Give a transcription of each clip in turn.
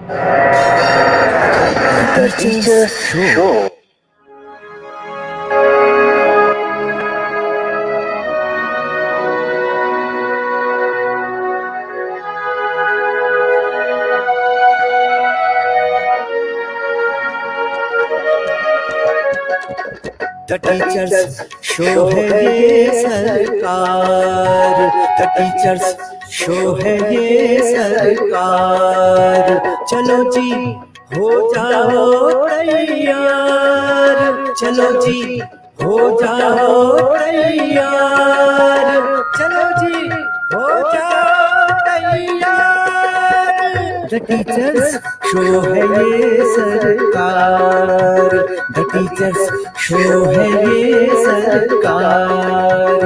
The Teacher's Show. The Teacher's Show है ये सरकार, The Teacher's Show है ये सरकार। चलो जी हो जाओ तैयार, चलो जी हो जाओ तैयार, चलो जी हो जाओ तैयार। The Teacher's Show है ये सरकार, The Teacher's Show है ये सरकार।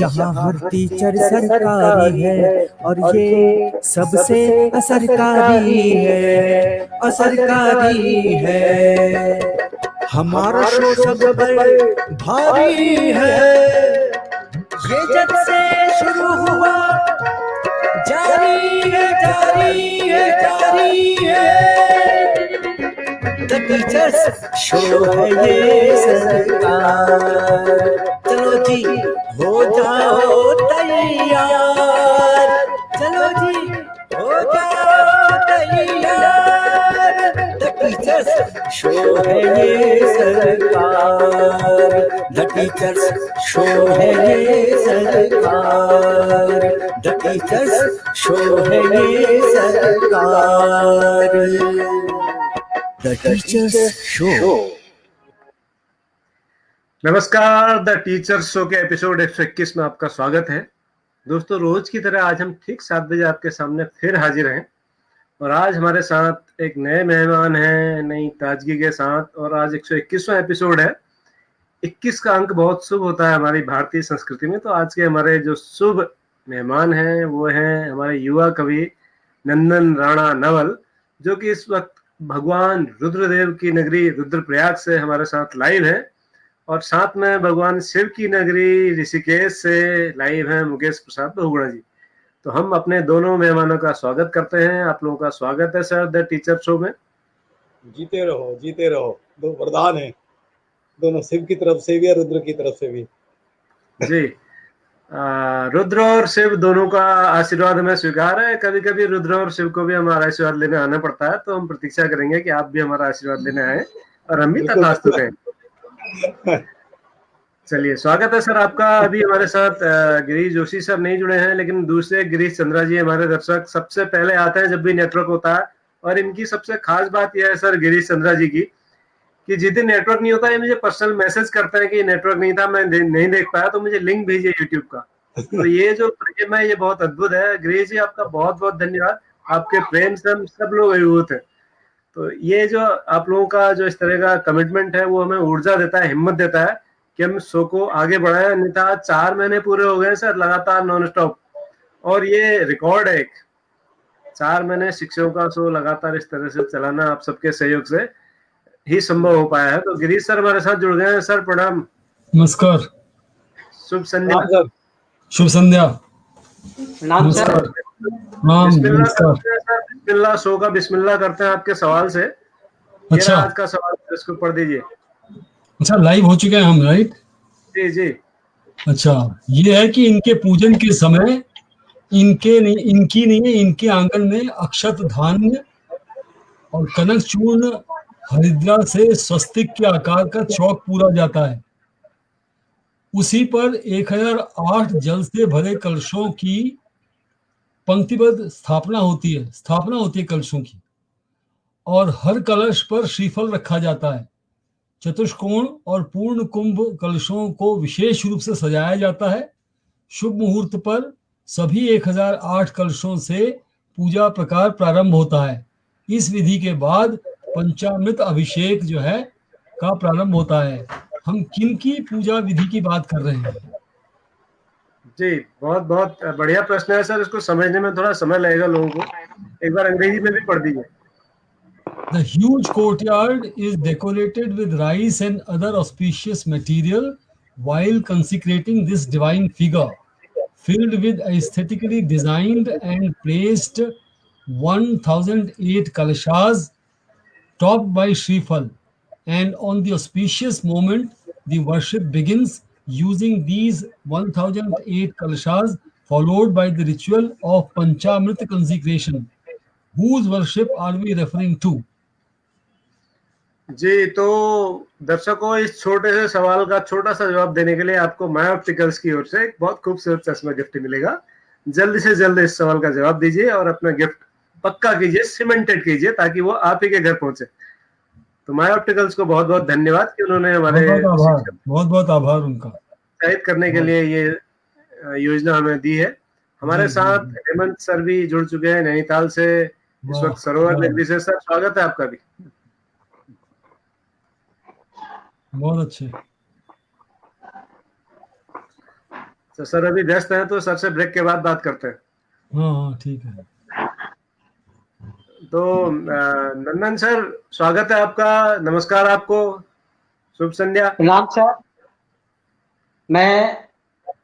यहाँ हर टीचर सरकारी है और ये सबसे असरकारी है, असरकारी है। हमारा शो सब पर भारी है, ये जब से शुरू हुआ जारी है, जारी है, जारी है। The Teacher's Show है ये सरकार, चलो जी हो जाओ तैयार, चलो जी हो जाओ तैयार। The Teacher's Show है ये सरकार, The Teacher's Show है ये सरकार, The Teacher's Show है ये सरकार। The Teacher's Show। नमस्कार, द टीचर शो के एपिसोड 121 में आपका स्वागत है। दोस्तों, रोज की तरह आज हम ठीक 7 बजे आपके सामने फिर हाजिर हैं और आज हमारे साथ एक नए मेहमान हैं, नई ताजगी के साथ। और आज 121वां एपिसोड है। 21 का अंक बहुत शुभ होता है हमारी भारतीय संस्कृति में। तो आज के हमारे जो शुभ मेहमान हैं वो हैं हमारे युवा कवि नंदन राणा नवल, जो कि इस वक्त भगवान रुद्रदेव की नगरी रुद्रप्रयाग से हमारे साथ लाइव है। और साथ में भगवान शिव की नगरी ऋषिकेश से लाइव हैं मुकेश प्रसाद बहुगुणा जी। तो हम अपने दोनों मेहमानों का स्वागत करते हैं। आप लोगों का स्वागत है सर द टीचर शो में। जीते रहो, जीते रहो। दो वरदान है, दोनों शिव की तरफ से भी और रुद्र की तरफ से भी। जी, रुद्र और शिव दोनों का आशीर्वाद हमें स्वीकार है। कभी कभी रुद्र और शिव को भी हमारा आशीर्वाद लेने आना पड़ता है, तो हम प्रतीक्षा करेंगे कि आप भी हमारा आशीर्वाद लेने आए और हम भी तथास्तु कहें। चलिए, स्वागत है सर आपका। अभी हमारे साथ गिरीश जोशी सर नहीं जुड़े हैं, लेकिन दूसरे गिरीश चंद्रा जी हमारे दर्शक सबसे पहले आते हैं जब भी नेटवर्क होता है। और इनकी सबसे खास बात यह है सर गिरीश चंद्रा जी की, कि जिस दिन नेटवर्क नहीं होता है मुझे पर्सनल मैसेज करते हैं कि नेटवर्क नहीं था, मैं नहीं देख पाया, तो मुझे लिंक भेजिए यूट्यूब का। तो ये जो प्रेम है ये बहुत अद्भुत है। गिरीश जी, आपका बहुत बहुत धन्यवाद। आपके प्रेम से हम सब लोग अभिभूत हैं। तो ये जो आप लोगों का जो इस तरह का कमिटमेंट है वो हमें ऊर्जा देता है, हिम्मत देता है कि हम शो को आगे बढ़ाएं। अन्यथा 4 महीने पूरे हो गए सर लगातार नॉन स्टॉप, और ये रिकॉर्ड है। 4 महीने शिक्षकों का शो लगातार इस तरह से चलाना आप सबके सहयोग से ही संभव हो पाया है। तो गिरीश सर हमारे साथ जुड़ गए हैं। सर प्रणाम। नमस्कार, शुभ संध्या। शुभ संध्या। नमस्कार। नमस्कार। बिस्मिल्लाह शो का बिस्मिल्लाह करते हैं आपके सवाल से। अच्छा, आज का सवाल इसको पढ़ दीजिए। अच्छा, लाइव हो चुके हैं हम, राइट? जी जी। अच्छा, ये है कि इनके पूजन के समय इनके आंगन में अक्षत धान्य और कनक चूर्ण हरिद्रा से स्वस्तिक के आकार का चौक पूरा जाता है। उसी पर 1008 जल से भरे कलशों की पंक्तिबद्ध स्थापना होती है कलशों की, और हर कलश पर श्रीफल रखा जाता है। चतुष्कोण और पूर्ण कुंभ कलशों को विशेष रूप से सजाया जाता है। शुभ मुहूर्त पर सभी 1008 कलशों से पूजा प्रकार प्रारंभ होता है। इस विधि के बाद पंचामृत अभिषेक जो है का प्रारंभ होता है। हम किन की पूजा विधि की बात कर रहे हैं? जी, बहुत बहुत बढ़िया प्रश्न है सर। इसको समझने में थोड़ा समय लगेगा लोगों को। एक बार अंग्रेजी में भी पढ़ दीजिए। The huge courtyard is decorated with rice and other auspicious material while consecrating this divine figure, filled with aesthetically designed and placed 1008 kalashas topped by Shrifal. And on the auspicious moment, the worship begins using these 1008 kalashas, followed by the ritual of Panchamrit consecration. Whose worship are we referring to? जी, तो दर्शकों, इस छोटे से सवाल का छोटा सा जवाब देने के लिए आपको माय ऑप्टिकल्स की ओर से एक बहुत खूबसूरत चश्मा गिफ्ट मिलेगा। जल्दी से जल्द इस सवाल का जवाब दीजिए और अपना गिफ्ट पक्का कीजिए, सीमेंटेड कीजिए, ताकि वो आप ही के घर पहुंचे। तो माय ऑप्टिकल्स को बहुत बहुत धन्यवाद कि उन्होंने हमारे बहुत बहुत आभार उनका प्रोत्साहित करने के लिए ये योजना हमें दी है। हमारे साथ हेमंत सर भी जुड़ चुके हैं नैनीताल से, इस वक्त सरोवर नगरी से। सर, स्वागत है आपका भी। बहुत अच्छे। तो सर अभी व्यस्त हैं, तो सर से ब्रेक के बाद बात करते हैं। हाँ, ठीक है। तो नंदन सर, स्वागत है आपका। नमस्कार आपको, शुभ संध्या। प्रणाम सर। मैं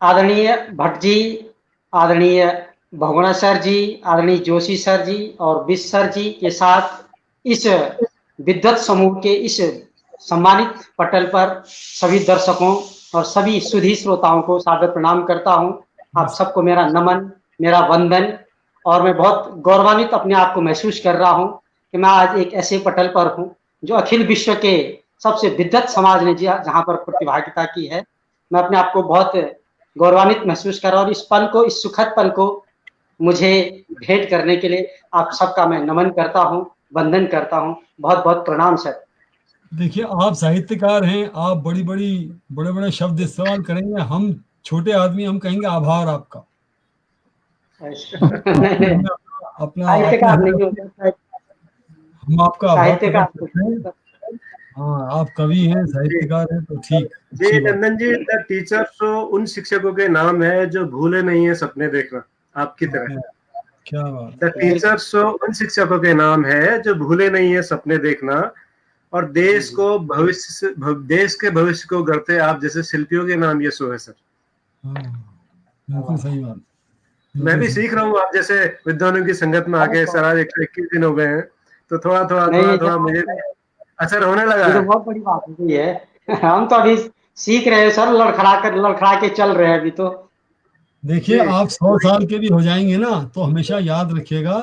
आदरणीय भट्ट जी, आदरणीय बहुगुणा सर जी, आदरणीय जोशी सर जी और विश सर जी के साथ इस विद्वत समूह के इस सम्मानित पटल पर सभी दर्शकों और सभी सुधी श्रोताओं को सादर प्रणाम करता हूं। आप सबको मेरा नमन, मेरा वंदन। और मैं बहुत गौरवान्वित अपने आप को महसूस कर रहा हूं कि मैं आज एक ऐसे पटल पर हूं जो अखिल विश्व के सबसे विद्वत समाज ने जहां पर प्रतिभागिता की है। मैं अपने आप को बहुत गौरवान्वित महसूस कर रहा हूं और इस पल को, इस सुखद पल को मुझे भेंट करने के लिए आप सबका मैं नमन करता हूं, वंदन करता हूं। बहुत बहुत प्रणाम सर। देखिए, आप साहित्यकार हैं, आप बड़े बड़े शब्द इस्तेमाल करेंगे, हम छोटे आदमी, हम कहेंगे आभार आपका। अपना हम आपका आभार। हाँ, आप कवि हैं, साहित्यकार हैं, तो ठीक। जी नंदन जी, द टीचर्स उन शिक्षकों के नाम है जो भूले नहीं है सपने देखना, आपकी तरह। क्या बात। द टीचर्स उन शिक्षकों के नाम है जो भूले नहीं है सपने देखना और देश के भविष्य को गढ़ते आप जैसे शिल्पियों के नाम ये सो है सर। बिल्कुल सही बात। मैं भी सीख रहा हूँ आप जैसे विद्वानों की संगत में आके। सर आज 121 दिन हो गए हैं, तो थोड़ा मुझे असर होने लगा है। तो बहुत बड़ी बात हो गई है। हम तो अभी सीख रहे हैं सर, लड़खड़ा के चल रहे हैं अभी तो। देखिए, आप 100 साल के भी हो जाएंगे ना, तो हमेशा याद रखिएगा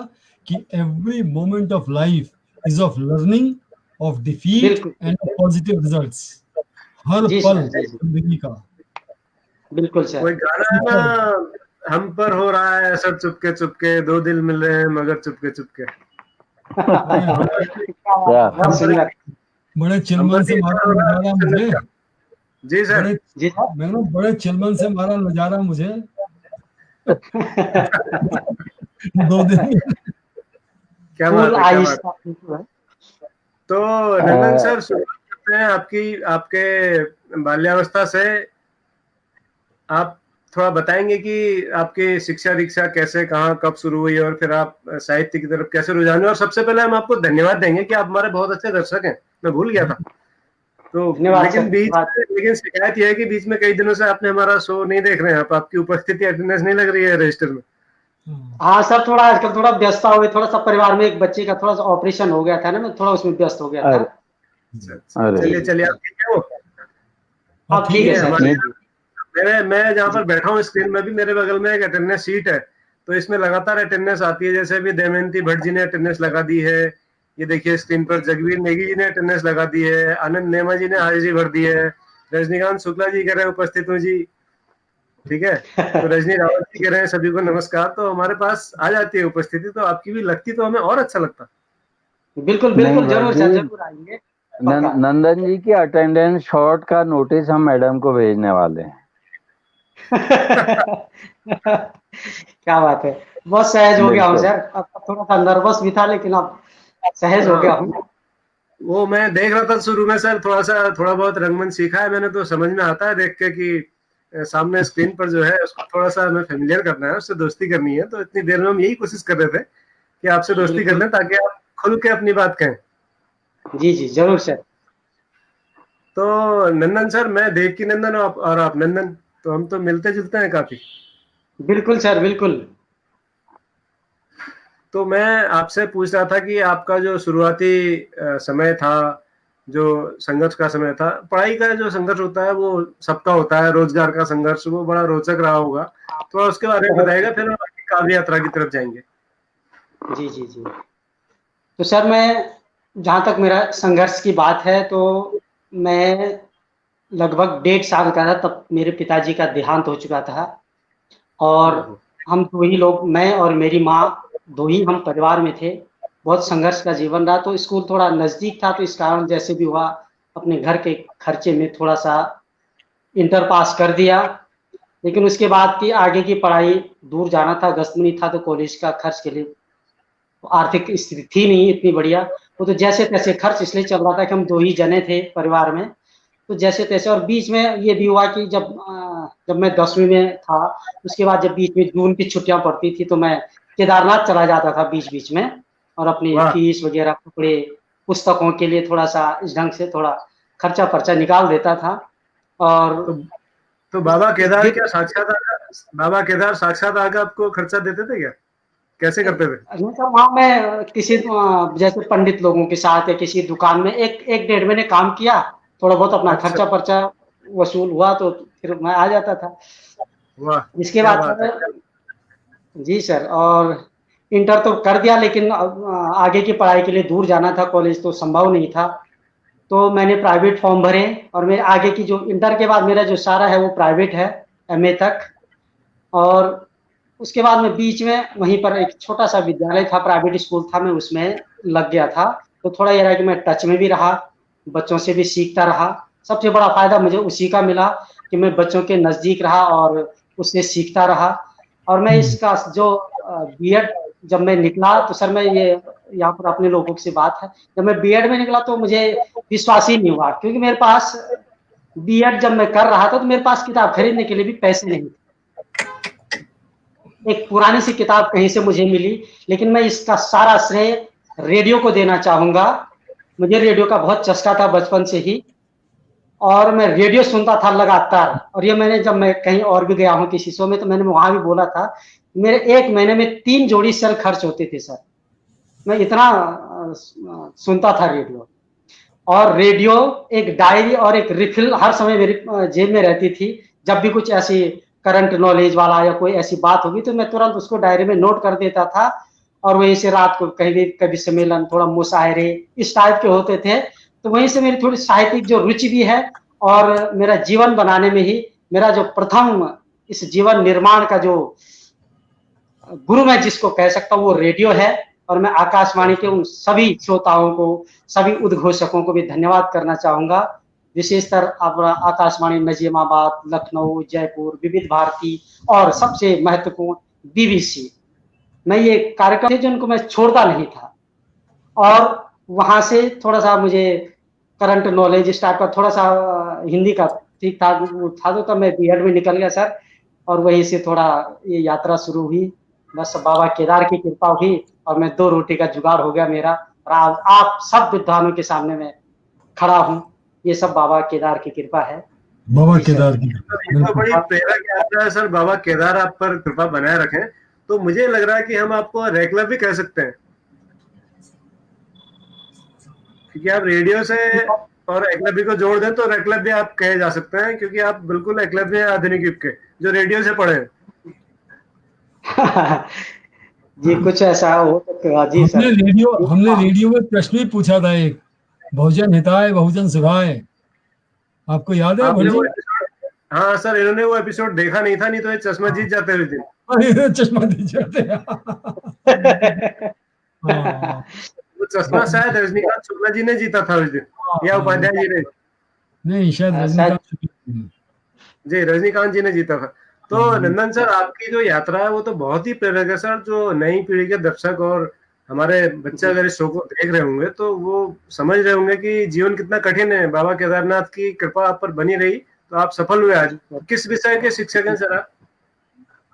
कि every moment of life is of learning, of defeat and positive results. हर पल जिंदगी का। बिल्कुल सर। कोई गाना है ना, हम पर हो रहा है असर चुपके चुपके, दो दिल मिल रहे हैं मगर चुपके चुपके। बड़े चिलमन से मारा नजारा मुझे। जी सर। मैंने बड़े चिलमन से मारा नजारा मुझे। 2 दिन। क्या बात है। तो नंदन सर, शुरुआत करते हैं आपके बाल्यावस्था से। आप थोड़ा बताएंगे कि आपकी शिक्षा दीक्षा कैसे, कहाँ, कब शुरू हुई और फिर आप साहित्य की तरफ कैसे रुझान हुए। और सबसे पहले हम आपको धन्यवाद देंगे कि आप हमारे बहुत अच्छे दर्शक हैं, मैं भूल गया था। तो लेकिन शिकायत यह है कि बीच में कई दिनों से आपने हमारा शो नहीं देख रहे हैं, आपकी उपस्थिति, अटेंडेंस नहीं लग रही है रजिस्टर में। हाँ सर, थोड़ा आजकल थोड़ा व्यस्तता हो गई, थोड़ा सा परिवार में एक बच्चे का थोड़ा सा ऑपरेशन हो गया था ना, मैं थोड़ा उसमें व्यस्त हो गया था। चलिए आप ठीक है। वो आप ठीक है सर। मैं जहाँ पर बैठा हूँ स्क्रीन में भी मेरे बगल में एक अटेंडेंस शीट है, तो इसमें लगातार अटेंडेंस आती है। जैसे अभी दमयंती भट्ट जी ने अटेंडेंस लगा दी है, ये देखिए स्क्रीन पर जगवीर नेगी जी ने अटेंडेंस लगा दी है, आनंद नेमा जी ने हाजिरी भर दी है, रजनीकांत शुक्ला जी कह रहे हैं उपस्थित हूँ जी, ठीक है। तो रजनी रावत जी कह रहे हैं सभी को नमस्कार। तो हमारे पास आ जाती है उपस्थिति, तो आपकी भी लगती तो हमें और अच्छा लगता। बिल्कुल बिल्कुल, जरूर सर, जरूर आएंगे। नंदन जी की अटेंडेंस शॉर्ट का नोटिस हम मैडम को भेजने वाले हैं। क्या बात है, बहुत सहज हो गया हूँ सर। अब थोड़ा सा नर्वस भी था, लेकिन अब सहज हो गया हूँ। वो मैं देख रहा था शुरू में सर, थोड़ा बहुत रंगमंच सीखा है मैंने, तो समझ में आता है देख के कि सामने स्क्रीन पर जो है उसको थोड़ा सा हमें फेमिलियर करना है, उससे दोस्ती करनी है। तो इतनी देर में हम यही कोशिश कर रहे थे कि आपसे दोस्ती कर लें ताकि आप खुल के अपनी बात कहें। जी जी जरूर सर। तो नंदन सर, मैं देवकी नंदन और आप नंदन, तो हम तो मिलते जुलते हैं काफी। बिल्कुल सर बिल्कुल। तो मैं आपसे पूछ रहा था कि आपका जो शुरुआती समय था, जो संघर्ष का समय था, पढ़ाई का जो संघर्ष होता है वो सबका होता है, रोजगार का संघर्ष, वो बड़ा रोचक रहा होगा। थोड़ा उसके बारे में बताएगा, फिर हम आपकी काव्य यात्रा की तरफ जाएंगे। जी जी जी। तो सर मैं, जहाँ तक मेरा संघर्ष की बात है, तो मैं लगभग 1.5 साल का था तब मेरे पिताजी का देहांत हो चुका था। और ओहो। हम दो ही लोग, मैं और मेरी माँ, दो ही हम परिवार में थे। बहुत संघर्ष का जीवन रहा। तो स्कूल थोड़ा नज़दीक था, तो इस कारण जैसे भी हुआ अपने घर के खर्चे में थोड़ा सा इंटर पास कर दिया। लेकिन उसके बाद की आगे की पढ़ाई, दूर जाना था, गस्मनी था, तो कॉलेज का खर्च के लिए आर्थिक स्थिति थी नहीं इतनी बढ़िया। वो तो जैसे तैसे खर्च इसलिए चल रहा था कि हम दो ही जने थे परिवार में, तो जैसे तैसे। और बीच में ये भी हुआ कि जब मैं 10वीं में था, उसके बाद जब बीच में जून की छुट्टियां पड़ती थी, तो मैं केदारनाथ चला जाता था बीच बीच में, और अपनी वाह। फीस वगैरह, कपड़े, पुस्तकों के लिए थोड़ा सा इस ढंग से थोड़ा खर्चा पर्चा निकाल देता था। और तो तो बाबा इस केदार दिन क्या साक्षात बाबा केदार साक्षात आकर आपको खर्चा देते थे क्या? कैसे करते थे? नहीं सर, वहाँ मैं किसी जैसे पंडित लोगों के साथ या किसी दुकान में एक एक 1.5 महीने काम किया, थोड़ा बहुत अपना अच्छा। खर्चा पर्चा वसूल हुआ, तो फिर मैं आ जाता था। वाह, इसके क्या बाद बात है। सर, जी सर, और इंटर तो कर दिया, लेकिन आगे की पढ़ाई के लिए दूर जाना था, कॉलेज तो संभव नहीं था। तो मैंने प्राइवेट फॉर्म भरे, और मेरे आगे की जो इंटर के बाद मेरा जो सारा है वो प्राइवेट है, एमए तक। और उसके बाद में बीच में वहीं पर एक छोटा सा विद्यालय था, प्राइवेट स्कूल था, मैं उसमें लग गया था। तो थोड़ा ये रहा कि मैं टच में भी रहा, बच्चों से भी सीखता रहा। सबसे बड़ा फायदा मुझे उसी का मिला कि मैं बच्चों के नज़दीक रहा और उससे सीखता रहा। और मैं इसका जो बीएड जब मैं निकला, तो सर मैं ये यहाँ पर अपने लोगों से बात है, जब मैं बीएड में निकला तो मुझे विश्वास ही नहीं हुआ, क्योंकि मेरे पास बीएड जब मैं कर रहा था तो मेरे पास किताब खरीदने के लिए भी पैसे नहीं थे। एक पुरानी सी किताब कहीं से मुझे मिली, लेकिन मैं इसका सारा श्रेय रेडियो को देना चाहूंगा। मुझे रेडियो का बहुत चस्का था बचपन से ही, और मैं रेडियो सुनता था लगातार। और ये मैंने, जब मैं कहीं और भी गया हूँ किसी शो में, तो मैंने वहां भी बोला था, मेरे एक महीने में 3 जोड़ी सर खर्च होते थे सर। मैं इतना सुनता था रेडियो। और रेडियो, एक डायरी और एक रिफिल हर समय मेरी जेब में रहती थी। जब भी कुछ ऐसी करंट नॉलेज वाला या कोई ऐसी बात होगी, तो मैं तुरंत उसको डायरी में नोट कर देता था। और वहीं से रात को कहीं भी कभी सम्मेलन, थोड़ा मुशायरे इस टाइप के होते थे, तो वहीं से मेरी थोड़ी साहित्यिक जो रुचि भी है, और मेरा जीवन बनाने में ही मेरा जो प्रथम इस जीवन निर्माण का जो गुरु मैं जिसको कह सकता हूँ वो रेडियो है। और मैं आकाशवाणी के उन सभी श्रोताओं को, सभी उद्घोषकों को भी धन्यवाद करना चाहूंगा। विशेषतर अपना आकाशवाणी नजीमाबाद, लखनऊ, जयपुर, विविध भारती, और सबसे महत्वपूर्ण बीबीसी। मैं ये कार्यक्रम थे जिनको मैं छोड़ता नहीं था। और वहां से थोड़ा सा मुझे करंट नॉलेज इस टाइप का थोड़ा सा हिंदी का ठीक ठाक था, तो तब मैं बीएड में निकल गया सर। और वहीं से थोड़ा ये यात्रा शुरू हुई। बस बाबा केदार की कृपा हुई, और मैं 2 रोटी का जुगाड़ हो गया मेरा। और आप सब विद्वानों के सामने मैं खड़ा हूँ। ये सब बाबा केदार की कृपा है। बाबा जी सर। केदार की ये तो बड़ी प्रेरक यात्रा है सर। बाबा केदार आप पर कृपा बनाए रखें। तो मुझे लग रहा है कि हम आपको रेगुलर भी कह सकते हैं, क्योंकि आप रेडियो से और एकलव्य को जोड़ दें तो रेगुलर आप कहे जा सकते हैं, क्योंकि आप बिल्कुल एकलव्य हैं आधुनिक युग के, जो रेडियो से पढ़े हैं। जी कुछ ऐसा हो सकता। जी सर। हमने रेडियो में प्रश्न भी पूछा था एक, बहुजन हिताय बहुजन सुखाय, आपको याद है आपने भट वो जी? एपिसोड, हाँ सर, इन्होंने वो एपिसोड देखा नहीं था, नहीं तो ये चश्मा जीत जाते हुए दिन। अरे, चश्मा दी जाते हैं। हाँ, वो चश्मा शायद रजनीकांत शुक्ला जी ने जीता था उस दिन, या उपाध्याय जी ने। नहीं, शायद शायद। रजनीकांत शुक्ला ने। जी, रजनीकांत जी ने जीता था। तो नंदन सर, आपकी जो यात्रा है वो तो बहुत ही प्रेरक है सर। जो नई पीढ़ी के दर्शक और हमारे बच्चे अगर इस शो को देख रहे होंगे तो वो समझ रहे होंगे कि जीवन कितना कठिन है। बाबा केदारनाथ की कृपा आप पर बनी रही तो आप सफल हुए आज। किस विषय के शिक्षक हैं सर आप?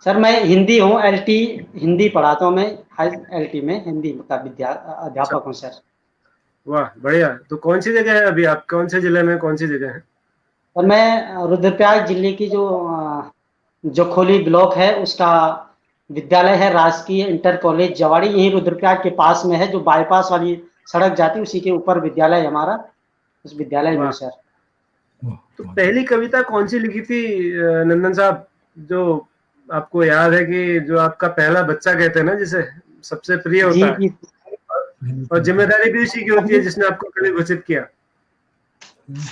सर मैं हिंदी हूँ, एलटी हिंदी पढ़ाता हूँ मैं, हाई एलटी में हिंदी का अच्छा, अध्यापक हूँ सर। वाह बढ़िया। तो कौन सी जगह है अभी आप, कौन से जिले में, कौन सी जगह है? और मैं रुद्रप्रयाग जिले की जो खोली ब्लॉक है उसका विद्यालय है राजकीय इंटर कॉलेज जवाड़ी, यही रुद्रप्रयाग के पास में है, जो बाईपास वाली सड़क जाती है उसी के ऊपर विद्यालय है हमारा, उस विद्यालय में वाह। सर। वाह, तो वाह। पहली कविता कौन सी लिखी थी नंदन साहब, जो आपको याद है, कि जो आपका पहला बच्चा कहते हैं ना, जिसे सबसे प्रिय जी होता है, जी। और जिम्मेदारी भी उसी की होती है जिसने आपको कवि घोषित किया?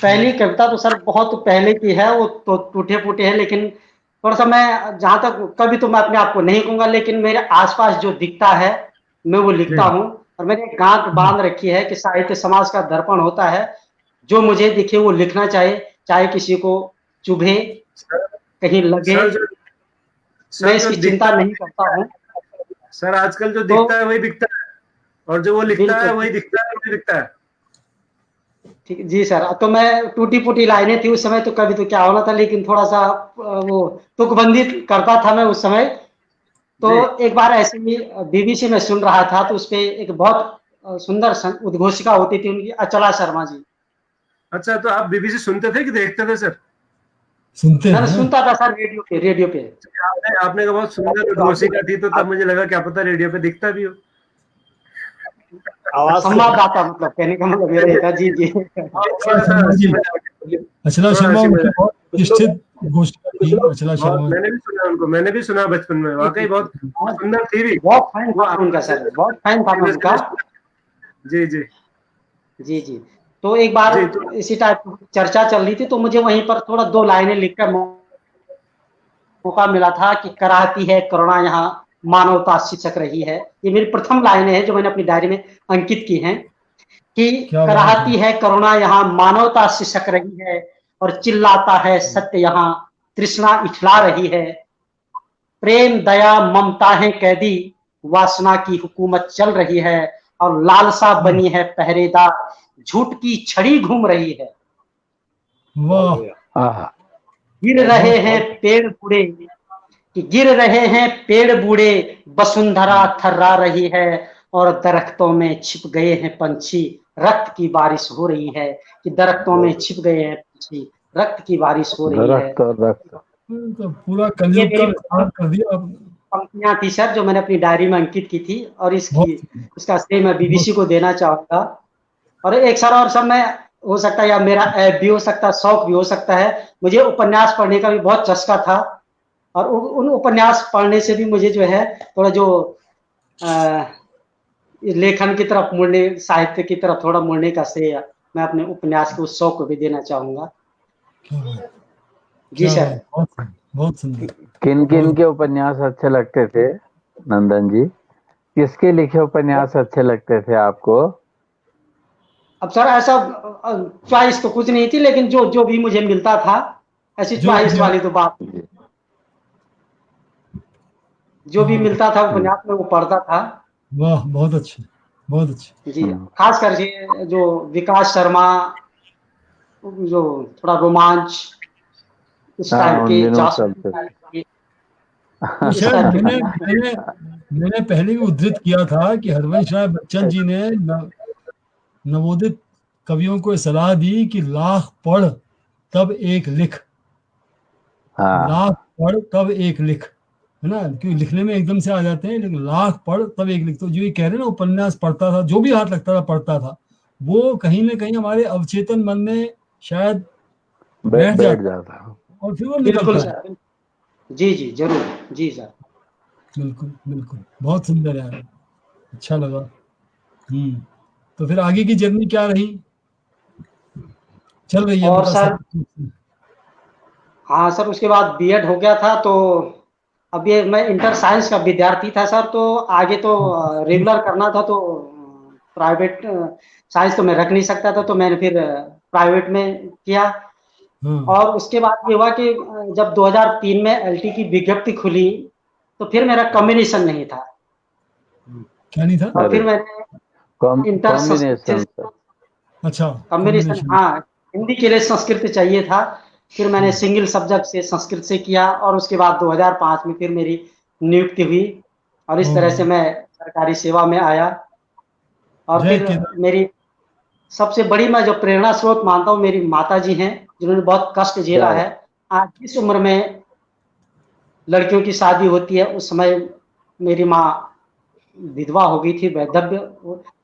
पहली कविता तो सर बहुत पहले की है, वो तो टूटे फूटे है, लेकिन थोड़ा सा मैं जहाँ तक कभी तो मैं अपने आप को नहीं कहूंगा, लेकिन मेरे आसपास जो दिखता है मैं वो लिखता जी। हूँ। और मैंने एक गांठ बांध रखी है कि साहित्य समाज का दर्पण होता है, जो मुझे दिखे वो लिखना चाहिए, चाहे किसी को चुभे, सर, कहीं लगे, सर जो मैं सर जो इसकी दिखता चिंता है, नहीं करता हूँ। सर आजकल जो तो दिखता है वही दिखता है, और जो वो लिखता है बिल्कुल वही दिखता है, वही दिखता है। ठीक जी सर। तो मैं टूटी फूटी लाइनें थी उस समय, तो कभी तो क्या होना था, लेकिन थोड़ा सा वो तुकबंदी करता था मैं उस समय। तो जी। एक बार ऐसे ही बीबीसी में सुन रहा था, तो उस पे एक बहुत सुंदर उद्घोषिका होती थी उनकी, अचला शर्मा जी। अच्छा, तो आप बीबीसी सुनते थे कि देखते थे सर? सुनते मैंने हैं। सुनता था सर, रेडियो पे। आपने कहा बहुत सुंदर उद्घोषिका थी, तो तब मुझे लगा क्या पता रेडियो पे दिखता भी हो। आवाज से संवाददाता मतलब, कहने का मतलब मेरा ये था। जी जी। अचला थोड़ा सा शर्मा हंसी जी, मजाक, अचला थोड़ा शर्मा हंसी उनकी मजाक। बहुत कुछ लोग प्रतिष्ठित घोषणा कुछ थी, लोग अचला बहुत, शर्मा। मैंने भी सुना उनको, मैंने भी सुना बचपन में, वाकई बहुत सुंदर थी भी। बहुत फैन वो था मैं उनका सर, बहुत फैन था मैं उनका। जी जी जी जी। तो एक बार जी। तो इसी टाइप की चर्चा चल रही थी, तो मुझे वहीं पर थोड़ा दो लाइनें लिखकर मौका मिला था कि कराहती है करुणा यहाँ मानवता शिक्षक रही है। ये मेरी प्रथम लाइनें हैं जो मैंने अपनी डायरी में अंकित की हैं, कि क्या बात कराहती है। है करुणा यहाँ मानवता शिक्षक रही है, और चिल्लाता है सत्य यहाँ तृष्णा इठला रही है। प्रेम दया ममता है कैदी, वासना की हुकूमत चल रही है, और लालसा बनी है पहरेदार, झूठ की छड़ी घूम रही है। बहुत वाह, बढ़िया। हाँ। गिर रहे बहुत हैं पेड़ बूढ़े, कि गिर रहे हैं पेड़ बूढ़े, वसुंधरा थर्रा रही है, और दरख्तों में छिप गए हैं पंछी, रक्त की बारिश हो रही है। कि दरख्तों में बहुत छिप गए हैं पंछी, रक्त की बारिश हो रही है। दरख्त और रक्त। तो पूरा ये कलयुग का मेरी विस्तार कर दिया आपने। पंक्तियां थी सर जो मैंने अपनी डायरी में अंकित की थी, और बहुत इसका श्रेय मैं बहुत बीबीसी को देना चाहूंगा। और एक सर, और सर मैं, हो सकता है या मेरा ऐप भी हो सकता है, शौक भी हो सकता है, मुझे उपन्यास पढ़ने का भी बहुत चस्का था। और उन उपन्यास पढ़ने से भी मुझे जो है थोड़ा जो अ, लेखन की तरफ मुड़ने, साहित्य की तरफ थोड़ा मुड़ने का श्रेय मैं अपने उपन्यास के उस शौक को भी देना चाहूंगा। क्या बात, जी क्या सर। बात, बहुत सुंदर, बहुत सुंदर। किन किन बहुत के उपन्यास अच्छे लगते थे नंदन जी? किसके लिखे उपन्यास अच्छे लगते थे आपको? अब सर ऐसा चॉइस तो कुछ नहीं थी, लेकिन जो जो भी मुझे मिलता था, ऐसी जो चॉइस वाली तो बात, जो भी हाँ, मिलता था उपन्यास में वो पढ़ता था। वाह, बहुत अच्छे, बहुत अच्छे। जी। खास करके जो विकास शर्मा, जो थोड़ा रोमांच इस हाँ, टाइप उन के, दिनों जासूसी चलते थे। टाइप के, तो इस शायद टाइप के मैंने उपन्यास। मैंने मैंने पहले भी उद्धृत किया था कि हरवंश राय बच्चन जी ने नवोदित कवियों को सलाह दी कि लाख पढ़ तब एक लिख, हाँ, लाख पढ़ तब एक लिख, है ना, क्योंकि लिखने में एकदम से आ जाते हैं, लेकिन लाख पढ़ तब एक लिख। तो जो ये कह रहे हैं ना, उपन्यास पढ़ता था, जो भी हाथ लगता था पढ़ता था, वो कहीं ना कहीं हमारे अवचेतन मन में शायद बैठ बैठ जाता है, जाता। और फिर वो बिल्कुल निकलता है। सर। जी जी जरूर। जी सर। बिल्कुल बिल्कुल, बहुत सुंदर यार, अच्छा लगा। तो फिर आगे की जर्नी क्या रही, चल रही है और बता सर, सकते? हाँ सर, उसके बाद बीएड हो गया था, तो अब ये मैं इंटर साइंस का विद्यार्थी था सर, तो आगे तो रेगुलर करना था, तो प्राइवेट साइंस तो मैं रख नहीं सकता था, तो मैंने फिर प्राइवेट में किया। हाँ, और उसके बाद ये हुआ कि जब 2003 में एलटी की विज्ञप्ति खुली, तो फिर मेरा कॉम्बिनेशन नहीं था, क्या नहीं था? और अरे, फिर मैंने इंटर संस्कृत कॉम्बिनेशन से, सर। अच्छा, कॉम्बिनेशन, कॉम्बिनेशन। हाँ, हिंदी के लिए संस्कृत चाहिए था। फिर मैंने सिंगल सब्जेक्ट से संस्कृत से किया, और उसके बाद 2005 में फिर मेरी नियुक्ति हुई, और इस तरह से मैं सरकारी सेवा में आया। और जय फिर केदार। मेरी सबसे बड़ी मैं जो प्रेरणा स्रोत मानता हूँ मेरी माता जी हैं, जिन्होंने बहुत कष्ट झेला है। आज जिस उम्र में लड़कियों की शादी होती है, उस समय मेरी माँ विधवा हो गई थी, वैधव्य,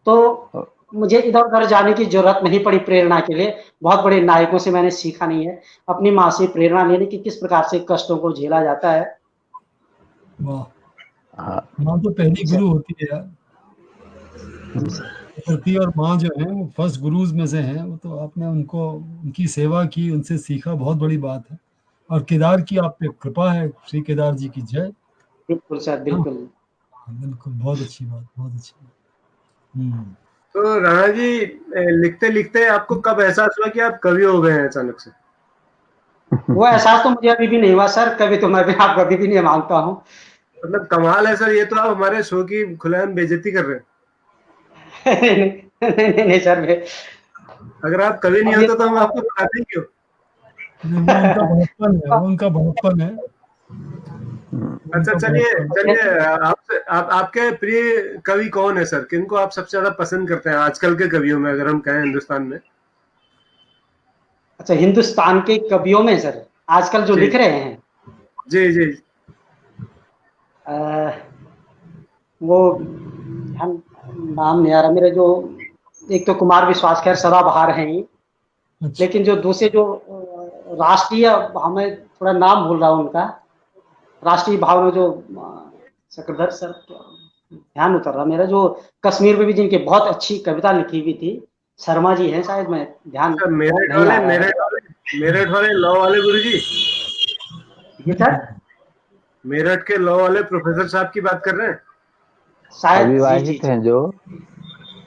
तो मुझे इधर उधर जाने की जरूरत नहीं पड़ी प्रेरणा के लिए। बहुत बड़े नायकों से मैंने सीखा नहीं है, अपनी माँ से प्रेरणा लेने की किस प्रकार से कष्टों को झेला जाता है। वाह, माँ तो पहली गुरु होती है यार। पति और माँ जो है वो फर्स्ट गुरुज में से हैं। वो तो आपने उनको, उनकी सेवा की, उनसे सीखा, बहुत बड़ी बात है। और केदार की आप पे कृपा है, श्री केदार जी की जय। बिल्कुल सर, बिल्कुल। बिल्कुल, बहुत अच्छी बात, बहुत अच्छी बात। तो राणा जी, लिखते लिखते आपको कब एहसास हुआ कि आप कवि हो गए हैं अचानक से? वो एहसास तो मुझे अभी भी नहीं हुआ सर, कभी तो मैं भी आप कभी भी नहीं मानता हूँ। मतलब कमाल है सर, ये तो आप हमारे शो की खुलेआम बेइज्जती कर रहे हैं। नहीं सर, अगर आप कवि नहीं होते तो हम आपको बताते ही क्यों? वो उनका बड़प्पन है, वो उनका बड़प्पन है। अच्छा, चलिए आपके प्रिय कवि कौन है सर? किनको आप सबसे ज्यादा पसंद करते हैं आजकल के कवियों में, अगर हम कहें हिंदुस्तान में? अच्छा, हिंदुस्तान के कवियों में सर आजकल जो लिख रहे हैं? जी जी। वो हम नाम नहीं आ रहा मेरे, जो एक तो कुमार विश्वास, खैर सदाबहार हैं ही, लेकिन जो दूसरे जो राष्ट्रीय, हमें थोड़ा नाम भूल रहा हूँ उनका, राष्ट्रीय भाव में जो चक्रधर सर, ध्यान उतर रहा मेरा, जो कश्मीर में भी जिनके बहुत अच्छी कविता लिखी हुई थी, शर्मा जी हैं शायद, मैं ध्यान मेरठ वाले लॉ वाले गुरुजी? जी सर, मेरठ के लॉ वाले प्रोफेसर साहब की बात कर रहे हैं शायद? अविवाहित हैं जो?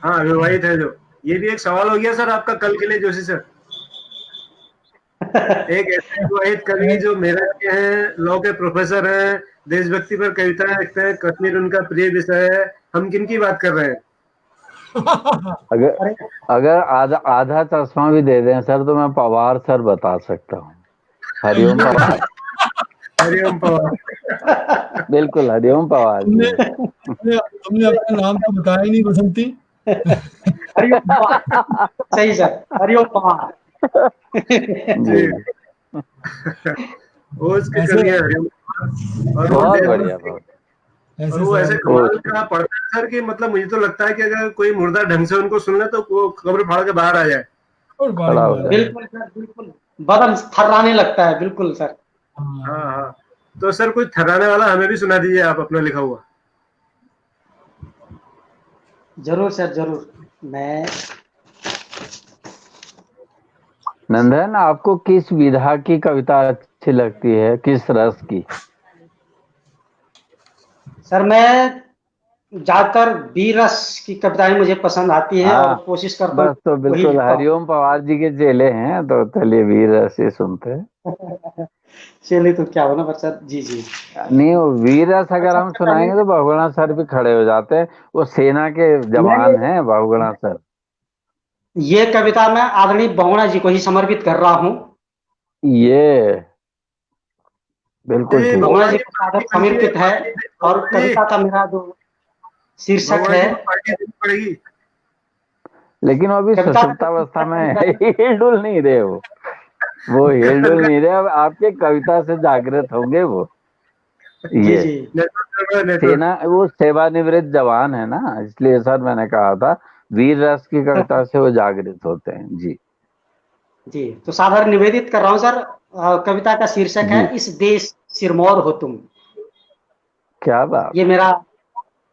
हाँ, अविवाहित है जो। ये भी एक सवाल हो गया सर आपका कल के लिए जोशी सर। एक ऐसे विवाहित कवि जो मेरठ के हैं, लॉ के प्रोफेसर हैं, देशभक्ति पर कविताएं लिखते हैं, कश्मीर उनका प्रिय विषय है, हम किन की बात कर रहे हैं? अगर आधा चश्मा भी दे दें सर तो मैं पवार सर बता सकता हूँ। हरिओम पवार। हरिओम पवार। बिल्कुल, हरिओम पवार। तुमने अपना नाम तो बताया ही नहीं, बसंती। हरिओम पवार, सही सर, हरिओम पवार। वो उसके कवि है हरिओम पवार, और बहुत बढ़िया, और वो ऐसे कमाल का पढ़ता है सर कि मतलब मुझे तो लगता है कि अगर कोई मुर्दा ढंग से उनको सुन ले तो वो कब्र फाड़ के बाहर आ जाए। बिल्कुल सर, बिल्कुल, बदन थर्राने लगता है। बिल्कुल सर। हाँ, तो सर कुछ थर्राने वाला हमें भी सुना दीजिए आप, अपना लिखा हुआ। जरूर सर, जरूर। मैं नंदन, आपको किस विधा की कविता अच्छी लगती है, किस रस की? सर, मैं ज्यादातर वीर रस की कविताएं मुझे पसंद आती हैं, और कोशिश करता हूँ। बस तो बिल्कुल हरिओम पवार जी के चेले हैं, तो चलिए वीर रस ही सुनते हैं। चलिए तो क्या होना, पर सर जी जी नहीं, वो वीर रस अगर हम सुनाएंगे तो बहुगुणा सर भी खड़े हो जाते हैं, वो सेना के जवान हैं बहुगुणा सर। ये कविता मैं आदरणीय बहुगुणा जी को ही समर्पित कर रहा हूँ। ये बिल्कुल ठीक, बहुगुणा जी को सादर समर्पित है, और कविता का मेरा जो शीर्षक है, लेकिन वो अभी सुषुप्तावस्था में हिलडुल नहीं रहे, वो हिलडुल नहीं रहे, अब आपके कविता से जागृत होंगे वो। ये सेना, वो सेवानिवृत्त जवान है ना, इसलिए सर मैंने कहा था वीर रस की कविता से वो जागृत होते हैं। जी जी, तो सादर निवेदित कर रहा हूँ सर। कविता का शीर्षक है इस देश सिरमौर हो तुम। क्या बात। ये मेरा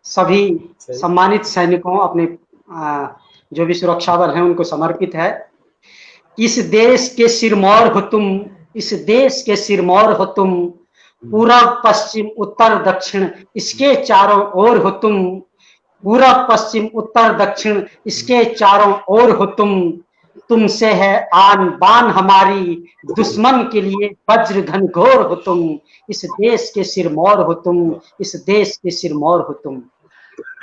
सभी सम्मानित सैनिकों, अपने जो भी सुरक्षा बल हैं, उनको समर्पित है। इस देश के सिरमौर हो तुम, इस देश के सिरमौर हो तुम, पूरब पश्चिम उत्तर दक्षिण इसके चारों ओर हो तुम, पूरब पश्चिम उत्तर दक्षिण इसके चारों ओर हो तुमसे है आन बान हमारी, दुश्मन के लिए वज्र घनघोर हो तुम, इस देश के सिरमौर हो तुम, इस देश के सिरमौर हो तुम।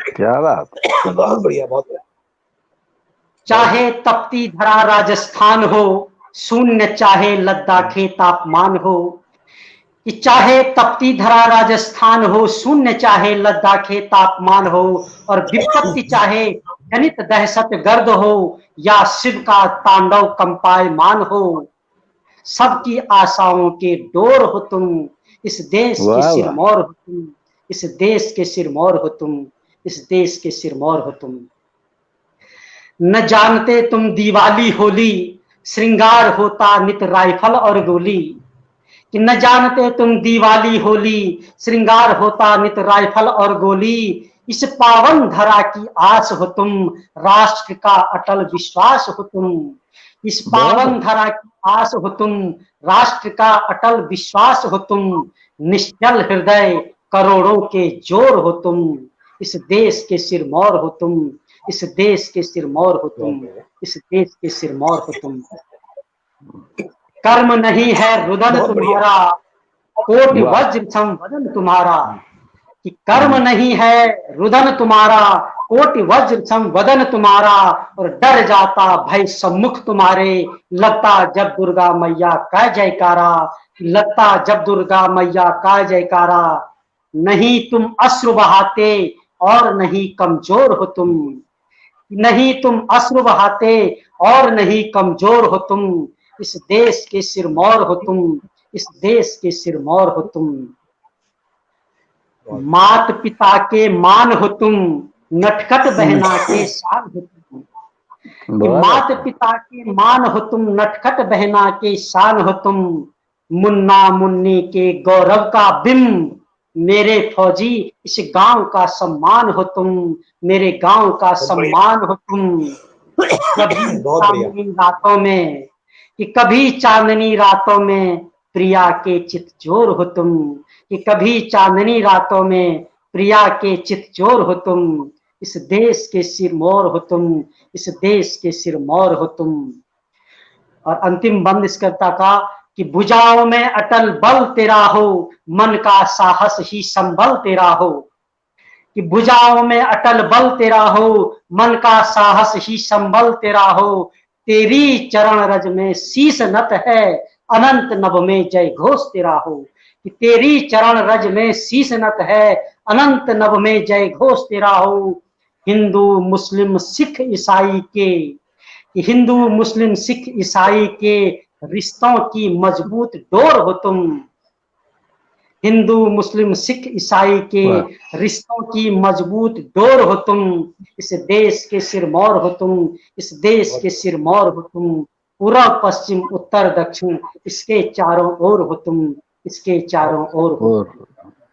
क्या बात, बहुत बढ़िया, बहुत बढ़िया। चाहे तपती धरा राजस्थान हो, शून्य चाहे लद्दाखे तापमान हो, कि चाहे तपती धरा राजस्थान हो, शून्य चाहे लद्दाखे तापमान हो, और विपत्ति चाहे जनित दहशत गर्द हो या शिव का तांडव कंपायमान हो, सबकी आशाओं के डोर हो तुम, इस देश के वाह वाह सिरमौर हो तुम, इस देश के सिरमौर हो तुम, इस देश के सिरमौर हो तुम। न जानते तुम दिवाली होली, श्रृंगार होता नित राइफल और गोली, कि न जानते तुम दिवाली होली, श्रृंगार होता नित राइफल और गोली, इस पावन धरा की आस हो तुम, राष्ट्र का अटल विश्वास हो तुम, इस पावन धरा की आस हो तुम, राष्ट्र का अटल विश्वास हो तुम, निश्चल हृदय करोड़ों के जोर हो तुम, इस देश के सिरमौर हो तुम, इस देश के सिरमौर हो तुम, इस देश के सिरमौर हो तुम। कर्म नहीं है रुदन तुम्हारा, कोटि वज्र सम वदन तुम्हारा, कि कर्म नहीं है रुदन तुम्हारा, कोटि वज्र सम वदन तुम्हारा, और डर जाता भय सम्मुख तुम्हारे, लगता जब दुर्गा मैया का जयकारा, लगता जब दुर्गा मैया का जयकारा। नहीं तुम अश्रु बहाते और नहीं कमजोर हो तुम, नहीं तुम अश्रु बहाते और नहीं कमजोर हो तुम, इस देश के सिरमौर हो तुम, इस देश के सिरमौर हो तुम। मात पिता के मान हो तुम, नटखट बहना के शान हो तुम, मात पिता के मान हो तुम, नटखट बहना के शान हो तुम, मुन्ना मुन्नी के गौरव का बिंब, मेरे फौजी इस गांव का सम्मान हो तुम, मेरे गांव का सम्मान हो तुम। कभी चांदनी रातों में, कि कभी चांदनी रातों में प्रिया के चितचोर हो तुम, कि कभी चांदनी रातों में प्रिया के चितचोर हो तुम, इस देश के सिरमौर हो तुम, इस देश के सिरमौर हो तुम। और अंतिम बंद इस कविता का, कि भुजाओं में अटल बल तेरा हो, मन का साहस ही संबल तेरा हो, कि भुजाओं में अटल बल तेरा हो, मन का साहस ही संबल तेरा हो, तेरी चरण रज में शीश नत है, अनंत नभ में जय घोष तेरा हो, कि तेरी चरण रज में शीश नत है, अनंत नभ में जय घोष तेरा हो। हिंदू मुस्लिम सिख ईसाई के, हिंदू मुस्लिम सिख ईसाई के रिश्तों की मजबूत डोर हो तुम, हिंदू मुस्लिम सिख ईसाई के रिश्तों की मजबूत डोर हो तुम, इस देश के सिरमौर हो तुम, इस देश के सिरमौर हो तुम। पूर्व पश्चिम उत्तर दक्षिण इसके चारों ओर हो तुम, इसके चारों ओर हो।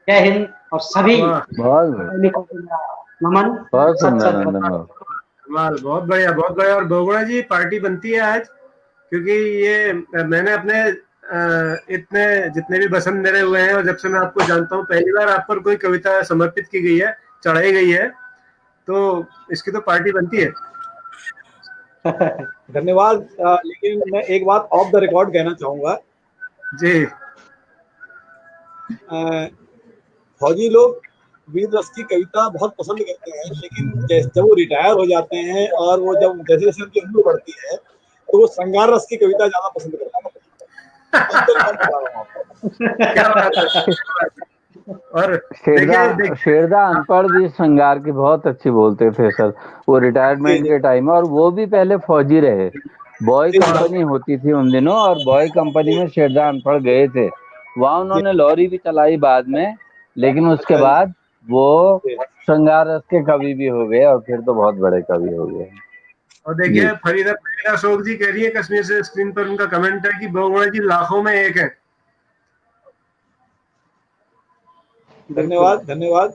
जय हिंद। और सभी सैनिकों को मेरा नमन। बहुत सुंदर। बहुत बढ़िया, बहुत बढ़िया। और बहुगुणा जी पार्टी बनती है आज, क्योंकि ये मैंने अपने इतने जितने भी बसंत मेरे हुए हैं और जब से मैं आपको जानता हूँ, पहली बार आप पर कोई कविता समर्पित की गई है, चढ़ाई गई है, तो इसकी तो पार्टी बनती है। धन्यवाद। लेकिन मैं एक बात ऑफ द रिकॉर्ड कहना चाहूंगा जी। फौजी लोग वीर रस की कविता बहुत पसंद करते हैं, लेकिन जब वो रिटायर हो जाते हैं और वो जब जैसे जैसे उनकी उम्र बढ़ती है तो वो श्रृंगार रस की कविता ज्यादा पसंद करते हैं। क्या बात है। और शेरदा अनपढ़ भी श्रृंगार की बहुत अच्छी बोलते थे सर, वो रिटायरमेंट के टाइम, और वो भी पहले फौजी रहे। बॉय कंपनी होती थी उन दिनों, और बॉय कंपनी में शेरदा अनपढ़ गए थे, वहाँ उन्होंने लॉरी भी चलाई बाद में, लेकिन उसके बाद वो श्रृंगार रस के कवि भी हो गए, और फिर तो बहुत बड़े कवि हो गए। और देखिए फरीदा अशोक जी कह रही है कश्मीर से, स्क्रीन पर उनका कमेंट है कि बहुगुणा जी लाखों में एक है। धन्यवाद, धन्यवाद।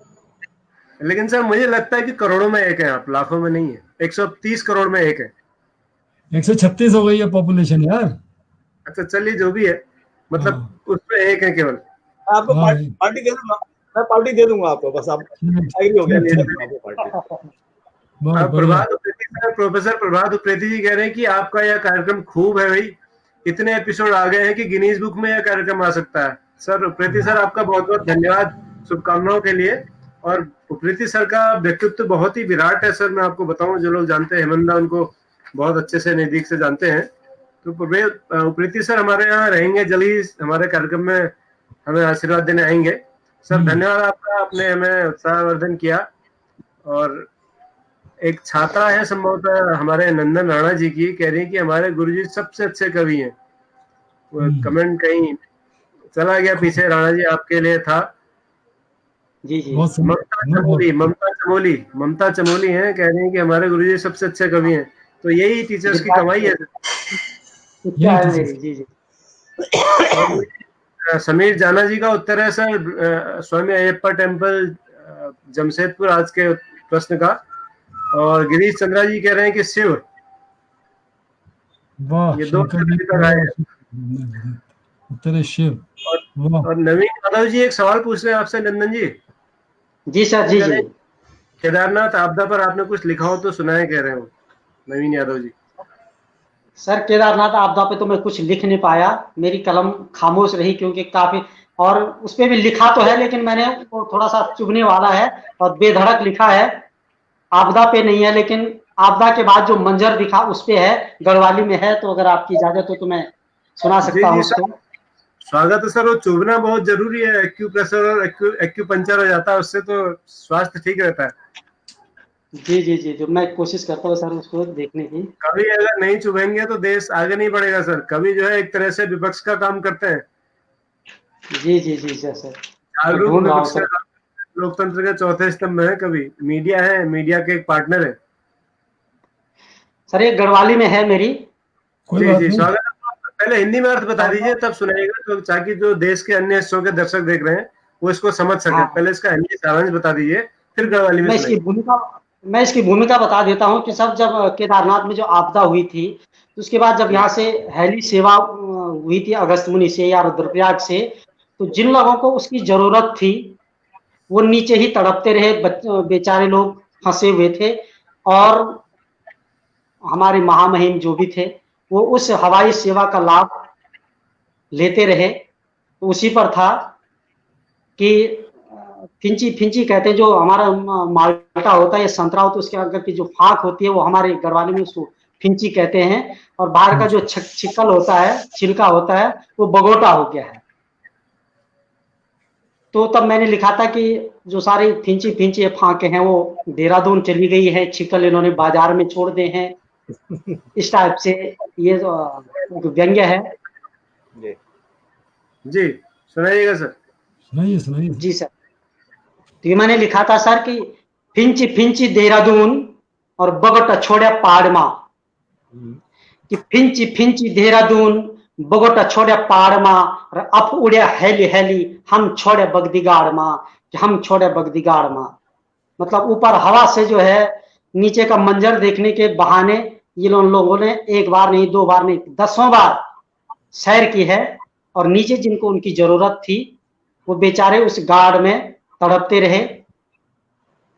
लेकिन सर मुझे लगता है कि करोड़ों में एक है, आप लाखों में नहीं है। 130 करोड़ में एक है। 136 हो गई है पॉपुलेशन यार। अच्छा चलिए, जो भी है, मतलब उसमें एक है केवल। आपको पार्टी दे दूंगा, मैं पार्टी दे दूंगा आपको, बस आप एग्री हो गया। प्रोफेसर प्रभात उप्रेती जी कह रहे हैं कि आपका यह कार्यक्रम खूब है भाई, इतने एपिसोड आ गए हैं कि गिनीज बुक में यह कार्यक्रम आ सकता है। सर उप्रेती सर, आपका बहुत बहुत धन्यवाद शुभकामनाओं के लिए। और उप्रेती सर का व्यक्तित्व बहुत ही विराट है सर, मैं आपको बताऊं, जो लोग जानते हैं हेमंदा उनको बहुत अच्छे से नजदीक से जानते हैं। तो उप्रेती सर हमारे यहाँ रहेंगे जल्द ही, हमारे कार्यक्रम में हमें आशीर्वाद देने आएंगे। सर धन्यवाद आपका, आपने हमें उत्साहवर्धन किया। और एक छात्रा है संभवतः हमारे नंदन राणा जी की, कह रही है कि हमारे गुरुजी सबसे अच्छे कवि हैं। वो कमेंट कहीं चला गया पीछे, राणा जी आपके लिए था। जी जी। ममता चमोली हैं, कह रही हैं कि हमारे गुरुजी सबसे अच्छे कवि हैं। तो यही टीचर्स की कमाई है। क्या है मेरी? जी जी। समीर जाना जी का उत्तर है सर स्वामी अयप्पा टेम्पल जमशेदपुर, आज के प्रश्न का। और गिरीश चंद्रा जी कह रहे हैं कि शिव। वाह, ये 2 तक आए हैं। उत्तर है शिव। और नवीन यादव जी एक सवाल पूछ रहे हैं आपसे नंदन जी। जी सर। जी जी। केदारनाथ आपदा पर आपने कुछ लिखा हो तो सुनाए, कह रहे हो नवीन यादव जी। सर केदारनाथ आपदा पे तो मैं कुछ लिख नहीं पाया, मेरी कलम खामोश रही, क्योंकि काफी, और उस पे भी लिखा तो है लेकिन मैंने वो थोड़ा सा चुभने वाला है और बेधड़क लिखा है। आपदा पे नहीं है, लेकिन आपदा के बाद जो मंजर दिखा उस पे है, गढ़वाली में है। तो अगर आपकी इजाजत हो तो मैं सुना सकता हूँ उसको। स्वागत है सर। वो चुभना बहुत जरूरी है, एक्यूप्रेशर और एक्यूपंचर हो जाता है उससे, तो स्वास्थ्य ठीक रहता है। जी जी जी, जो मैं कोशिश करता हूँ सर उसको देखने की। कभी अगर नहीं चुभेंगे तो देश आगे नहीं बढ़ेगा सर। कभी जो है एक तरह से विपक्ष का काम करते हैं। जी जी जी सर। जागरूक विपक्ष का काम, लोकतंत्र के चौथे स्तंभ है। कभी मीडिया है, मीडिया के एक पार्टनर है सर। ये गढ़वाली में है मेरी। जी जी स्वागत है। पहले हिंदी में अर्थ बता दीजिए तब सुनाइएगा, तो ताकि जो देश के अन्य हिस्सों के दर्शक देख रहे हैं वो इसको समझ सके। हाँ। पहले इसका हिंदी सारांश बता दीजिए, फिर गढ़वाली में मैं इसकी भूमिका बता देता हूँ कि सब, जब केदारनाथ में जो आपदा हुई थी तो उसके बाद जब यहाँ से हेली सेवा हुई थी अगस्त्यमुनि से या रुद्रप्रयाग से, तो जिन लोगों को उसकी जरूरत थी वो नीचे ही तड़पते रहे, बेचारे लोग फंसे हुए थे। और हमारे महामहिम जो भी थे वो उस हवाई सेवा का लाभ लेते रहे। तो उसी पर था कि फिंची फिंची कहते हैं, जो हमारा माल्टा होता है या संतरा होता है, उसके अंदर की जो फाक होती है वो हमारे गढ़वाली में उसको फिंची कहते हैं। और बाहर का जो छिक्कल होता है, छिलका होता है, वो बगोटा हो गया है। तो तब मैंने लिखा था कि जो सारी फिंची फिंची फाके हैं वो देहरादून चली गई है, छिक्कल इन्होंने बाजार में छोड़ दे हैं। इस टाइप से ये व्यंग्य है। जी सुनाइएगा सर। सुनाइए। जी सर। तो ये मैंने लिखा था सर कि फिंची फिंची देहरादून और बगोटा छोड़े पहाड़ मां, कि फिंची फिंची देहरादून बगोटा छोड़े पहाड़ मां, और अप उड़े हेली हेली हम छोड़े बगदीगाड़ मां, कि हम छोड़े बगदीगाड़ मां। मतलब ऊपर हवा से जो है नीचे का मंजर देखने के बहाने ये लोगों ने एक बार नहीं, 2 बार नहीं, 10 बार सैर की है। और नीचे जिनको उनकी जरूरत थी वो बेचारे उस गाड़ में तड़पते रहे,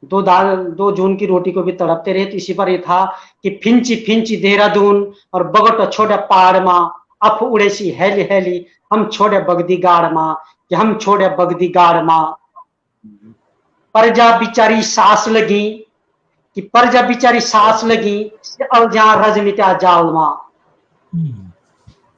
2 जून की रोटी को भी तड़पते रहे। तो इसी पर ये था कि फिंची फिंची देहरादून और बगट छोड़े पहाड़ मां, अफ उड़े सी हेली हेली हम छोड़े बगदी गाड़ मां, कि हम छोड़े बगदी गाड़ मां। परजा बिचारी सांस लगी, कि परजा बिचारी सांस लगी अलजा रजनीता जाल मां।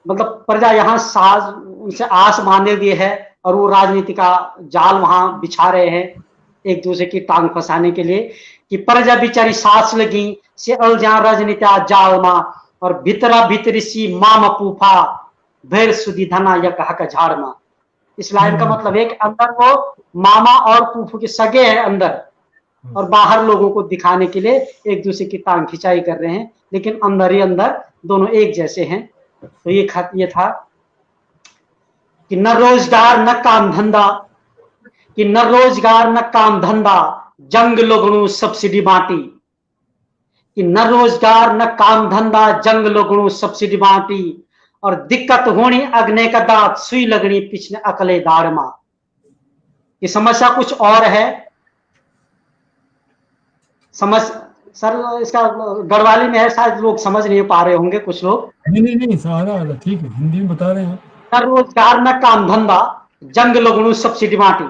मतलब प्रजा यहाँ साज उनसे आस बांधे हुए है और वो राजनीति का जाल वहां बिछा रहे हैं एक दूसरे की टांग फंसाने के लिए। कि प्रजा बिचारी सांस लगी से अलजा राजनीति जाल मां, और भितरा भितरी सी माम पूफा भैर सुधी धना या कहा का झाड़ मां। इस लाइन का मतलब है कि अंदर वो मामा और फूफू के सगे हैं अंदर, और बाहर लोगों को दिखाने के लिए एक दूसरे की टांग खिंचाई कर रहे हैं, लेकिन अंदर ही अंदर दोनों एक जैसे हैं। तो ये खत ये था कि न रोजगार न काम धंधा, कि न रोजगार न काम धंधा जंग लोगणु सब्सिडी बांटी, कि न रोजगार न काम धंधा जंग लोगणु सब्सिडी बांटी, और दिक्कत होनी अग्नि का दांत सुई लगनी पिछले अकले दाड़ मां। ये समस्या कुछ और है। समझ सर इसका गढ़वाली में है, शायद लोग समझ नहीं पा रहे होंगे कुछ लोग। नहीं सारा ठीक है, हिंदी में बता रहे हैं। न रोजगार न काम धंधा जंग लोगणु सब्सिडी बांटी,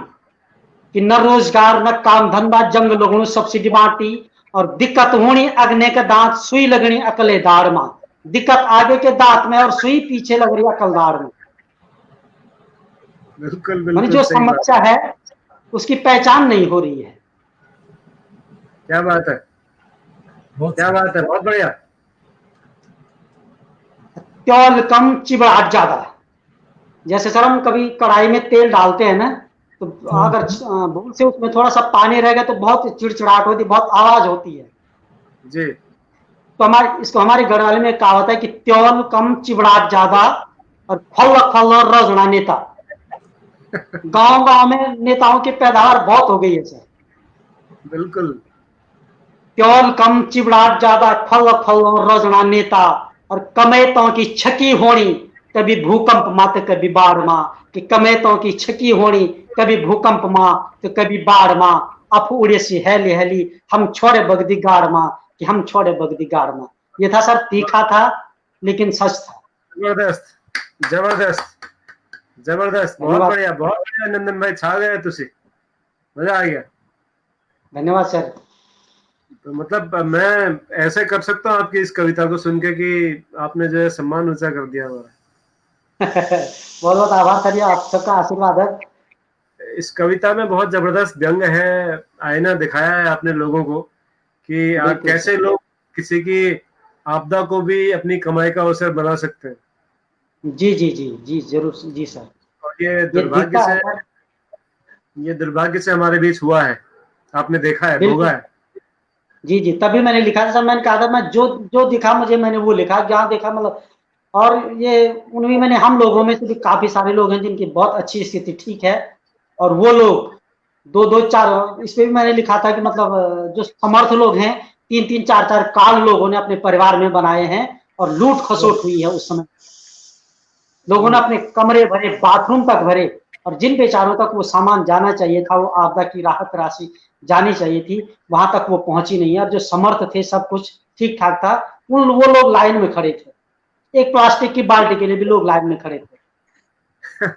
कि न रोजगार न काम धंधा जंग लोगणु सब्सिडी बांटी, और दिक्कत होनी अग्नि के दांत सुई लगनी अकले दाड़ मां। दिक्कत आगे के दांत में और सुई पीछे लग रही अकल दाड़ में। बिल्कुल जो समस्या है उसकी पहचान नहीं हो रही है। क्या बात है। क्या बात है, बहुत बढ़िया। त्योल कम चिबड़ाहट ज्यादा। जैसे सर हम कभी कढ़ाई में तेल डालते हैं ना, तो अगर भूल से उसमें थोड़ा सा पानी रहेगा तो बहुत चिड़चिड़ाहट होती है, बहुत आवाज होती है। जी। तो हमारे घर वाले में कहावत है कि त्योल कम चिबड़ाहट ज्यादा और फल फल और रजड़ा नेता। गांव गांव में नेताओं की पैदावार बहुत हो गई है सर। बिल्कुल। त्योल कम चिबड़ाहट ज्यादा, फल फल और रजड़ा नेता, और कमेतों की छकी होनी, कभी भूकंप माँ तो कभी बाढ़ माँ, कि कमेतों की छकी होनी, कभी भूकंप माँ तो कभी बाढ़ माँ, अफ उड़े सी हैली हैली, हम छोड़े बगदी गाड़ माँ, कि हम छोड़े बगदी गाड़ माँ। ये था सर, तीखा था लेकिन सच था। जबरदस्त, जबरदस्त, जबरदस्त, बहुत धन्यवाद। बढ़िया, बहुत बढ़िया नंदन भाई, छा गए तुसी, मजा आ गया। धन्यवाद सर। तो मतलब मैं ऐसे कर सकता हूँ आपकी इस कविता को सुन के कि आपने जो है सम्मान ऊंचा कर दिया हमारा। बहुत बहुत आभार सर, आप सबका आशीर्वाद है। इस कविता में बहुत जबरदस्त व्यंग है, आईना दिखाया है आपने लोगों को कि कैसे लोग किसी की आपदा को भी अपनी कमाई का अवसर बना सकते हैं। जी जी जी जी जरूर जी सर। और ये दुर्भाग्य से हमारे बीच हुआ है, आपने देखा है, भोगा है। जी जी, तभी मैंने लिखा था सर, मैंने कहा था मैं जो जो दिखा मुझे मैंने वो लिखा, जहाँ देखा मतलब। और ये उनमें मैंने, हम लोगों में से भी काफी सारे लोग हैं जिनकी बहुत अच्छी स्थिति ठीक है, और वो लोग दो दो चार, इस पे भी मैंने लिखा था कि मतलब जो समर्थ लोग हैं, तीन तीन चार चार कार्ड लोगों ने अपने परिवार में बनाए हैं, और लूट खसोट हुई है उस समय। लोगों ने अपने कमरे भरे, बाथरूम तक भरे, और जिन बेचारों तक वो सामान जाना चाहिए था, वो आपदा की राहत राशि जानी चाहिए थी, वहां तक वो पहुंची नहीं है। और जो समर्थ थे, सब कुछ ठीक ठाक था, वो लोग लाइन में खड़े थे, एक प्लास्टिक की बाल्टी के लिए भी लोग लाइन में खड़े थे।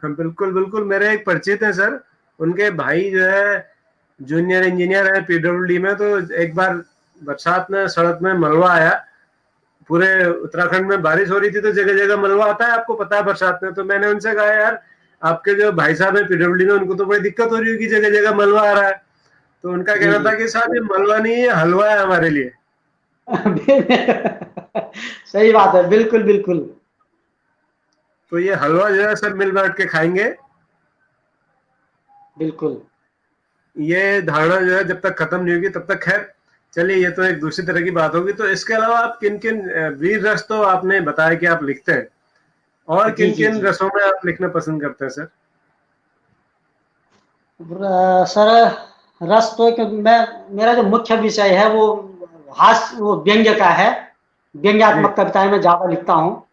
बिल्कुल बिल्कुल, मेरे एक परिचित है सर, उनके भाई जो है जूनियर इंजीनियर है पीडब्ल्यूडी में। तो एक बार बरसात में सड़क में मलबा आया, पूरे उत्तराखंड में बारिश हो रही थी तो जगह जगह मलबा आता है, आपको पता है, बरसात में। तो मैंने उनसे कहा यार आपके जो भाई साहब है पीडब्ल्यूडी में, उनको तो बड़ी दिक्कत हो रही होगी, जगह जगह मलबा आ रहा है। तो उनका कहना था कि साहब ये मलबा नहीं है, हलवा है हमारे लिए। सही बात है, बिल्कुल बिल्कुल। तो ये हलवा जो है सर मिल बैठ के खाएंगे। बिल्कुल। ये धारणा जो है जब तक खत्म नहीं होगी तब तक, खैर चलिए ये तो एक दूसरी तरह की बात होगी। तो इसके अलावा आप किन किन वीर रस तो आपने बताया कि आप लिखते हैं, और किन किन रसों में आप लिखना पसंद करते हैं सर? सर रस तो मेरा जो मुख्य विषय है वो वो व्यंग्य का है, व्यंग्यात्मक कविताएं मैं ज्यादा लिखता हूँ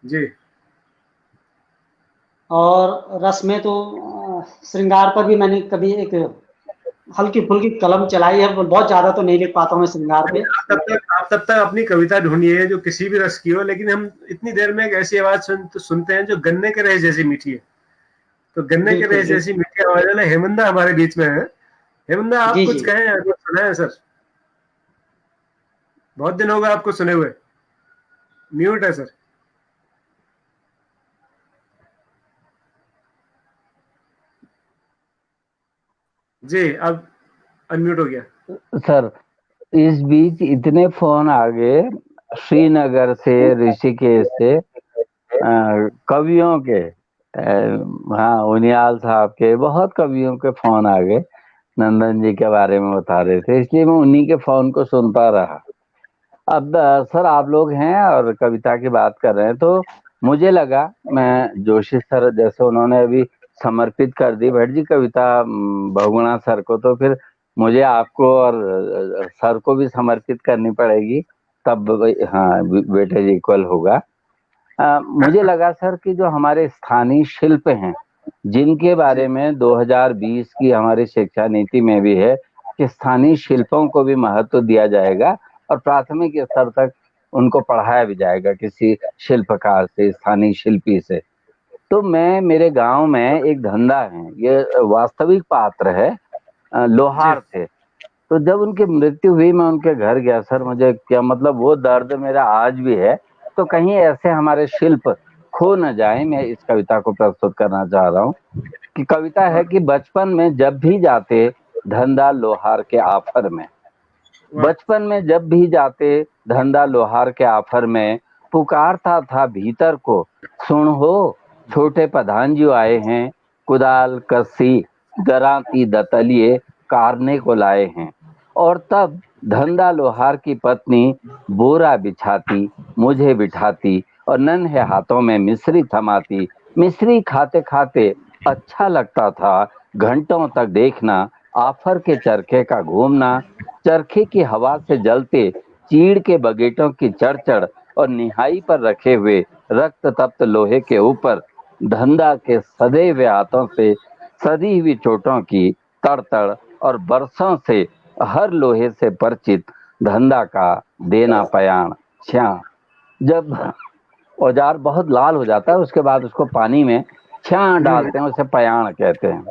जी। और रस में तो श्रृंगार पर भी मैंने कभी एक हल्की फुल्की कलम चलाई है, बहुत ज्यादा तो नहीं लिख पाता हूँ मैं श्रृंगार पे। आप तब तक अपनी कविता ढूंढिए जो किसी भी रस की हो, लेकिन हम इतनी देर में एक ऐसी आवाज सुनते हैं जो गन्ने के रस जैसी मीठी है। तो गन्ने के रस जैसी मीठी आवाज वाला हेमंदा हमारे बीच में है। हेमंदा, आप कुछ कहें, कुछ सुनाएं सर, बहुत दिन हो गए आपको सुने हुए, म्यूट है सर। जी अब अनम्यूट हो गया सर। इस बीच इतने फोन आ गए श्रीनगर से, ऋषिकेश से, कवियों के, हाँ उनियाल साहब के, बहुत कवियों के फोन आ गए, नंदन जी के बारे में बता रहे थे, इसलिए मैं उन्हीं के फोन को सुनता रहा। अब सर आप लोग हैं और कविता की बात कर रहे हैं, तो मुझे लगा मैं जोशी सर जैसे उन्होंने अभी समर्पित कर दी भट्ट जी कविता बहुगुणा सर को, तो फिर मुझे आपको और सर को भी समर्पित करनी पड़ेगी, तब हाँ बेटे जी इक्वल होगा। मुझे लगा सर कि जो हमारे स्थानीय शिल्प हैं, जिनके बारे में 2020 की हमारी शिक्षा नीति में भी है कि स्थानीय शिल्पों को भी महत्व दिया जाएगा और प्राथमिक स्तर तक उनको पढ़ाया भी जाएगा किसी शिल्पकार से, स्थानीय शिल्पी से। तो मेरे गांव में एक धंधा है, ये वास्तविक पात्र है, लोहार थे। तो जब उनकी मृत्यु हुई, मैं उनके घर गया सर, मुझे क्या मतलब वो दर्द मेरा आज भी है। तो कहीं ऐसे हमारे शिल्प खो न जाए, मैं इस कविता को प्रस्तुत करना चाह रहा हूँ। कि कविता है कि बचपन में जब भी जाते धंधा लोहार के आफर में, बचपन में जब भी जाते धंधा लोहार के आफर में, पुकारता था भीतर को, सुन हो छोटे प्रधान जी आए हैं, कुदाल कस्सी दराती दतलिए कारने को लाए हैं। और तब धंधा लोहार की पत्नी बोरा बिछाती, मुझे बिठाती और नन्हे हाथों में मिश्री थमाती। मिश्री खाते खाते अच्छा लगता था घंटों तक देखना आफर के चरखे का घूमना, चरखे की हवा से जलते चीड़ के बगेटों की चढ़ और निहाई पर रखे हुए रक्त तप्त लोहे के ऊपर धंधा के सधे हुए हाथों से सधी हुई चोटों की तड़तड़ और बरसों से हर लोहे से परिचित धंधा का देना पयाण छ्या। जब औजार बहुत लाल हो जाता है उसके बाद उसको पानी में छ्या डालते हैं, उसे पयाण कहते हैं।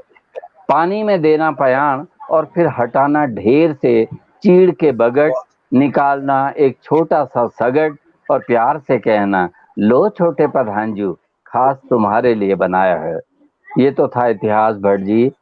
पानी में देना पयाण और फिर हटाना ढेर से चीड़ के बगट, निकालना एक छोटा सा सगट और प्यार से कहना, लो छोटे प्रधानजू, खास तुम्हारे लिए बनाया है। ये तो था इतिहास भट्ट जी।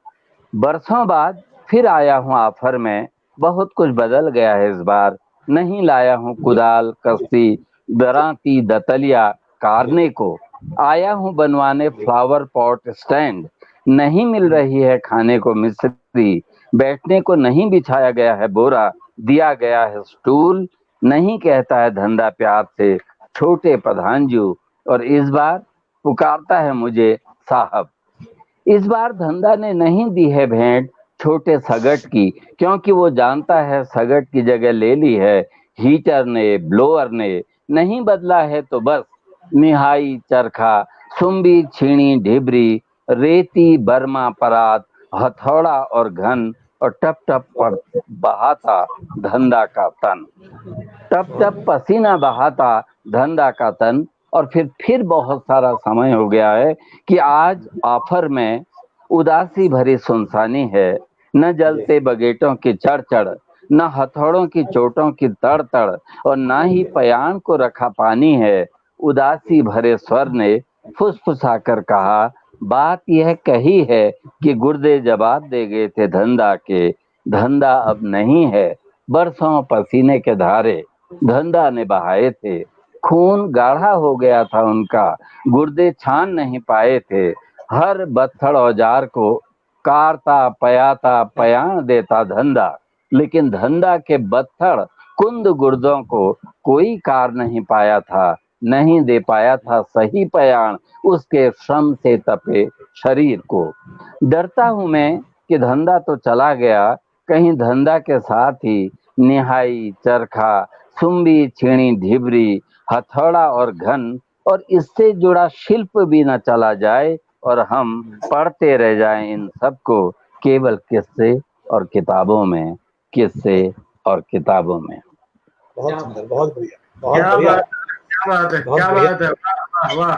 बरसों बाद फिर आया हूँ आफर में, बहुत कुछ बदल गया है इस बार। नहीं लाया हूँ कुदाल कस्सी दराती दतलिया कारने को, आया हूँ बनवाने फ्लावर पॉट स्टैंड। नहीं मिल रही है खाने को मिश्री, बैठने को नहीं बिछाया गया है बोरा, दिया गया है स्टूल। नहीं कहता है धंधा प्यार से छोटे प्रधानजू, और इस बार पुकारता है मुझे साहब। इस बार धंधा ने नहीं दी है भेंट छोटे सगट की, क्योंकि वो जानता है सगट की जगह ले ली है हीटर ने, ब्लोअर ने। नहीं बदला है तो बस निहाई चरखा, सुम्बी छीणी ढिबरी, रेती बर्मा परात, हथौड़ा और घन, और टप टप पर बहाता धंधा का तन। टप टप पसीना बहाता धंधा का तन। और फिर बहुत सारा समय हो गया है कि आज आफर में उदासी भरी सुनसानी है। न जलते बगेटों की चढ़, न हथौड़ों की चोटों की तड़, और न ही पयान को रखा पानी है। उदासी भरे स्वर ने फुसफुसाकर कहा, बात यह कही है कि गुर्दे जवाब दे गए थे धंधा के, धंधा अब नहीं है। बरसों पसीने के धारे धंधा ने बहाए थे, खून गाढ़ा हो गया था उनका, गुर्दे छान नहीं पाए थे। हर बत्थड़ औजार को कारता पयाता पयाण देता धंधा, लेकिन धंधा के बत्थड़ कुंद गुर्दों को कोई कार नहीं पाया था, नहीं दे पाया था सही पयाण उसके श्रम से तपे शरीर को। डरता हूं मैं कि धंधा तो चला गया, कहीं धंधा के साथ ही निहाई चरखा, सुम्बी छीणी ढिबरी, हथौड़ा और घन, और इससे जुड़ा शिल्प भी न चला जाए, और हम पढ़ते रह जाएं इन सबको केवल किस्से और किताबों में, किस्से और किताबों में। बहुत सुंदर, बहुत बढ़िया, बहुत क्या बढ़िया। बात क्या बात है, क्या बात है, वाह वाह,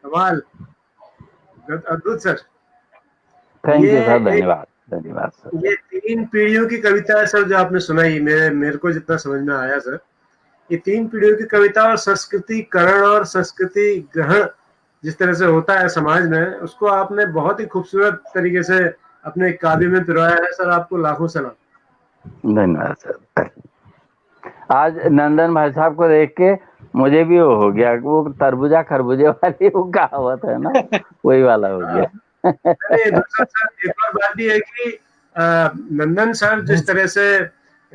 कमाल, अद्भुत सर। थैंक यू ये सर, धन्यवाद धन्यवाद सर। ये 3 पीढ़ियों की कविता है सर जो आपने सुनाई, मेरे को जितना समझ में आया सर, ये 3 पीढ़ियों की कविता और संस्कृतिकरण और संस्कृति ग्रहण जिस तरह से होता है समाज में, उसको आपने बहुत ही खूबसूरत तरीके से अपने काव्य में पिरोया है सर। आपको लाखों सलाम। धन्यवाद सर। आज नंदन भाई साहब को देख के मुझे भी वो हो गया, वो तरबूजा खरबूजे वाली वो कहावत है ना, वही वाला हो गया। दूसरा सर एक और बात भी है कि नंदन सर जिस तरह से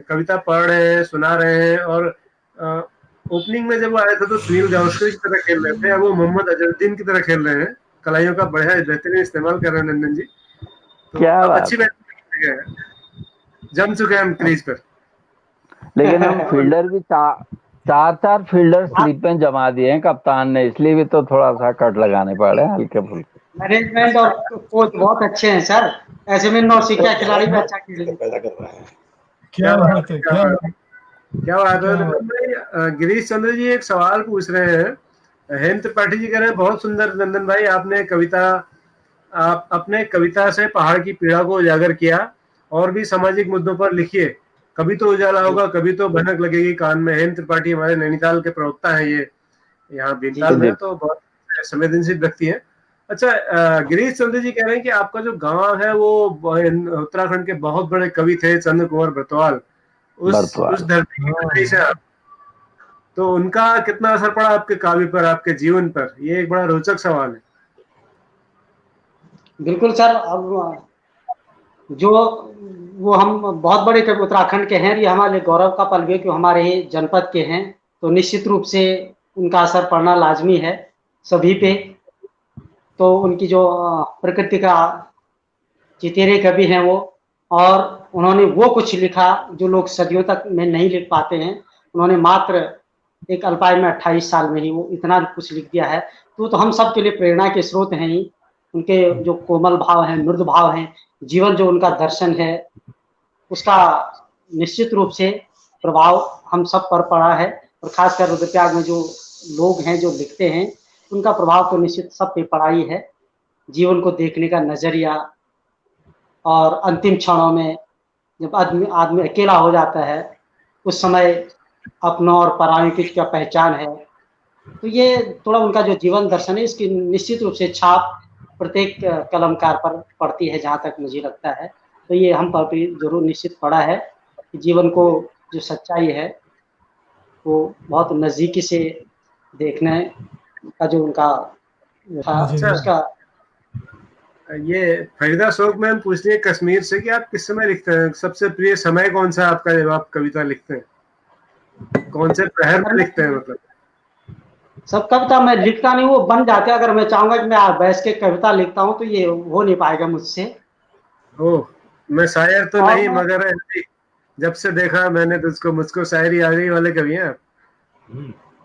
कविता पढ़ रहे हैं, सुना रहे हैं, और ओपनिंग में जब वो आए थे तो सुनील गावस्कर की तरह खेल रहे थे, अब वो मोहम्मद अजहरुद्दीन की तरह खेल रहे हैं। कलाइयों का बढ़िया बेहतरीन इस्तेमाल कर रहे हैं नंदन जी, तो क्या अब बात अच्छी बैटिंग जम चुके हैं हम क्रीज पर। लेकिन हम फील्डर भी चार फील्डर स्लिप में जमा दिए हैं कप्तान ने, इसलिए भी तो थोड़ा सा कट लगाने पड़े हल्के फुल्के। मैनेजमेंट और कोच बहुत अच्छे हैं सर, ऐसे में नौसिखिया खिलाड़ी भी अच्छा खेल पैदा कर रहा है। क्या बात है, क्या बात है। क्या बात है। गिरीश चंद्र जी एक सवाल पूछ रहे हैं, हेम त्रिपाठी जी कह रहे हैं, बहुत सुंदर नंदन भाई, आप अपने कविता से पहाड़ की पीड़ा को उजागर किया, और भी सामाजिक मुद्दों पर लिखिए, कभी तो उजाला होगा, कभी तो भनक लगेगी कान में। हेम त्रिपाठी हमारे नैनीताल के प्रवक्ता हैं, ये यहाँ भीमताल में, तो बहुत संवेदनशील व्यक्ति है। अच्छा, गिरीश चंद्र जी कह रहे हैं कि आपका जो गांव है वो उत्तराखंड के बहुत बड़े कवि थे चंद्र कुंवर बरतवाल, उस धरती की पत्नी से आप, तो उनका कितना असर पड़ा आपके काव्य पर, आपके जीवन पर? ये एक बड़ा रोचक सवाल है। बिल्कुल सर, अब जो वो हम बहुत बड़े कवि उत्तराखंड के हैं, ये हमारे लिए गौरव का पल भी है कि हमारे ही जनपद के हैं, तो निश्चित रूप से उनका असर पड़ना लाजमी है सभी पे। तो उनकी जो प्रकृति का चितेरे कवि हैं वो, और उन्होंने वो कुछ लिखा जो लोग सदियों तक में नहीं लिख पाते हैं। उन्होंने मात्र एक अल्पायु में 28 साल में ही वो इतना कुछ लिख दिया है। तो हम सब के लिए प्रेरणा के स्रोत हैं ही। उनके जो कोमल भाव हैं, मृदु भाव हैं, जीवन जो उनका दर्शन है, उसका निश्चित रूप से प्रभाव हम सब पर पड़ा है। और खासकर रुद्रप्रयाग में जो लोग हैं जो लिखते हैं, उनका प्रभाव तो निश्चित सब पे पड़ा ही है। जीवन को देखने का नजरिया, और अंतिम क्षणों में जब आदमी अकेला हो जाता है, उस समय अपनों और परायों की क्या पहचान है। तो ये थोड़ा उनका जो जीवन दर्शन है, इसकी निश्चित रूप से छाप प्रत्येक कलमकार पर पड़ती है, जहाँ तक मुझे लगता है। तो ये हम पर भी जरूर निश्चित पड़ा है कि जीवन को जो सच्चाई है वो बहुत नज़दीकी से देखने का जो उनका था, उसका। ये फरीदा शौक में हम पूछते हैं कश्मीर से कि आप किस समय लिखते हैं? सबसे प्रिय समय कौन सा आपका जब आप कविता लिखते हैं? कौन से प्रहर में लिखते हैं? मतलब सब कविता मैं लिखता नहीं, वो बन जाते हैं। अगर मैं चाहूंगा कि मैं बैठ के कविता लिखता हूँ तो ये हो नहीं पाएगा मुझसे। ओह, मैं शायर तो नहीं, मगर जब से देखा मैंने तुझको मुझको शायरी आ गई वाले कवि हैं आप।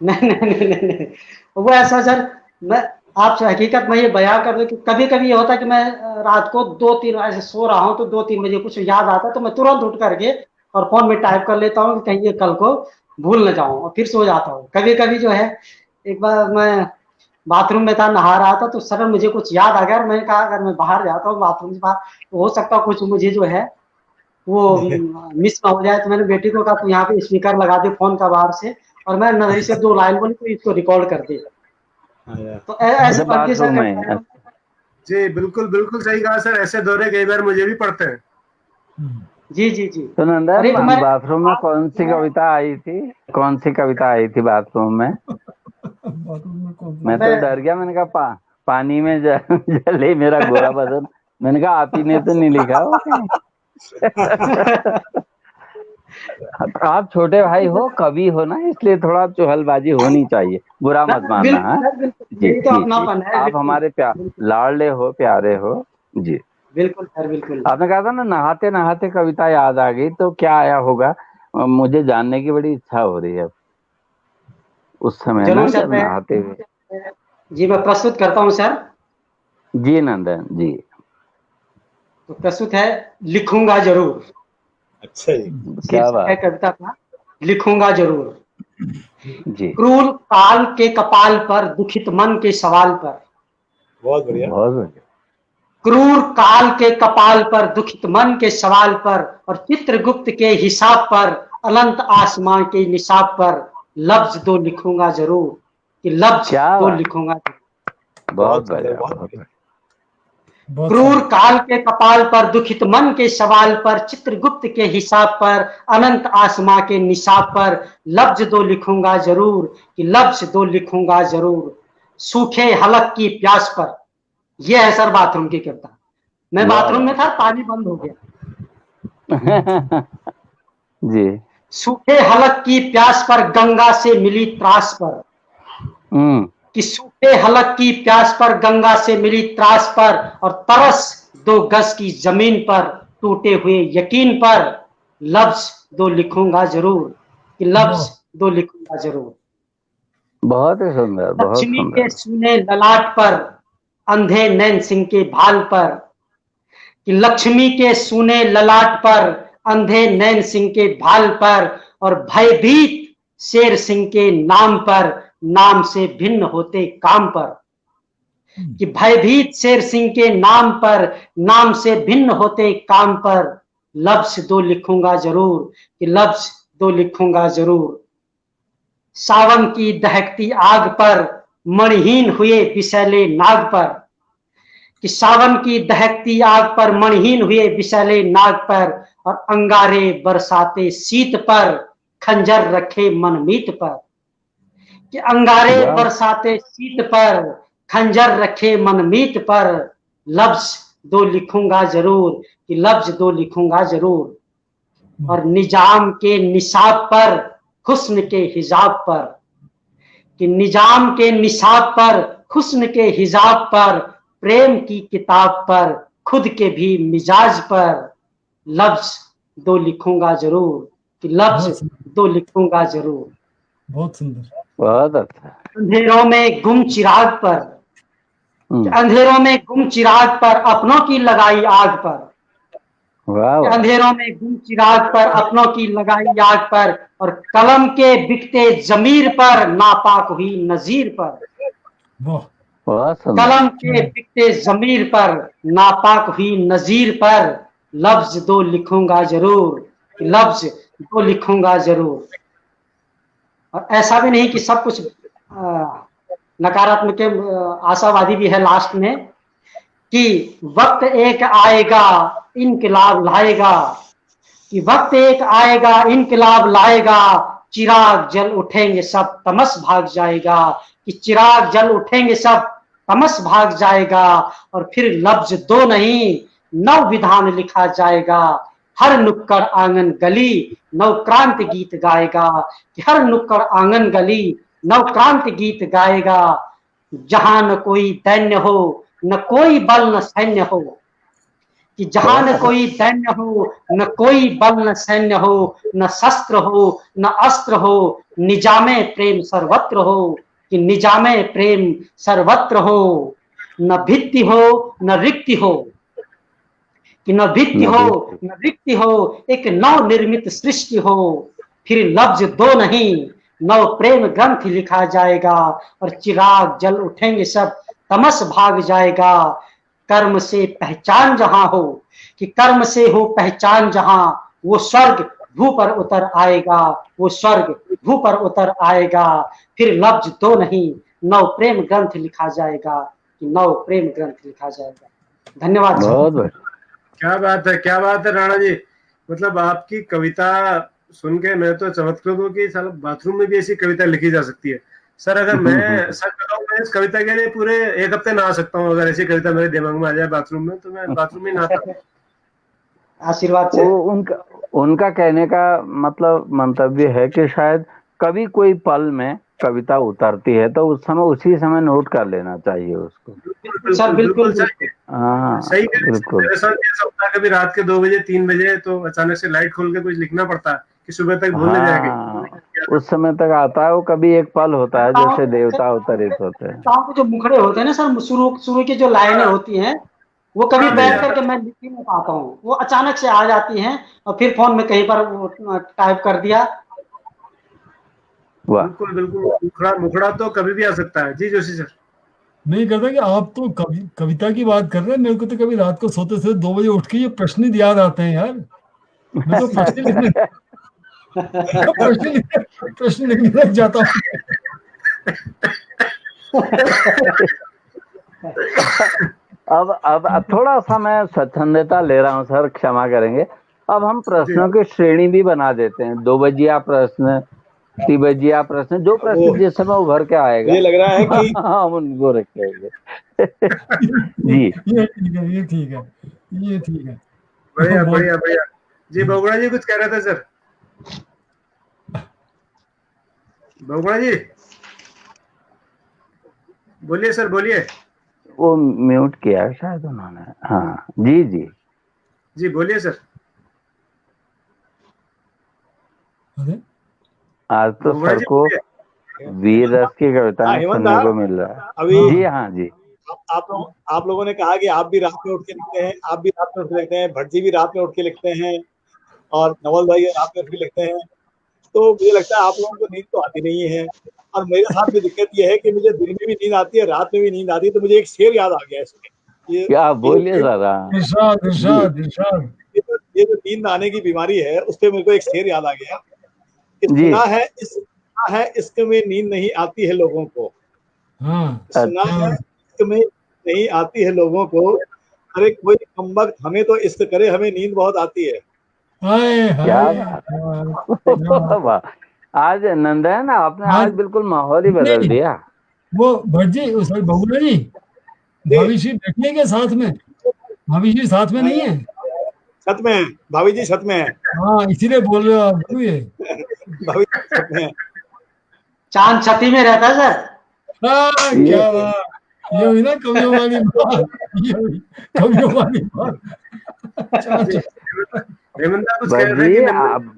नहीं, वो ऐसा सर, मैं आपसे हकीकत में ये बयान कर दूं कि कभी कभी ये होता है कि मैं रात को 2-3 ऐसे सो रहा हूँ, तो 2-3 बजे कुछ याद आता है तो मैं तुरंत उठ करके और फोन में टाइप कर लेता हूँ कि कहीं ये कल को भूल न जाऊं, और फिर सो जाता हूँ। कभी कभी जो है, एक बार मैं बाथरूम में था, नहा रहा था, तो सडन मुझे कुछ याद आ गया। मैंने कहा अगर मैं बाहर जाता हूँ बाथरूम से बाहर, तो हो सकता है कुछ मुझे जो है वो मिस ना हो जाए। तो मैंने बेटी को कहा तो यहाँ पे स्पीकर लगा दे फोन का बाहर से, और मैं नजरी से 2 लाइन बोली तो इसको रिकॉर्ड कर दे। तो ऐसे बाथरूम में। जी बिल्कुल बिल्कुल सही कहा सर, ऐसे दौरे कई बार मुझे भी पड़ते हैं। जी जी जी। तो नंदन, बाथरूम में कौन सी कविता आई थी? कौन सी कविता आई थी बाथरूम में? मैं तो डर गया। मैंने कहा पानी में जले मेरा गोरा बदन। मैंने कहा आप ही ने तो नहीं लिखा हो। आप छोटे भाई हो, कवि हो ना, इसलिए थोड़ा चुहलबाजी होनी चाहिए, बुरा मत मानना। जी, आप हमारे लाडले हो, प्यारे हो जी। बिल्कुल सर, बिल्कुल। आपने कहा था ना नहाते नहाते कविता याद आ गई, तो क्या आया होगा मुझे जानने की बड़ी इच्छा हो रही है उस समय ना, जब नहाते हुए। जी मैं प्रस्तुत करता हूँ सर। जी नंदन जी। तो प्रस्तुत है लिखूंगा जरूर। अच्छा जी, क्या बात है। कविता था लिखूंगा जरूर। जी। क्रूर काल के कपाल पर, दुखित मन के सवाल पर। बहुत बढ़िया, बहुत बढ़िया। क्रूर काल के कपाल पर, दुखित मन के सवाल पर, और चित्रगुप्त के हिसाब पर, अनंत आसमां के निशाब पर, लफ्ज 2 लिखूंगा जरूर, कि लफ्ज 2 लिखूंगा जरूर। बहुत बढ़िया। क्रूर काल के कपाल पर, दुखित मन के सवाल पर, चित्रगुप्त के हिसाब पर, अनंत आसमां के निशाब पर, लफ्ज 2 लिखूंगा जरूर, कि लफ्ज 2 लिखूंगा जरूर। सूखे हलक की प्यास पर। यह है सर बाथरूम की कविता। मैं बाथरूम में था, पानी बंद हो गया। जी। सूखे हलक की प्यास पर, गंगा से मिली त्रास पर, कि सूखे हलक की प्यास पर, गंगा से मिली त्रास पर, और तरस 2 गज की जमीन पर, टूटे हुए यकीन पर, लफ्ज 2 लिखूंगा जरूर, कि लफ्ज 2 लिखूंगा जरूर। बहुत ही सुंदर, बहुत सुंदर। लक्ष्मी के सूने ललाट पर, अंधे नैन सिंह के भाल पर, कि लक्ष्मी के सूने ललाट पर, अंधे नैन सिंह के भाल पर, और भयभीत शेर सिंह के नाम पर, नाम से भिन्न होते काम पर। कि भयभीत शेर सिंह के नाम पर, नाम से भिन्न होते काम पर, लफ्ज 2 लिखूंगा जरूर, कि लफ्ज 2 लिखूंगा जरूर। सावन की दहकती आग पर, मणिहीन हुए विषैले नाग पर, कि सावन की दहकती आग पर, मणिहीन हुए विषैले नाग पर, और अंगारे बरसाते शीत पर, खंजर रखे मनमीत पर। कि अंगारे वाह। बरसाते शीत पर, खंजर रखे मनमीत पर, लफ्ज दो लिखूंगा जरूर, कि लफ्ज दो लिखूंगा जरूर। और निजाम के निसाब पर, हुस्न के हिजाब पर, कि निजाम के निसाब पर, हुस्न के हिजाब पर, प्रेम की किताब पर, खुद के भी मिजाज पर, लफ्ज दो लिखूंगा जरूर, कि लफ्ज दो लिखूंगा जरूर। बहुत सुंदर, बहुत अच्छा। अंधेरों में गुम चिराग पर, अंधेरों में गुम चिराग पर, अपनों की लगाई आग पर। वाह वाह। अंधेरों में गुम चिराग पर, अपनों की लगाई आग पर, और कलम के बिकते जमीर पर, नापाक हुई नजीर पर। वाह, बहुत सुंदर। कलम के बिकते जमीर पर, नापाक हुई नजीर पर, लफ्ज दो लिखूंगा जरूर, लफ्ज दो लिखूंगा जरूर। और ऐसा भी नहीं कि सब कुछ नकारात्मक, आशावादी भी है लास्ट में, कि वक्त एक आएगा इनकलाब लाएगा, कि वक्त एक आएगा इनकलाब लाएगा, चिराग जल उठेंगे सब तमस भाग जाएगा, कि चिराग जल उठेंगे सब तमस भाग जाएगा, और फिर लफ्ज दो नहीं नव विधान लिखा जाएगा, हर नुक्कड़ आंगन गली नव क्रांति गीत गाएगा, कि हर नुक्कड़ आंगन गली नव क्रांति गीत गाएगा, जहां न कोई दैन्य हो न कोई बल न सैन्य हो, कि जहां न कोई दैन्य हो न कोई बल न सैन्य हो, न शस्त्र हो न अस्त्र हो, निजामे प्रेम सर्वत्र हो, कि निजामे प्रेम सर्वत्र हो, न भित्ति हो न रिक्ति हो, कि न भित्ति हो न रिक्ति हो, एक नव निर्मित सृष्टि हो, फिर लफ्ज दो नहीं नव प्रेम ग्रंथ लिखा जाएगा, और चिराग जल उठेंगे सब तमस भाग जाएगा, कर्म से पहचान जहां हो, कि कर्म से हो पहचान जहां, वो स्वर्ग भू पर उतर आएगा, वो स्वर्ग भू पर उतर आएगा, फिर लफ्ज दो नहीं नव प्रेम ग्रंथ लिखा जाएगा, कि नव प्रेम ग्रंथ लिखा जाएगा। धन्यवाद। बहुत बढ़िया। क्या बात है, क्या बात है राणा जी। मतलब आपकी कविता सुन के मैं तो चमत्कृत हूँ कि साला बाथरूम में भी ऐसी कविता लिखी जा सकती है। सर अगर मैं सच बताऊं, मैं इस कविता के लिए पूरे एक हफ्ते नहा सकता हूँ। अगर ऐसी कविता मेरे दिमाग में आ जाए बाथरूम में, तो मैं बाथरूम में नहाता हूँ। आशीर्वाद से। वो उनका कहने का मतलब मंतव्य है कि शायद कभी कोई पल में कविता उतरती है तो उस समय उसी समय नोट कर लेना चाहिए उसको। सर बिल्कुल हाँ सही है। बिल्कुल। मेरे साथ ऐसा होता है कभी रात के 2 बजे 3 बजे तो अचानक से लाइट खोल के कुछ लिखना पड़ता है कि सुबह तक भूल नहीं जाएंगे। हाँ, उस समय तक आता है वो, कभी एक पल होता है जैसे देवता अवतरित होते हैं। जो मुखड़े होते हैं ना सर, शुरू की जो लाइनें होती हैं, वो कभी बैठ करके मैं लिख ही नहीं पाता हूँ, वो अचानक से आ जाती हैं और फिर फोन में कहीं पर वो टाइप कर दिया। बिल्कुल बिल्कुल, मुखड़ा तो कभी भी आ सकता है। जी जोशी सर। नहीं कहता कि आप तो कविता की बात कर रहे हैं, मेरे को तो कभी रात को सोते सोते 2 बजे उठ के ये प्रश्न याद आते हैं यार। मैं तो प्रश्न लिखने लग जाता हूँ। अब थोड़ा सा मैं स्वच्छंदता ले रहा हूँ सर, क्षमा करेंगे। अब हम प्रश्नों की श्रेणी भी बना देते हैं, 2 बजिया प्रश्न, 3 बजिया प्रश्न, जो प्रश्न जिस समय उभर के आएगा मुझे लग रहा है कि हम उनको रखेंगे। जी ये ठीक है, ये ठीक है, ये ठीक है। बढ़िया बढ़िया बढ़िया। जी बहुगुणा जी कुछ कह रहे थे सर। बहुगुणा जी बोलिए सर, बोलिए। वो म्यूट किया शायद उन्होंने। हाँ जी जी जी बोलिए सर। आज तो सर को वीर रस की कविताएं सुनने को मिल रहा है। अभी जी हाँ जी। आप लोगों ने कहा कि आप भी रात में उठ के लिखते हैं, आप भी रात में उठ के लिखते हैं, भट्ट जी भी रात में उठ के लिखते हैं, और नवल भाई रात में उठ के लिखते हैं। तो मुझे लगता है आप लोगों को नींद तो आती नहीं है, और मेरे साथ भी दिक्कत ये है कि मुझे दिन में भी नींद आती है, रात में भी नींद आती है। तो मुझे एक शेर याद आ गया इसमें। क्या बोलिए जरा। ये जो नींद आने की बीमारी है, उस पर मेरे को एक शेर याद आ गया। सुना है इश्क में नींद नहीं आती है लोगों को। सुना है इश्क में नहीं आती है लोगों को, अरे कोई कमबख्त हमें तो इश्क करे, हमें नींद बहुत आती है। हाय क्या हाय वाह। आज नंदन आपने आज बिल्कुल माहौल ही बदल नहीं, दिया। वो भट्ट जी, सॉरी बबुला जी, भाभी जी बैठी है क्या साथ में? भाभी जी साथ में नहीं है? छत में है, भाभी जी छत में है। हाँ, इसीलिए बोल रहे हो आप गुरु ये। भाभी जी छत में है। चांद छती में रहता है सर। हाँ, ये क्या बात, ये हुई ना कवियों वाली बात, ये हुई कवियों वाली बात। जी, हेमंता कुछ कह भट्ट रहे थे जी कि नंदन, आप,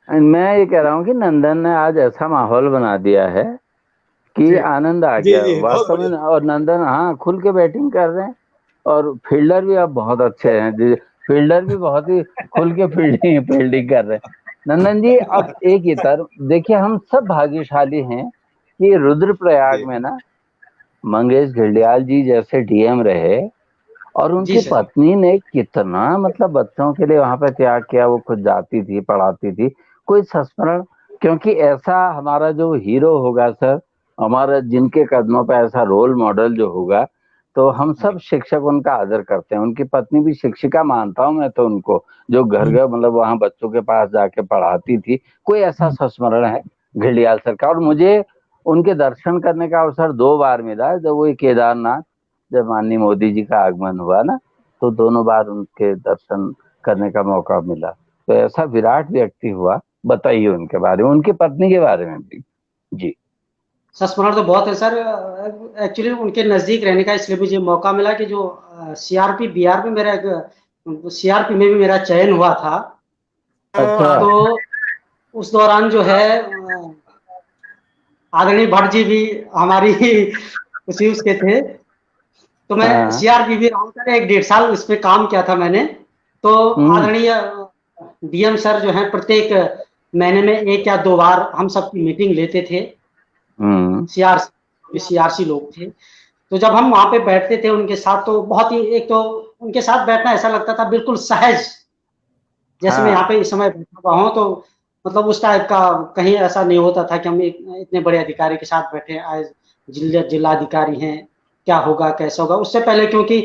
मैं ये कह रहा हूँ कि नंदन ने आज ऐसा माहौल बना दिया है कि जी आनंद आ जी गया जी बहुत वास्तव में। बढ़िया। और नंदन हाँ खुल के बैटिंग कर रहे हैं, और फील्डर भी अब बहुत अच्छे हैं जी। फील्डर भी बहुत ही खुल के फील्डिंग फील्डिंग कर रहे हैं नंदन जी। अब एक ही तरफ देखिए, हम सब भाग्यशाली हैं कि रुद्रप्रयाग जी में ना मंगेश घिल्डियाल जी जैसे डीएम रहे, और जी उनकी सर। पत्नी ने कितना मतलब बच्चों के लिए वहां पे त्याग किया। वो खुद जाती थी, पढ़ाती थी, कोई संस्मरण। क्योंकि ऐसा हमारा जो हीरो होगा सर, हमारा जिनके कदमों पे ऐसा रोल मॉडल जो होगा, तो हम सब शिक्षक उनका आदर करते हैं। उनकी पत्नी भी शिक्षिका मानता हूं मैं तो उनको, जो घर घर मतलब वहां बच्चों के पास जाके पढ़ाती थी। कोई ऐसा संस्मरण है घिल्डियाल सर का। और मुझे उनके दर्शन करने का अवसर 2 बार मिला, जब वो केदारनाथ, जब माननीय मोदी जी का आगमन हुआ ना, तो दोनों बार उनके दर्शन करने का मौका मिला। तो ऐसा विराट व्यक्ति हुआ। बताइए उनके बारे में, उनकी पत्नी के बारे में भी जी। संस्मरण तो बहुत है सर। एक्चुअली उनके नज़दीक रहने का इसलिए मुझे मौका मिला कि जो सीआरपी बीआर में मेरा एक सीआरपी में भी मेरा चयन हुआ था। अच्छा। तो उस दौरान जो है आदरणीय भट्ट जी भी हमारी उसी उसके थे। तो मैं हाँ। सीआरपी भी रहा हूँ सर, 1-1.5 साल इस पे काम किया था मैंने। तो हम्म। आदरणीय डीएम सर जो है प्रत्येक महीने में 1 या 2 बार हम सबकी मीटिंग लेते थे। हम्म। सीआरसी लोग थे। तो जब हम वहां पे बैठते थे उनके साथ, तो बहुत ही, एक तो उनके साथ बैठना ऐसा लगता था बिल्कुल सहज, जैसे मैं यहाँ हाँ। पे इस समय बैठा हुआ हूँ। तो मतलब उस टाइप का कहीं ऐसा नहीं होता था कि हम इतने बड़े अधिकारी के साथ बैठे, आज जिलाधिकारी हैं, क्या होगा कैसा होगा। उससे पहले क्योंकि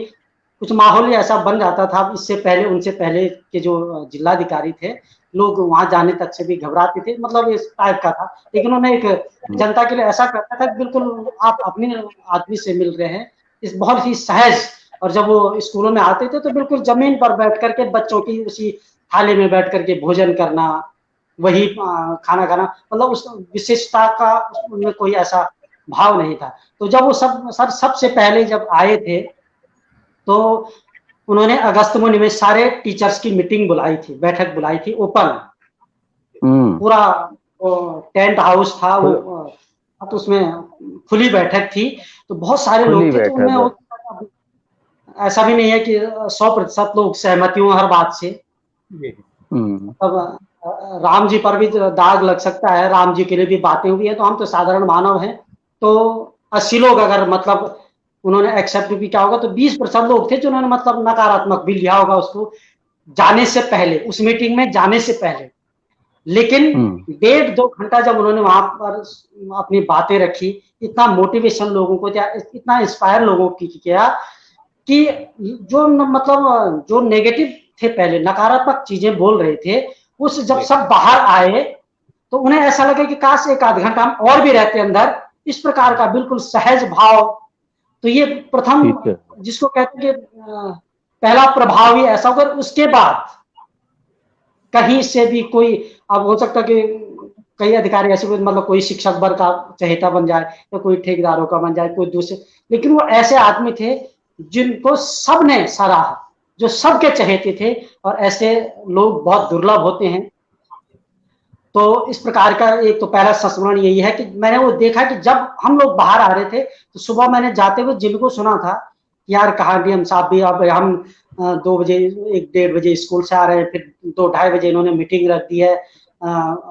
कुछ माहौल ही ऐसा बन जाता था, इससे पहले उनसे पहले के जो जिलाधिकारी थे, लोग वहां जाने तक से भी घबराते थे, मतलब इस टाइप का था। लेकिन उन्होंने एक जनता के लिए ऐसा करता था बिल्कुल आप अपने आदमी से मिल रहे हैं, इस बहुत ही सहज। और जब वो स्कूलों में आते थे तो बिल्कुल जमीन पर बैठ करके बच्चों की उसी थाली में बैठ करके भोजन करना, वही खाना खाना, मतलब उस विशिष्टता का उनमें कोई ऐसा भाव नहीं था। तो जब वो सबसे पहले जब आए थे, तो उन्होंने अगस्त महीने में सारे टीचर्स की मीटिंग बुलाई थी, बैठक बुलाई थी ओपन। हम्म। पूरा टेंट हाउस था वो, तो उसमें खुली बैठक थी। तो बहुत सारे खुली लोग थे, तो बैठक है। उनमें ऐसा भी नहीं है कि 100% लोग सहमति हो हर बात से। हम्म। अब राम जी पर भी दाग लग सकता है, राम जी के लिए भी बातें हुई है, तो हम तो साधारण मानव हैं। तो 80 लोग अगर मतलब उन्होंने एक्सेप्ट भी किया होगा, तो 20% लोग थे जिन्होंने मतलब नकारात्मक भी लिया होगा उसको, जाने से पहले, उस मीटिंग में जाने से पहले। लेकिन 1.5-2 घंटा जब उन्होंने वहां पर अपनी बातें रखी, इतना मोटिवेशन लोगों को दिया, इतना इंस्पायर लोगों की किया कि जो मतलब जो नेगेटिव थे, पहले नकारात्मक चीजें बोल रहे थे, उस जब सब बाहर आए तो उन्हें ऐसा लगे कि काश 1-आध घंटा हम और भी रहते अंदर। इस प्रकार का बिल्कुल सहज भाव। तो ये प्रथम ठीक है। जिसको कहते हैं कि पहला प्रभाव ही ऐसा होगा। उसके बाद कहीं से भी कोई, अब हो सकता है कि कई अधिकारी ऐसे मतलब कोई शिक्षक वर्ग का चहेता बन जाए, तो कोई ठेकेदारों का बन जाए, कोई दूसरे, लेकिन वो ऐसे आदमी थे जिनको सबने सराहा, जो सबके चहेते थे। और ऐसे लोग बहुत दुर्लभ होते हैं। तो इस प्रकार का एक तो पहला संस्मरण यही है कि मैंने वो देखा कि जब हम लोग बाहर आ रहे थे, तो सुबह मैंने जाते हुए जिनको सुना था, यार कहा डीएम साहब भी, अब हम 2 बजे 1-1:30 बजे स्कूल से आ रहे हैं, फिर 2-2:30 बजे इन्होंने मीटिंग रख दी है,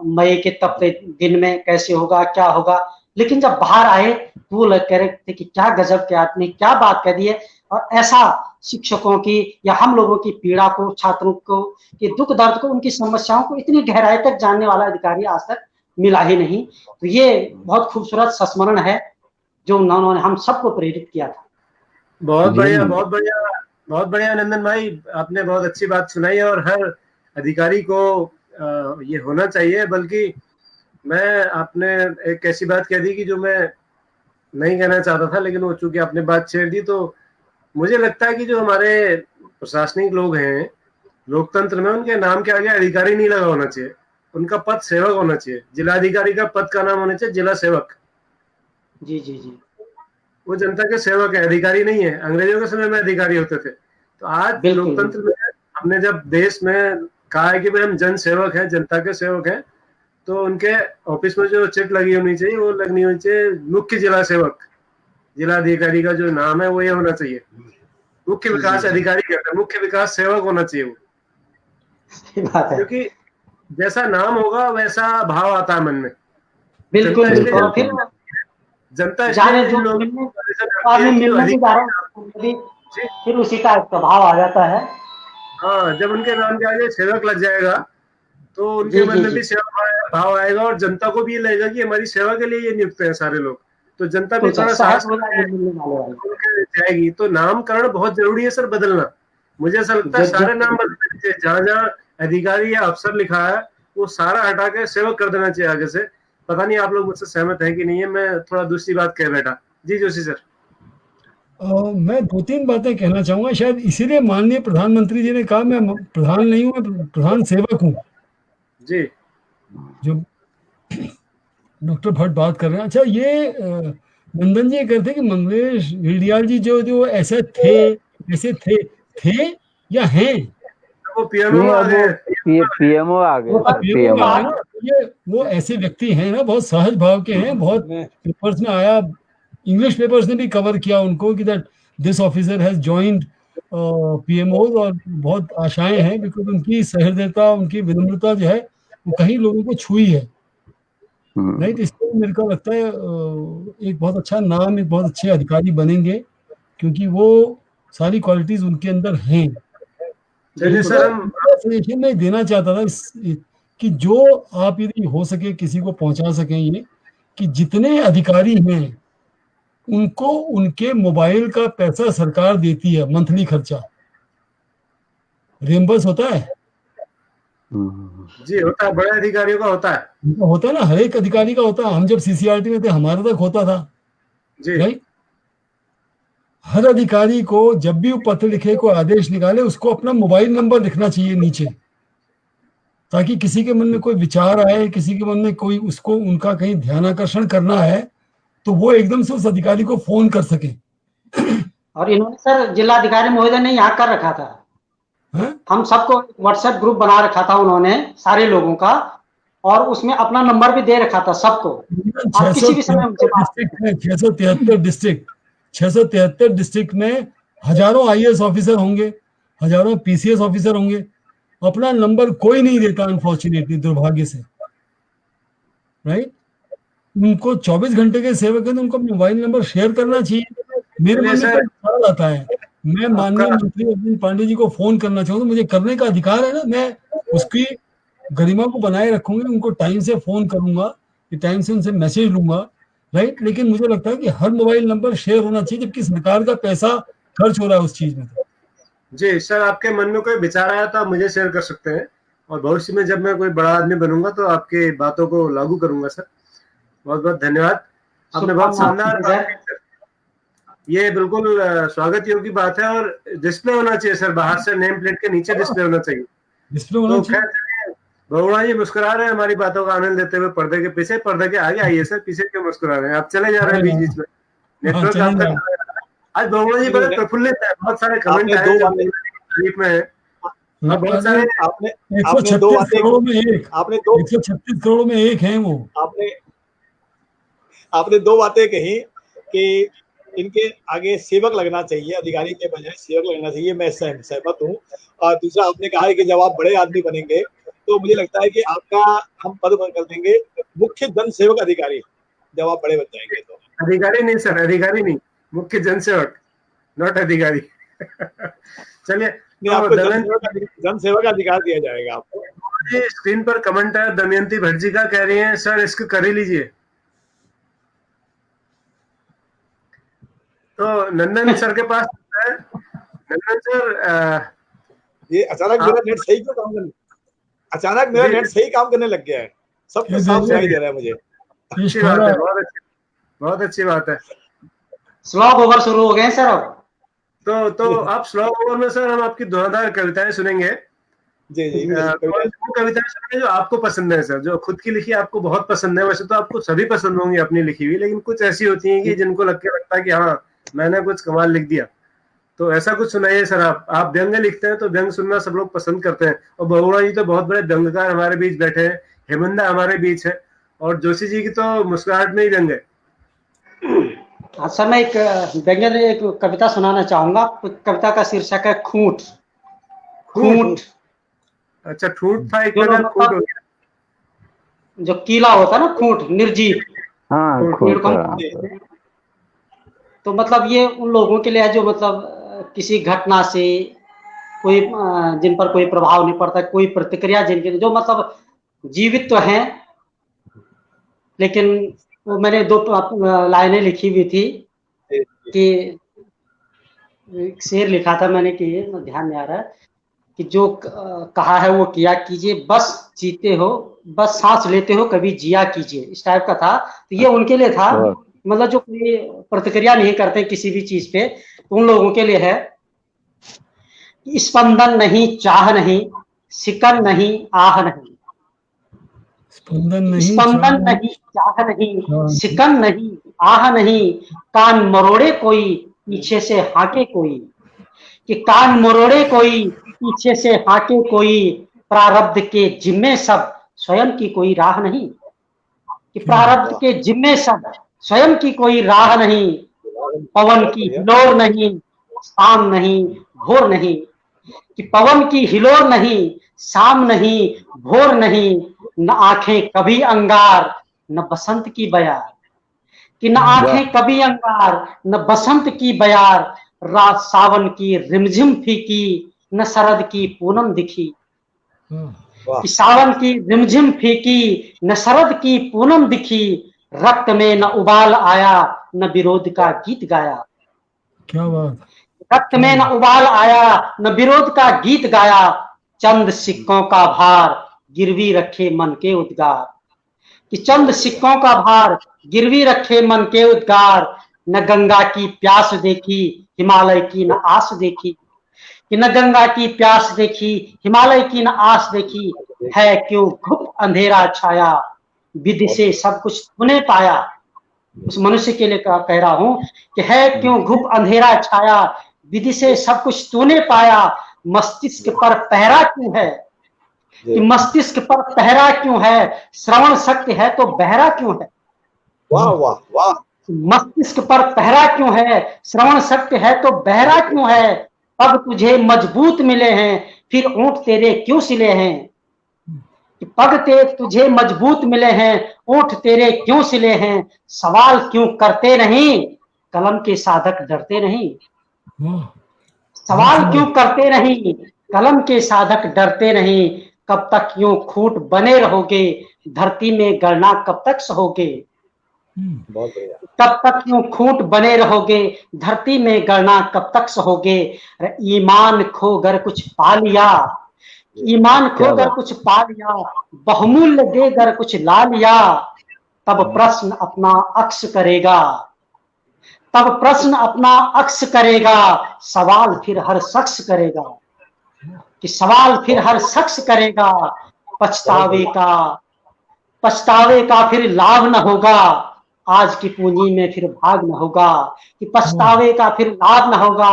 मई के तपते दिन में कैसे होगा क्या होगा। लेकिन जब बाहर आए तो वो कह रहे थे कि क्या गजब के आदमी, क्या बात कह दी है। और ऐसा शिक्षकों की या हम लोगों की पीड़ा को, छात्रों को के दुख दर्द को, उनकी समस्याओं को इतनी गहराई तक जानने वाला अधिकारी आज तक मिला ही नहीं। तो ये बहुत खूबसूरत संस्मरण है जो उन्होंने हम सबको प्रेरित किया था। बहुत जी बढ़िया, नंदन। बहुत बढ़िया, बहुत बढ़िया नंदन भाई, आपने बहुत अच्छी बात सुनाई। और हर अधिकारी को ये होना चाहिए। बल्कि मैं आपने एक ऐसी बात कह दी कि जो मैं नहीं कहना चाहता था, लेकिन वो चूंकि आपने बात छेड़ दी, तो मुझे लगता है कि जो हमारे प्रशासनिक लोग हैं लोकतंत्र में, उनके नाम के आगे अधिकारी नहीं लगा होना चाहिए, उनका पद सेवक होना चाहिए। जिलाधिकारी का पद का नाम होना चाहिए जिला सेवक। जी जी जी, वो जनता के सेवक है, अधिकारी नहीं है। अंग्रेजों के समय में अधिकारी होते थे। तो आज बिल्कुल लोकतंत्र में हमने जब देश में कहा है कि भाई हम जन सेवक हैं, जनता के सेवक हैं, तो उनके ऑफिस में जो चिट लगी होनी चाहिए वो लगनी होनी चाहिए मुख्य जिला सेवक। जिलाधिकारी का जो नाम है वो ये होना चाहिए, मुख्य विकास अधिकारी कहते हैं, मुख्य विकास सेवक होना चाहिए वो। सही बात है, क्योंकि जैसा नाम होगा वैसा भाव आता है मन में। बिल्कुल जनता इसलिए बिल्कुल। और फिर जनता जाने इसलिए जो इन लोगों मिलने को परिषद आदमी रखती है कि मिलने भी जा रहा अधिकारी। है, फिर उसी का एक प्रभाव आ जाता है। हाँ, जब उनके नाम के आगे सेवक लग जाएगा तो उनके जी मन जी में जी, भी सेवा भाव आएगा, और जनता को भी ये लगेगा कि हमारी सेवा के लिए ये नियुक्त है सारे लोग। तो जनता भी कुछ थोड़ा सहज साहस हो जाएगी मिलने वाले वाले। करके जाएगी। तो नामकरण बहुत जरूरी है सर, बदलना। मुझे ऐसा लगता है सारे नाम बदलने चाहिए। जहाँ जहाँ अधिकारी या अफसर लिखा है वो सारा हटा के सेवक कर देना चाहिए आगे से। पता नहीं आप लोग मुझसे सहमत हैं कि नहीं है, मैं थोड़ा दूसरी बात कह बैठा। जी जोशी सर। मैं 2-3 बातें कहना चाहूंगा। शायद इसीलिए माननीय प्रधानमंत्री जी ने कहा मैं प्रधान नहीं हूँ, मैं प्रधान सेवक हूँ। जी जो डॉक्टर भट्ट बात कर रहे हैं, अच्छा ये नंदन जी कहते हैं कि मंगलेश घिल्डियाल जी जो जो ऐसे थे, ऐसे थे या हैं? वो पीएमओ नहीं, आ अब गए। वो पीएमओ आ गए वो सर, पीएमओ पीएमओ आ आ गए ना। ये वो ऐसे व्यक्ति हैं ना, बहुत सहज भाव के हैं, बहुत पेपर्स में आया, इंग्लिश पेपर्स ने भी कवर किया उनको कि that this officer has joined PMO, और बहुत आशाएं हैं बिकॉज उनकी सहृदयता, उनकी विनम्रता जो है वो कहीं लोगों को छुई है। नहीं तो इसलिए मेरे को लगता है एक बहुत अच्छा नाम, एक बहुत अच्छे अधिकारी बनेंगे, क्योंकि वो सारी क्वालिटीज उनके अंदर हैं। चलिए सर, हम सजेशन मैं देना चाहता था कि जो आप यदि हो सके किसी को पहुंचा सकें ये, कि जितने अधिकारी हैं उनको उनके मोबाइल का पैसा सरकार देती है, मंथली खर्चा रियम्बर्स होता है। जी होता है, बड़े अधिकारियों का होता है। उनका होता है ना, हर एक अधिकारी का होता है। हम जब सीसीआरटी में थे हमारे तक होता था, जी राइट। हर अधिकारी को जब भी वो पत्र लिखे, कोई आदेश निकाले, उसको अपना मोबाइल नंबर लिखना चाहिए नीचे, ताकि किसी के मन में कोई विचार आए, किसी के मन में कोई उसको उनका कहीं ध्यान आकर्षण करना है, तो वो एकदम से उस अधिकारी को फोन कर सके। और इन्होंने सर जिलाधिकारी महोदय ने यहाँ कर रखा था, हाँ? हम सबको व्हाट्सएप ग्रुप बना रखा था उन्होंने सारे लोगों का, और उसमें अपना नंबर भी दे रखा था सबको। आप किसी भी समय उनसे बात डिस्ट्रिक्ट में 673 डिस्ट्रिक्ट में हजारों आईएएस ऑफिसर होंगे, हजारों पीसीएस ऑफिसर होंगे, अपना नंबर कोई नहीं देता अनफॉर्चुनेटली, दुर्भाग्य से, राइट। उनको 24 घंटे के सेवक है तो उनको मोबाइल नंबर शेयर करना चाहिए। मेरे मन में तो ख्याल आता है, मैं माननीय मंत्री अर्जुन पांडे जी को फोन करना चाहूँ तो मुझे करने का अधिकार है ना, मैं उसकी गरिमा को बनाए रखूंगी, उनको टाइम से फोन करूंगा, कि टाइम से उनसे मैसेज लूंगा, राइट। लेकिन मुझे लगता है कि हर मोबाइल नंबर शेयर होना चाहिए, जबकि सरकार का पैसा खर्च हो रहा है उस चीज में। जी सर, आपके मन में कोई विचार आया तो आप मुझे शेयर कर सकते हैं, और भविष्य में जब मैं कोई बड़ा आदमी बनूंगा तो आपके बातों को लागू करूंगा सर। बहुत बहुत धन्यवाद, आपने बहुत शानदार बात की सर। ये बिल्कुल स्वागत योग्य की बात है, और डिस्प्ले होना चाहिए सर, बाहर से नेम प्लेट के नीचे डिस्प्ले होना चाहिए। डिस्प्ले होना तो चाहिए। खैर बहुगुणा जी मुस्कुरा रहे हैं हमारी बातों का आनंद लेते हुए, पर्दे के पीछे, पर्दे के आगे आइए सर, पीछे क्यों मुस्कुरा रहे हैं, आप चले जा रहे हैं बीच बीच में, नेटवर्क आपका। आज बहुगुणा जी बड़े प्रफुल्लित है, बहुत सारे कमेंट आए जो तारीफ में है। बहुत सारे आपने 136 करोड़ में एक, आपने 136 करोड़ में एक है वो। आपने दो बातें कही कि इनके आगे सेवक लगना चाहिए, अधिकारी के बजाय सेवक लगना चाहिए, मैं सहमत हूँ। और दूसरा आपने कहा है कि जब आप बड़े आदमी बनेंगे तो मुझे लगता है कि आपका हम पद कर देंगे मुख्य जन सेवक अधिकारी, जब आप बड़े बन जाएंगे तो। अधिकारी नहीं सर, अधिकारी नहीं, मुख्य जनसेवक, नॉट अधिकारी। चलिए, आपको जन सेवक का अधिकार दिया जाएगा आपको। स्क्रीन पर कमेंट है दमयंती भट्ट जी का, कह रही है सर इसको कर ही लीजिए। तो नंदन सर के पास है। नंदन सर, ये अचानक मेरा नेट सही क्यों काम कर अचानक मेरा नेट सही काम करने लग गया है, सब कुछ साफ सुनाई दे रहा है मुझे। अच्छी बात है, बहुत अच्छी बात है। श्लोक ओवर शुरू हो गए सर अब। तो आप श्लोक ओवर में सर हम आपकी धुआंधार कविताएं सुनेंगे। जी वो कविताएं सुनेंगे जो आपको पसंद है सर, जो खुद की लिखी आपको बहुत पसंद है। वैसे तो आपको सभी पसंद होंगी अपनी लिखी हुई, लेकिन कुछ ऐसी होती है कि जिनको लगता है कि हाँ मैंने कुछ कमाल लिख दिया। तो ऐसा कुछ सुनाइए सर। आप व्यंग लिखते हैं तो व्यंग सुनना सब लोग पसंद करते हैं, और बहुगुणा जी तो बहुत बड़े व्यंगकार हमारे बीच बैठे हैं, हेमंदा हमारे बीच है, और जोशी जी की तो मुस्कुराहट में ही व्यंग है। सर मैं एक व्यंग्य एक कविता सुनाना चाहूंगा। कविता का शीर्षक है खूंट। खूंट अच्छा, ठूठ था एक तरह, खूंट हो गया। जो कीला होता है ना, खूंट, निर्जीव। हाँ, तो मतलब ये उन लोगों के लिए है जो मतलब किसी घटना से कोई जिन पर कोई प्रभाव नहीं पड़ता, कोई प्रतिक्रिया जिनके जो मतलब जीवित तो हैं, लेकिन वो मैंने 2 लाइनें लिखी हुई थी कि शेर लिखा था मैंने कि ध्यान नहीं आ रहा है कि जो कहा है वो किया कीजिए, बस जीते हो, बस सांस लेते हो, कभी जिया कीजिए, इस टाइप का था। तो ये उनके लिए था, मतलब जो कोई प्रतिक्रिया नहीं करते किसी भी चीज पे, तो उन लोगों के लिए है। स्पंदन नहीं, चाह नहीं, सिकन नहीं, आह नहीं। स्पंदन नहीं, चाह नहीं, सिकन नहीं, आह नहीं। कान मरोड़े कोई, पीछे से हाके कोई, कि कान मरोड़े कोई, पीछे से हाके कोई। प्रारब्ध के जिम्मे सब, स्वयं की कोई राह नहीं। कि प्रारब्ध के जिम्मे सब, स्वयं की कोई राह नहीं। पवन की हिलोर नहीं, शाम नहीं, भोर नहीं। कि पवन की हिलोर नहीं, शाम नहीं, भोर नहीं। न आंखें कभी अंगार, न बसंत की बयार। कि न आंखें कभी अंगार, न बसंत की बयार। रात सावन की रिमझिम फीकी, न शरद की पूनम दिखी। कि सावन की रिमझिम फीकी, न शरद की पूनम दिखी। रक्त में न उबाल आया, न विरोध का गीत गाया। क्या बात। रक्त में न उबाल आया, न विरोध का गीत गाया। चंद सिक्कों का भार, गिरवी रखे मन के उद्गार। कि चंद सिक्कों का भार, गिरवी रखे मन के उद्गार। न गंगा की प्यास देखी, हिमालय की न आस देखी। कि न गंगा की प्यास देखी, हिमालय की न आस देखी। है क्यों घुप अंधेरा छाया, विधि से सब कुछ तूने पाया। उस मनुष्य के लिए कह रहा हूं कि है क्यों घुप अंधेरा छाया, विधि से सब कुछ तूने पाया। मस्तिष्क पर पहरा क्यों है, कि मस्तिष्क पर पहरा क्यों है। श्रवण शक्ति है तो बहरा क्यों है। वाह वाह वाह। मस्तिष्क पर पहरा क्यों है, श्रवण शक्ति है तो बहरा क्यों है। पग तुझे मजबूत मिले हैं, फिर ऊंट तेरे क्यों सिले हैं। पग तुझे मजबूत मिले हैं, ऊंट तेरे क्यों सिले हैं। सवाल क्यों करते नहीं, कलम के साधक डरते नहीं। सवाल क्यों करते नहीं, कलम के साधक डरते नहीं। कब तक यूं खूंट बने रहोगे, धरती में गड़ना कब तक सहोगे। कब तक यूं खूंट बने रहोगे, धरती में गड़ना कब तक सहोगे। ईमान खोकर कुछ पा लिया, ईमान खोकर कुछ पा लिया। बहुमूल्य देकर कुछ ला लिया, तब प्रश्न अपना अक्स करेगा। तब प्रश्न अपना अक्स करेगा, सवाल फिर हर शख्स करेगा। कि सवाल फिर हर शख्स करेगा। पछतावे का फिर लाभ न होगा, आज की पूंजी में फिर भाग न होगा। कि पछतावे का फिर लाभ न होगा,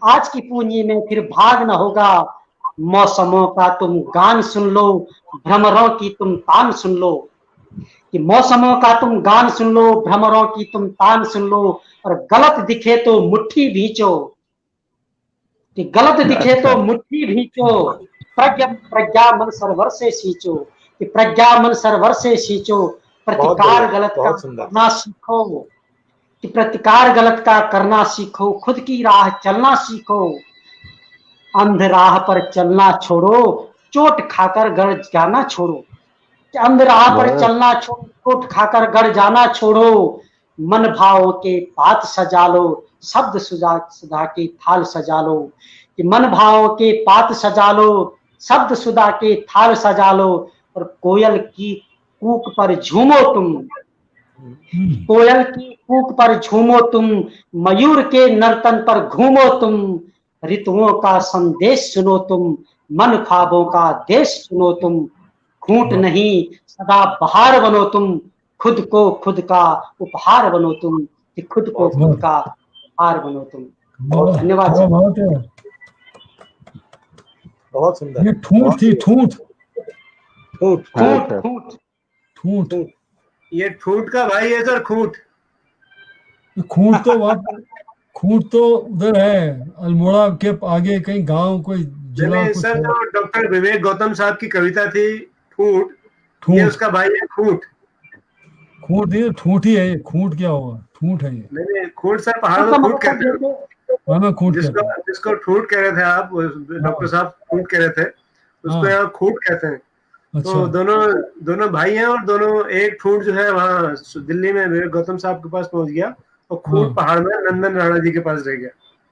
आज की पूंजी में फिर भाग न होगा। मौसमों का तुम गान सुन लो, भ्रमरों की तुम तान सुन लो। कि मौसमों का तुम गान सुन लो, भ्रमरों की तुम तान सुन लो। और गलत दिखे तो मुट्ठी भींचो, कि गलत दिखे तो मुट्ठी भींचो। प्रज्ञा मन सरोवर से सींचो, कि प्रज्ञा मन सरोवर से सींचो। प्रतिकार गलत का करना सीखो, कि प्रतिकार गलत का करना सीखो। खुद की राह चलना सीखो, अंध राह पर चलना छोड़ो, चोट खाकर गड़ जाना छोड़ो। अंध राह पर चलना छोड़ो, चोट खाकर गड़ जाना छोड़ो। मन भाव के पात सजा लो, शब्द सुधा के थाल सजा लो। कि मन भाव के पात सजा लो, शब्द सुधा के थाल सजा लो और कोयल की कूक पर झूमो तुम, कोयल की कूक पर झूमो तुम, मयूर के नर्तन पर घूमो तुम, ऋतुओं का संदेश सुनो तुम, मन ख्वाबों का देश सुनो तुम, खूंट नहीं सदा बहार बनो तुम, खुद को खुद का उपहार बनो तुम, कि खुद को खुद का उपहार बनो तुम। बहुत धन्यवाद सर। बहुत सुंदर। ये ठूंठ थी, ठूंठ खूंट हाँ, खूंट ठूंठ ये ठूंठ का भाई है सर, खूंट। खूंट तो वहाँ, खूंट तो उधर है अल्मोड़ा के आगे कहीं गांव, कोई जिला नहीं कुछ सर, है। जो डॉक्टर विवेक गौतम साहब की कविता थी ठूंठ, ये ठूंठ, उसका भाई है खूंट। खूंट नहीं, ठूंठ ही है ये। खूंट क्या होगा, ठूंठ है ये। नहीं खूंट सर पहाड़ में खूंट कहते हैं, हाँ खूंट कहते हैं। जिसको ठूंठ कह रहे थे आप, डॉक्टर साहब ठूंठ कह रहे थे, उसको हाँ। यहाँ खूंट कहते हैं। अच्छा, तो दोनों भाई हैं, और दोनों, एक ठूंठ जो है वहाँ दिल्ली में विवेक गौतम साहब के पास पहुंच गया, और खूंट हाँ। पहाड़ में नंदन राणा जी के पास रह गया।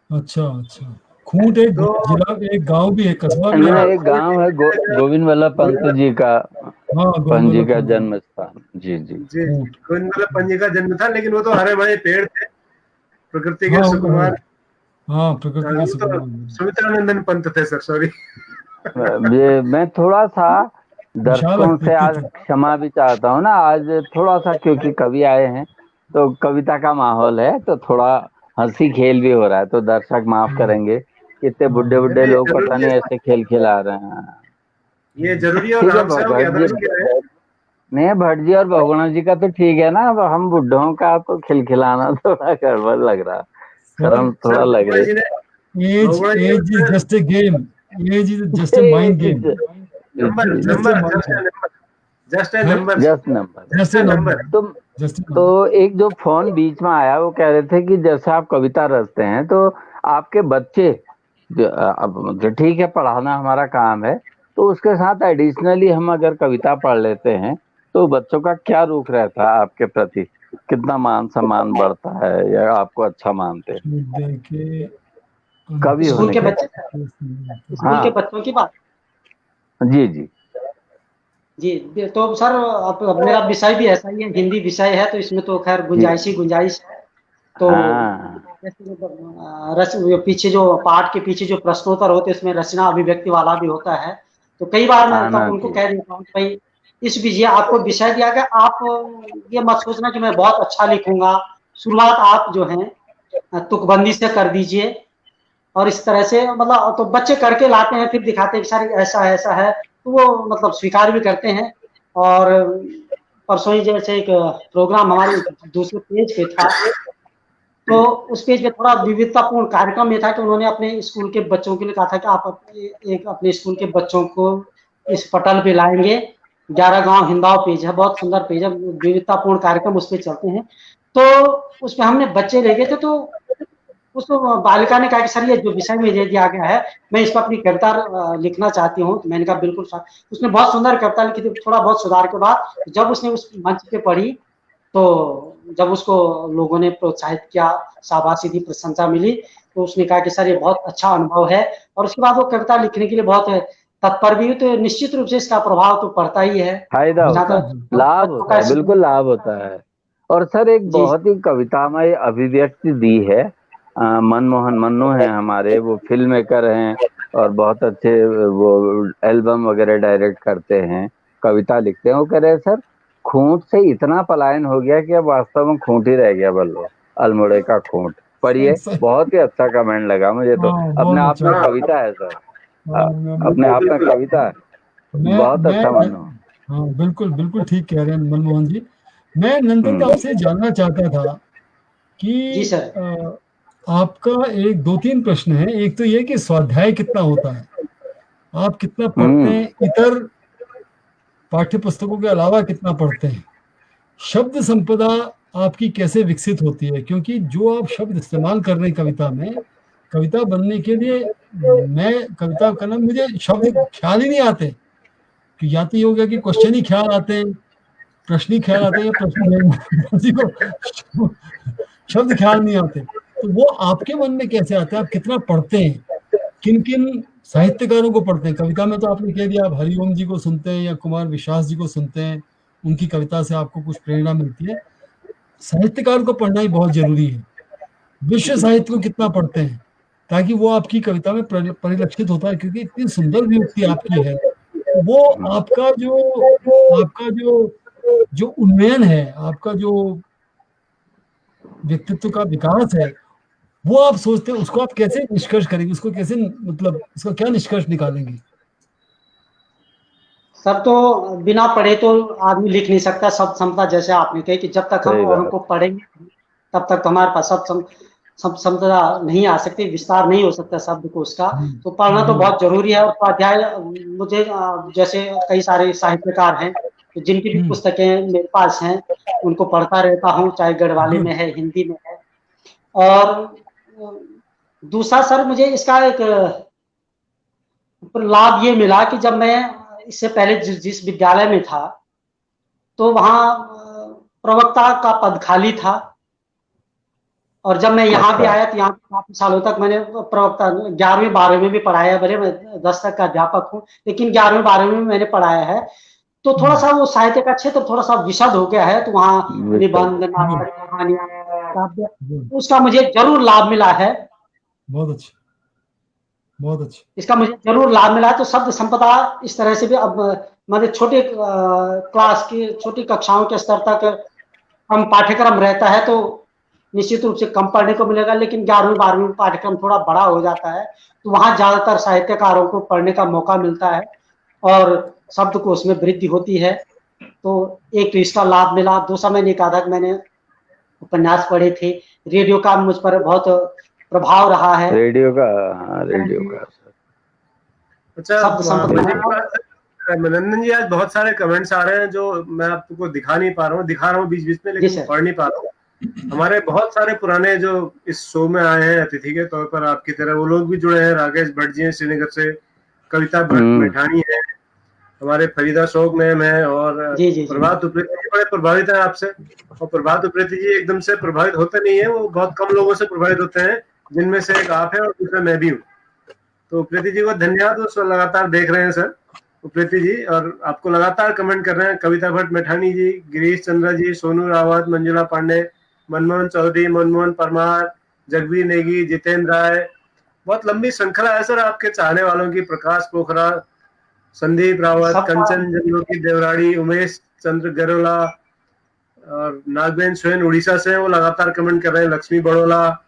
अच्छा अच्छा, खूंट एक तो जिला, एक गांव भी है, कस्बा भी ना है। एक गांव है गोविंद वल्लभ पंत जी का, हाँ, पंत जी गोविंद का वल्लभ जन्म स्थान। जी जी। जी खूंट। गोविंद वल्लभ पंत जी का जन्म था, लेकिन वो तो हरे भरे पेड़ थे, प्रकृति के हाँ सुकुमार। हाँ, प्रकृति के वो तो सुकुमार। सुमित्रानंदन पंत थे सर, सॉरी। ये मैं थोड़ा सा विशाल दर्शकों से आज व्यक्तित्व। क्षमा भी चाहता हूँ ना, आज थोड़ा सा क्योंकि कवि आए हैं तो कविता का माहौल है, तो थोड़ा हंसी खेल भी हो रहा है, तो दर्शक माफ करेंगे। कितने बुड्ढे बुड्ढे लोग पता नहीं ऐसे खेल खिला रहे हैं। ये जरूरी है, और ठीक है राम साहब भट्ट यादव जी, जी कह रहे हैं। नहीं भट्ट जी और बहुगुणा जी का तो ठीक है ना, अब हम बुड्ढों का तो खिलखिलाना थोड़ा गड़बड़ लग रहा, शर्म थोड़ा सर लग बहुगुणा रही। जी ने, age Bahuguna ji age is ने just a game, age is just a mind game, number just a number mind game, just a है? Number just number. Just a number. Number, तुम जस्ट ए तो नंबर। एक जो phone बीच में आया वो कह रहे थे कि जैसे आप कविता रचते हैं तो आपके बच्चे अब मतलब ठीक है पढ़ाना हमारा काम है, तो उसके साथ एडिशनली हम अगर कविता पढ़ लेते हैं तो बच्चों का क्या रुख रहता है आपके प्रति, कितना मान सम्मान बढ़ता है या आपको अच्छा मानते हैं देखिए, कवि स्कूल होने के के बच्चे, बाद? स्कूल के हाँ बच्चों की बात। जी जी। जी तो सर अब मेरा विषय भी ऐसा ही है, हिंदी विषय है, तो इसमें तो खैर जी गुंजाइश है। तो हाँ पीछे जो पाठ के पीछे जो प्रश्नोत्तर होते हैं उसमें रचना अभिव्यक्ति वाला भी होता है, तो कई बार मैं तब आना उनको जी। कह देता हूँ भाई इस विषय आपको विषय दिया गया, आप ये मत सोचना कि मैं बहुत अच्छा लिखूंगा, शुरुआत आप जो है तुकबंदी से कर दीजिए, और इस तरह से मतलब तो बच्चे करके लाते हैं, फिर दिखाते हैं कि सर ऐसा है, तो वो मतलब स्वीकार भी करते हैं। और परसों ही जैसे एक प्रोग्राम हमारे दूसरे पेज पे था, तो उस पेज पे थोड़ा विविधतापूर्ण कार्यक्रम ये था कि उन्होंने अपने स्कूल के बच्चों के लिए कहा था कि आप एक अपने स्कूल के बच्चों को इस पटल पे लाएंगे। 11 गांव हिंदाव पेज है, बहुत सुंदर पेज है, विविधतापूर्ण कार्यक्रम उस पे चलते हैं। तो उसमें हमने बच्चे ले गए थे, तो उसको बालिका ने कहा कि सर ये जो विषय में दे दिया गया है मैं इस पर अपनी कविता लिखना चाहती हूँ। तो मैंने कहा बिल्कुल सर। उसने बहुत सुंदर कविता लिखी थी, थोड़ा बहुत सुधार के बाद जब उसने उस मंच पे पढ़ी, तो जब उसको लोगों ने प्रोत्साहित किया, शाबाशी दी, प्रशंसा मिली, तो उसने कहा कि सर ये बहुत अच्छा अनुभव है, और उसके बाद वो कविता लिखने के लिए बहुत तत्पर भी हुई। तो निश्चित रूप से इसका प्रभाव तो पड़ता ही है, फायदा होता है, लाभ होता है, बिल्कुल लाभ होता है। और सर एक बहुत ही कवितामय अभिव्यक्ति दी है, मनमोहन मन्नू है हमारे, वो फिल्म मेकर हैं और बहुत अच्छे वो एल्बम वगैरह डायरेक्ट करते हैं, कविता लिखते हैं। वो कह रहे हैं सर खूंट से इतना पलायन हो गया कि अब वास्तव में खूंट ही रह गया, बल्लो अल्मोड़े का खूंट। पढ़िए, बहुत ही अच्छा कमेंट लगा मुझे तो। अपने आप में कविता है सर, अपने आप में कविता है, बहुत अच्छा मानो। हाँ बिल्कुल बिल्कुल ठीक कह रहे हैं मनमोहन जी। मैं नंदन जी आपसे जानना चाहता था कि जी सर। आपका एक 2-3 प्रश्न है। एक तो ये कि स्वाध्याय कितना होता है, आप कितना पढ़ते हैं, इतर पाठ्य पुस्तकों के अलावा कितना पढ़ते हैं, शब्द संपदा आपकी कैसे विकसित होती है, क्योंकि जो आप शब्द इस्तेमाल कर रहे हैं कविता में, कविता बनने के लिए मैं कविता करना मुझे शब्द ख्याल ही नहीं आते, कि या तो ये हो गया कि क्वेश्चन ही ख्याल आते हैं, प्रश्न ही ख्याल आते हैं, प्रश्न शब्द ख्याल नहीं आते। तो वो आपके मन में कैसे आते हैं, आप कितना पढ़ते हैं, किन किन साहित्यकारों को पढ़ते हैं। कविता में तो आपने कह दिया, आप हरिओम जी को सुनते हैं या कुमार विश्वास जी को सुनते हैं, उनकी कविता से आपको कुछ प्रेरणा मिलती है। साहित्यकार को पढ़ना ही बहुत जरूरी है। विश्व साहित्य को कितना पढ़ते हैं, ताकि वो आपकी कविता में परिलक्षित होता है, क्योंकि इतनी सुंदर वियुक्ति आपकी है। वो आपका जो उन्नयन है, आपका जो व्यक्तित्व का विकास है, वो आप सोचते हैं उसको आप कैसे निष्कर्ष करेंगे, उसको कैसे, मतलब इसका क्या निष्कर्ष निकालेंगे? सब तो बिना पढ़े तो आदमी लिख नहीं सकता। शब्द क्षमता जैसे आपने कही कि जब तक हम सही और बात। उनको पढ़ेंगे तब तक हमारे पास सब क्षमता नहीं आ सकती, विस्तार नहीं हो सकता शब्द को उसका। तो पढ़ना तो बहुत जरूरी है। और स्वाध्याय मुझे जैसे कई सारे साहित्यकार हैं तो जिनकी भी पुस्तकें मेरे पास हैं, उनको पढ़ता रहता हूँ, चाहे गढ़वाली में है, हिंदी में है। और दूसरा सर, मुझे इसका एक लाभ ये मिला कि जब मैं इससे पहले जिस विद्यालय में था तो वहाँ प्रवक्ता का पद खाली था। और जब मैं यहाँ भी आया तो यहाँ काफी सालों तक मैंने प्रवक्ता 11वीं 12वीं में भी पढ़ाया है। भले मैं 10 तक का अध्यापक हूँ, लेकिन 11वीं 12वीं में मैंने पढ़ाया है। तो थोड़ा सा वो साहित्य का क्षेत्र थोड़ा सा विशद हो गया है। तो वहाँ निबंध, नाटक, कहानियां, काव्य, उसका मुझे जरूर लाभ मिला है। बहुत अच्छा, बहुत अच्छा। इसका मुझे जरूर लाभ मिला है। तो शब्द संपदा इस तरह से भी अब मतलब छोटे क्लास की छोटी कक्षाओं के स्तर तक कम पाठ्यक्रम रहता है तो निश्चित रूप से कम पढ़ने को मिलेगा। लेकिन 11वीं 12वीं में पाठ्यक्रम थोड़ा बड़ा हो जाता है तो वहां ज्यादातर साहित्यकारों को पढ़ने का मौका मिलता है और शब्द को उसमें वृद्धि होती है। तो एक तो इसका लाभ मिला। दूसरा, मैंने कहा था कि मैंने उपन्यास पढ़े थे। रेडियो का मुझ पर बहुत प्रभाव रहा है। रेडियो का अच्छा मनंदन जी, आज बहुत सारे कमेंट्स आ रहे हैं जो मैं आपको दिखा नहीं पा रहा हूँ, दिखा रहा हूँ बीच बीच में, लेकिन पढ़ नहीं पा रहा हूँ। हमारे बहुत सारे पुराने जो इस शो में आए हैं अतिथि के तौर पर आपकी तरह, वो लोग भी जुड़े हैं। राकेश भट्ट जी हैं श्रीनगर से, कविता भट्ट मैठानी है, हमारे फरीदा शोक मैम है, और प्रभात उप्रेती जी बड़े प्रभावित है आपसे। और प्रभात उप्रेती जी एकदम से प्रभावित होते नहीं है, वो बहुत कम लोगों से प्रभावित होते हैं, जिनमें से एक आप है और दूसरा मैं भी हूँ। तो उप्रेती जी को धन्यवाद, उसको लगातार देख रहे हैं सर उप्रेती जी, और आपको लगातार कमेंट कर रहे हैं। कविता भट्ट मैठानी जी, गिरीश चंद्रा जी, सोनू रावत, मंजुला पांडे, मनमोहन चौधरी, मनमोहन परमार, जगबीर नेगी, जितेंद्र राय, बहुत लंबी श्रृंखला है सर आपके चाहने वालों की। प्रकाश पोखरा, संदीप रावत, कंचन जंगलोकी देवराड़ी, उमेश चंद्र गरोला और नागबेन सोहेन उड़ीसा से, वो लगातार कमेंट कर रहे हैं। लक्ष्मी बड़ोला,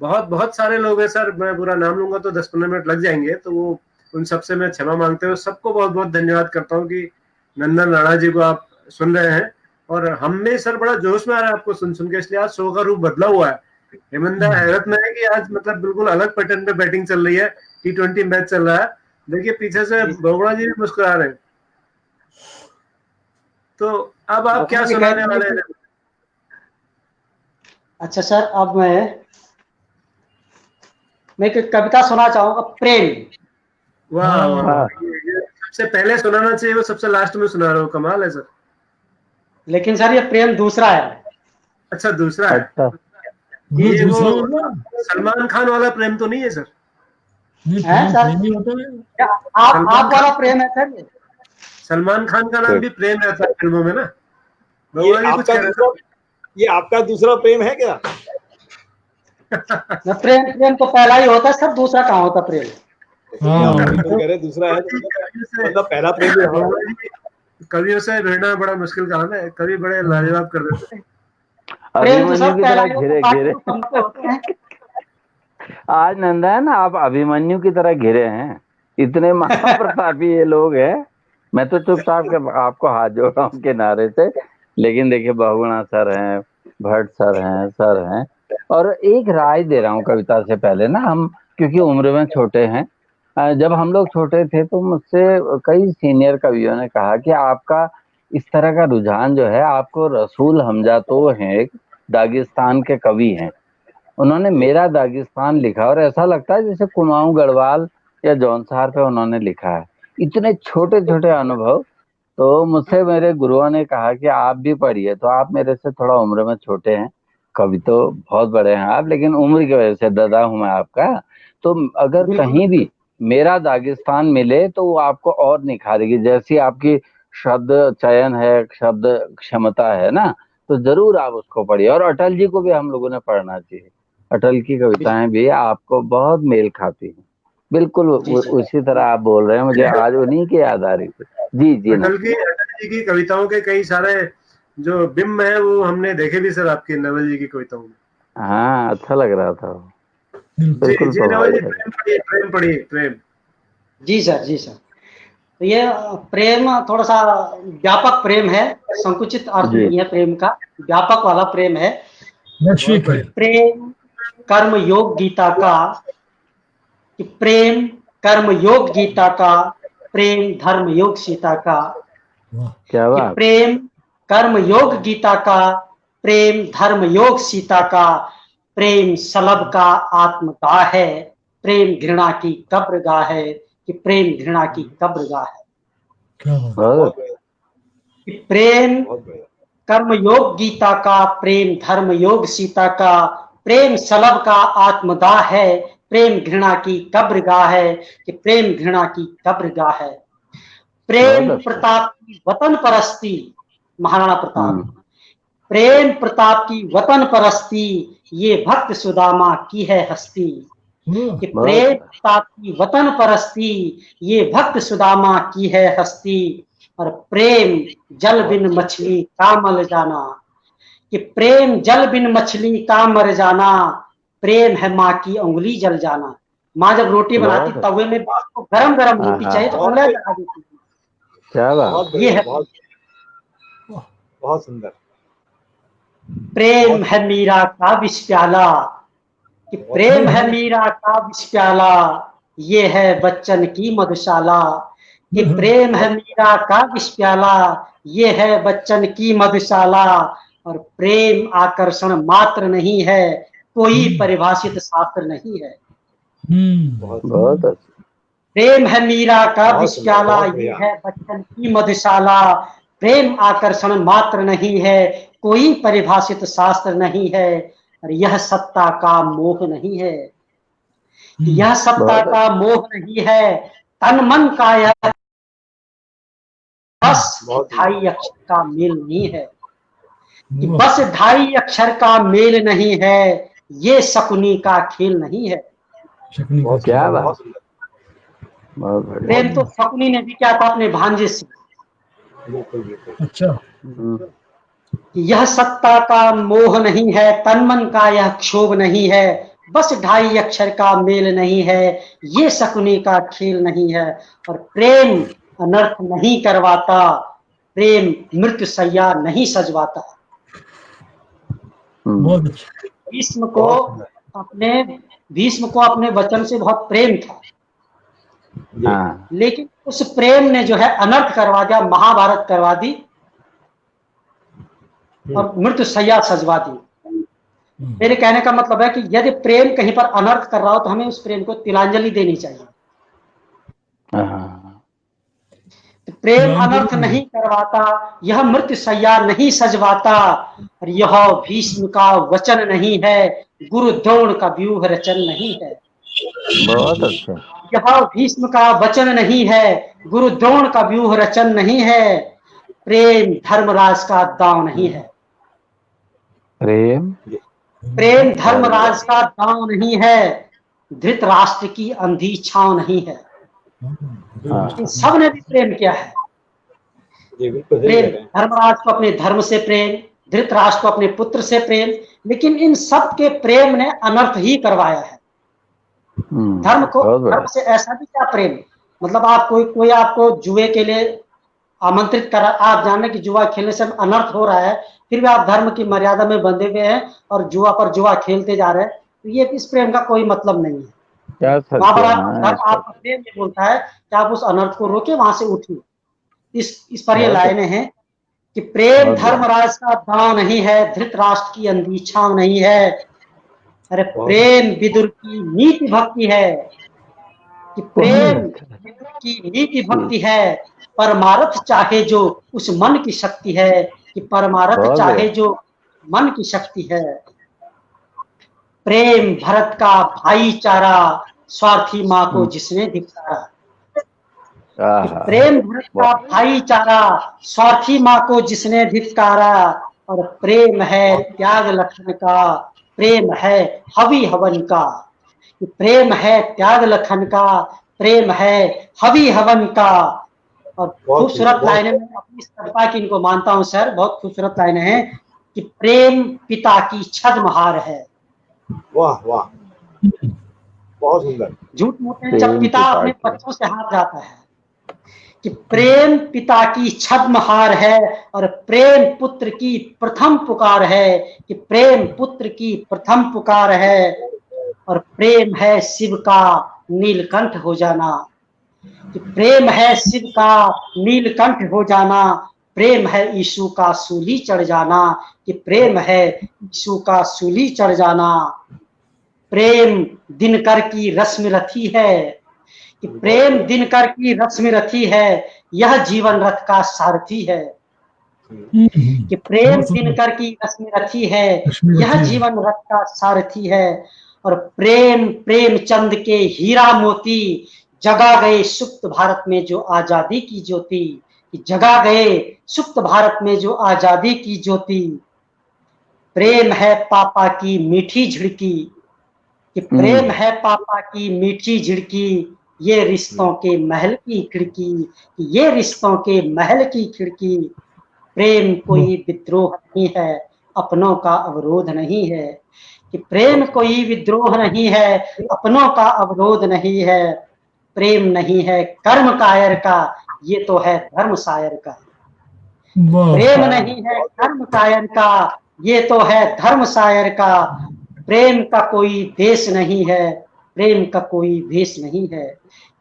बहुत बहुत सारे लोग हैं सर, मैं पूरा नाम लूंगा तो 10-15 मिनट लग जाएंगे, तो वो उन सबसे मैं क्षमा मांगते हुए सबको बहुत बहुत धन्यवाद करता हूँ कि नंदन राणा जी को आप सुन रहे हैं। और हमें सर बड़ा जोश में आ रहा है आपको सुन के, इसलिए आज शो का रूप बदला हुआ है। हेमंदा हैरत में है कि आज मतलब बिल्कुल अलग पैटर्न पे बैटिंग चल रही है, T20 मैच चल रहा है। देखिए पीछे से बहुगुणा जी भी मुस्कुरा रहे हैं। तो अब आप क्या सुनाने वाले हैं? अच्छा सर, अब मैं एक कविता सुना चाहूंगा, प्रेम। वाह वाह, सबसे पहले सुनाना चाहिए, वो सबसे लास्ट में सुना रहे हो, कमाल है सर। लेकिन सर ये प्रेम दूसरा है। अच्छा दूसरा है। ये वो सलमान खान वाला प्रेम तो नहीं है सर? है सर, आप वाला प्रेम है सर। सलमान खान का नाम भी प्रेम रहता है फिल्मों में ना। ये आपका दूसरा प्रेम है क्या? प्रेम तो पहला ही होता है सर, दूसरा कहाँ होता प्रेम? दूसरा है मतलब पहला प्रेम। कवियों से भिड़ना बड़ा मुश्किल काम है, कवि बड़े लाजवाब कर देते हैं। अभिमन्यु की तरह घिरे आज नंदन, आप अभिमन्यु की तरह घिरे हैं, इतने महाप्रतापी ये लोग हैं। मैं तो चुपचाप के आपको हाथ जोड़ रहा हूँ किनारे से, लेकिन देखिए बहुगुणा सर हैं, भट्ट सर हैं। और एक राय दे रहा हूँ कविता से पहले ना, हम क्योंकि उम्र में छोटे हैं, जब हम लोग छोटे थे तो मुझसे कई सीनियर कवियों ने कहा कि आपका इस तरह का रुझान जो है, आपको रसूल हमजा तो हैं, एक दागिस्तान के कवि हैं, उन्होंने मेरा दागिस्तान लिखा और ऐसा लगता है जैसे कुमाऊं गढ़वाल या जौनसार पे उन्होंने लिखा है। इतने छोटे छोटे अनुभव। तो मुझसे मेरे गुरुओं ने कहा कि आप भी पढ़िए, तो आप मेरे से थोड़ा उम्र में छोटे हैं, कवि तो बहुत बड़े हैं आप, लेकिन उम्र की वजह से दादा हूं मैं आपका। तो अगर कहीं भी मेरा दागिस्तान मिले तो वो आपको और निखारेगी। जैसी आपकी शब्द चयन है, शब्द क्षमता है ना, तो जरूर आप उसको पढ़िए। और अटल जी को भी हम लोगों ने पढ़ना चाहिए। अटल की कविताएं भी आपको बहुत मेल खाती हैं। बिल्कुल उसी तरह आप बोल रहे हैं, मुझे आज उन्हीं की याद आ रही थी। जी जी अटल जी की कविताओं के कई सारे जो बिंब है वो हमने देखे भी सर आपके नवल जी की कविताओं में। हाँ, अच्छा लग रहा था। जी बिल्कुल जी नवल जी, प्रभावित। प्रेम पढ़िए प्रेम। जी सर, जी सर। तो ये प्रेम थोड़ा सा व्यापक प्रेम है, संकुचित अर्थ नहीं है प्रेम का, व्यापक वाला प्रेम है। वैश्विक है। प्रेम कर्म योग गीता का, कि प्रेम कर्म योग गीता का, प्रेम धर्म योग सीता का। क्या कि बात। प्रेम कर्म योग गीता का, प्रेम धर्म योग सीता का, प्रेम सलभ का आत्मगाह है, प्रेम घृणा की कब्रगाह है। कि प्रेम घृणा की कब्रगाह है। बहुत कि प्रेम कर्म योग गीता का, प्रेम धर्म योग सीता का, प्रेम सलभ का आत्मदाह है, प्रेम घृणा की कब्रगाह है। कि प्रेम घृणा की कब्रगाह है। प्रेम प्रताप की वतन परस्ती, महाराणा प्रताप। प्रेम प्रताप की वतन परस्ती, ये भक्त सुदामा की है हस्ती। कि प्रेम प्रताप की वतन परस्ती, ये भक्त सुदामा की है हस्ती। और प्रेम जल बिन मछली का मर जाना। कि प्रेम जल बिन मछली का मर जाना, प्रेम है माँ की उंगली जल जाना। माँ जब रोटी बनाती तवे में गरम गरम रोटी चाहिए तो उंगलियां जला देती। क्या बात। ये है बहुत सुंदर। प्रेम है मीरा का विष प्याला। कि प्रेम है मीरा का विष प्याला, ये है बच्चन की मधुशाला। कि प्रेम है मीरा का विष प्याला, ये है बच्चन की मधुशाला। और प्रेम आकर्षण मात्र नहीं है, कोई परिभाषित शास्त्र नहीं है। बहुत अच्छा। प्रेम है मीरा का विष प्याला, ये है बच्चन की मधुशाला। प्रेम आकर्षण मात्र नहीं है, कोई परिभाषित शास्त्र नहीं है। और यह सत्ता का मोह नहीं है। यह सत्ता का मोह नहीं है, तन मन का यह बस ढाई अक्षर का मेल नहीं है। कि बस ढाई अक्षर का मेल नहीं है, ये शकुनी का खेल नहीं है। क्या बात। प्रेम तो शकुनी ने भी क्या था अपने भांजे से। अच्छा। यह सत्ता का मोह नहीं है, तन मन का यह क्षोभ नहीं है, बस ढाई अक्षर का मेल नहीं है, ये शकुनी का खेल नहीं है। और प्रेम अनर्थ नहीं करवाता, प्रेम मृत्यु सैया नहीं सजवाता। भीष्म को अपने वचन से बहुत प्रेम था, लेकिन उस प्रेम ने जो है अनर्थ करवा दिया, महाभारत करवा दी और मृत्यु सैया सजवा दी। मेरे कहने का मतलब है कि यदि प्रेम कहीं पर अनर्थ कर रहा हो तो हमें उस प्रेम को तिलांजलि देनी चाहिए। तो प्रेम अनर्थ नहीं करवाता, यह मृत्यु सैया नहीं सजवाता। और यह भीष्म का वचन नहीं है, गुरु द्रोण का व्यूह रचन नहीं है। बहुत अच्छा। यह भीष्म का वचन नहीं है, गुरु द्रोण का व्यूह रचन नहीं है। प्रेम धर्मराज का दांव नहीं है। प्रेम धर्मराज का दांव नहीं है, धृतराष्ट्र की अंधी छांव नहीं है। सब ने भी प्रेम किया है। प्रेम धर्मराज को अपने धर्म से प्रेम, धृतराष्ट्र को अपने पुत्र से प्रेम, लेकिन इन सब के प्रेम ने अनर्थ ही करवाया है। धर्म से ऐसा भी क्या प्रेम, मतलब आप कोई आपको जुए के लिए आमंत्रित करा, आप जान रहे कि जुआ खेलने से अनर्थ हो रहा है, फिर भी आप धर्म की मर्यादा में बंधे हुए हैं और जुआ पर जुआ खेलते जा रहे हैं, तो ये इस प्रेम का कोई मतलब नहीं है। आपका प्रेम ये बोलता है कि आप उस अनर्थ को रोके, वहां से उठिए। इस पर ये लाइनें हैं कि प्रेम धर्मराज का दांव नहीं है, धृतराष्ट्र की अंधी छांव नहीं है। अरे प्रेम विदुर की नीति भक्ति है। कि प्रेम विदुर की नीति भक्ति है, परमार्थ चाहे जो उस मन की शक्ति है। कि परमार्थ चाहे जो मन की शक्ति है। प्रेम भरत का भाईचारा, स्वार्थी माँ को जिसने धिक्कारा। आहा, प्रेम भरत का भाईचारा, स्वार्थी माँ को जिसने धिक्कारा। और प्रेम है त्याग लखन का, प्रेम है हवि हवन का। प्रेम है त्याग लखन का, प्रेम है हवि हवन का। और खूबसूरत लाइनें, मैं अपनी सत्ता की इनको मानता हूँ सर, बहुत खूबसूरत लाइनें हैं कि प्रेम पिता की छद्महार है। वाह वाह, बहुत सुंदर। झूठ मूठ जब पिता अपने बच्चों से हार जाता है कि प्रेम पिता की छद्महार है और प्रेम पुत्र की प्रथम पुकार है, कि प्रेम पुत्र की प्रथम पुकार है। और प्रेम है शिव का नीलकंठ हो जाना, कि प्रेम है शिव का नीलकंठ हो जाना। प्रेम है यीशु का सूली चढ़ जाना, कि प्रेम है यीशु का सूली चढ़ जाना। प्रेम दिनकर की रस्म रथी है, कि प्रेम दिनकर की रस्म रथी है, यह जीवन रथ का सारथी है। कि प्रेम दिनकर की रस्म रथी है, यह जीवन रथ का सारथी है। और प्रेम प्रेमचंद के हीरा मोती, जगा गए सुप्त भारत में जो आजादी की ज्योति। जगा गए सुप्त भारत में जो आजादी की ज्योति। प्रेम है पापा की मीठी झिड़की, कि प्रेम है पापा की मीठी झिड़की, ये रिश्तों के महल की खिड़की, ये रिश्तों के महल की खिड़की। प्रेम कोई विद्रोह नहीं है, अपनों का अवरोध नहीं है। कि प्रेम कोई विद्रोह नहीं है, अपनों का अवरोध नहीं है। प्रेम नहीं है कर्म कायर का, ये तो है धर्म सायर का। प्रेम नहीं है कर्म कायर का, ये तो है धर्म सायर का। प्रेम का कोई देश नहीं है, प्रेम का कोई वेश नहीं है।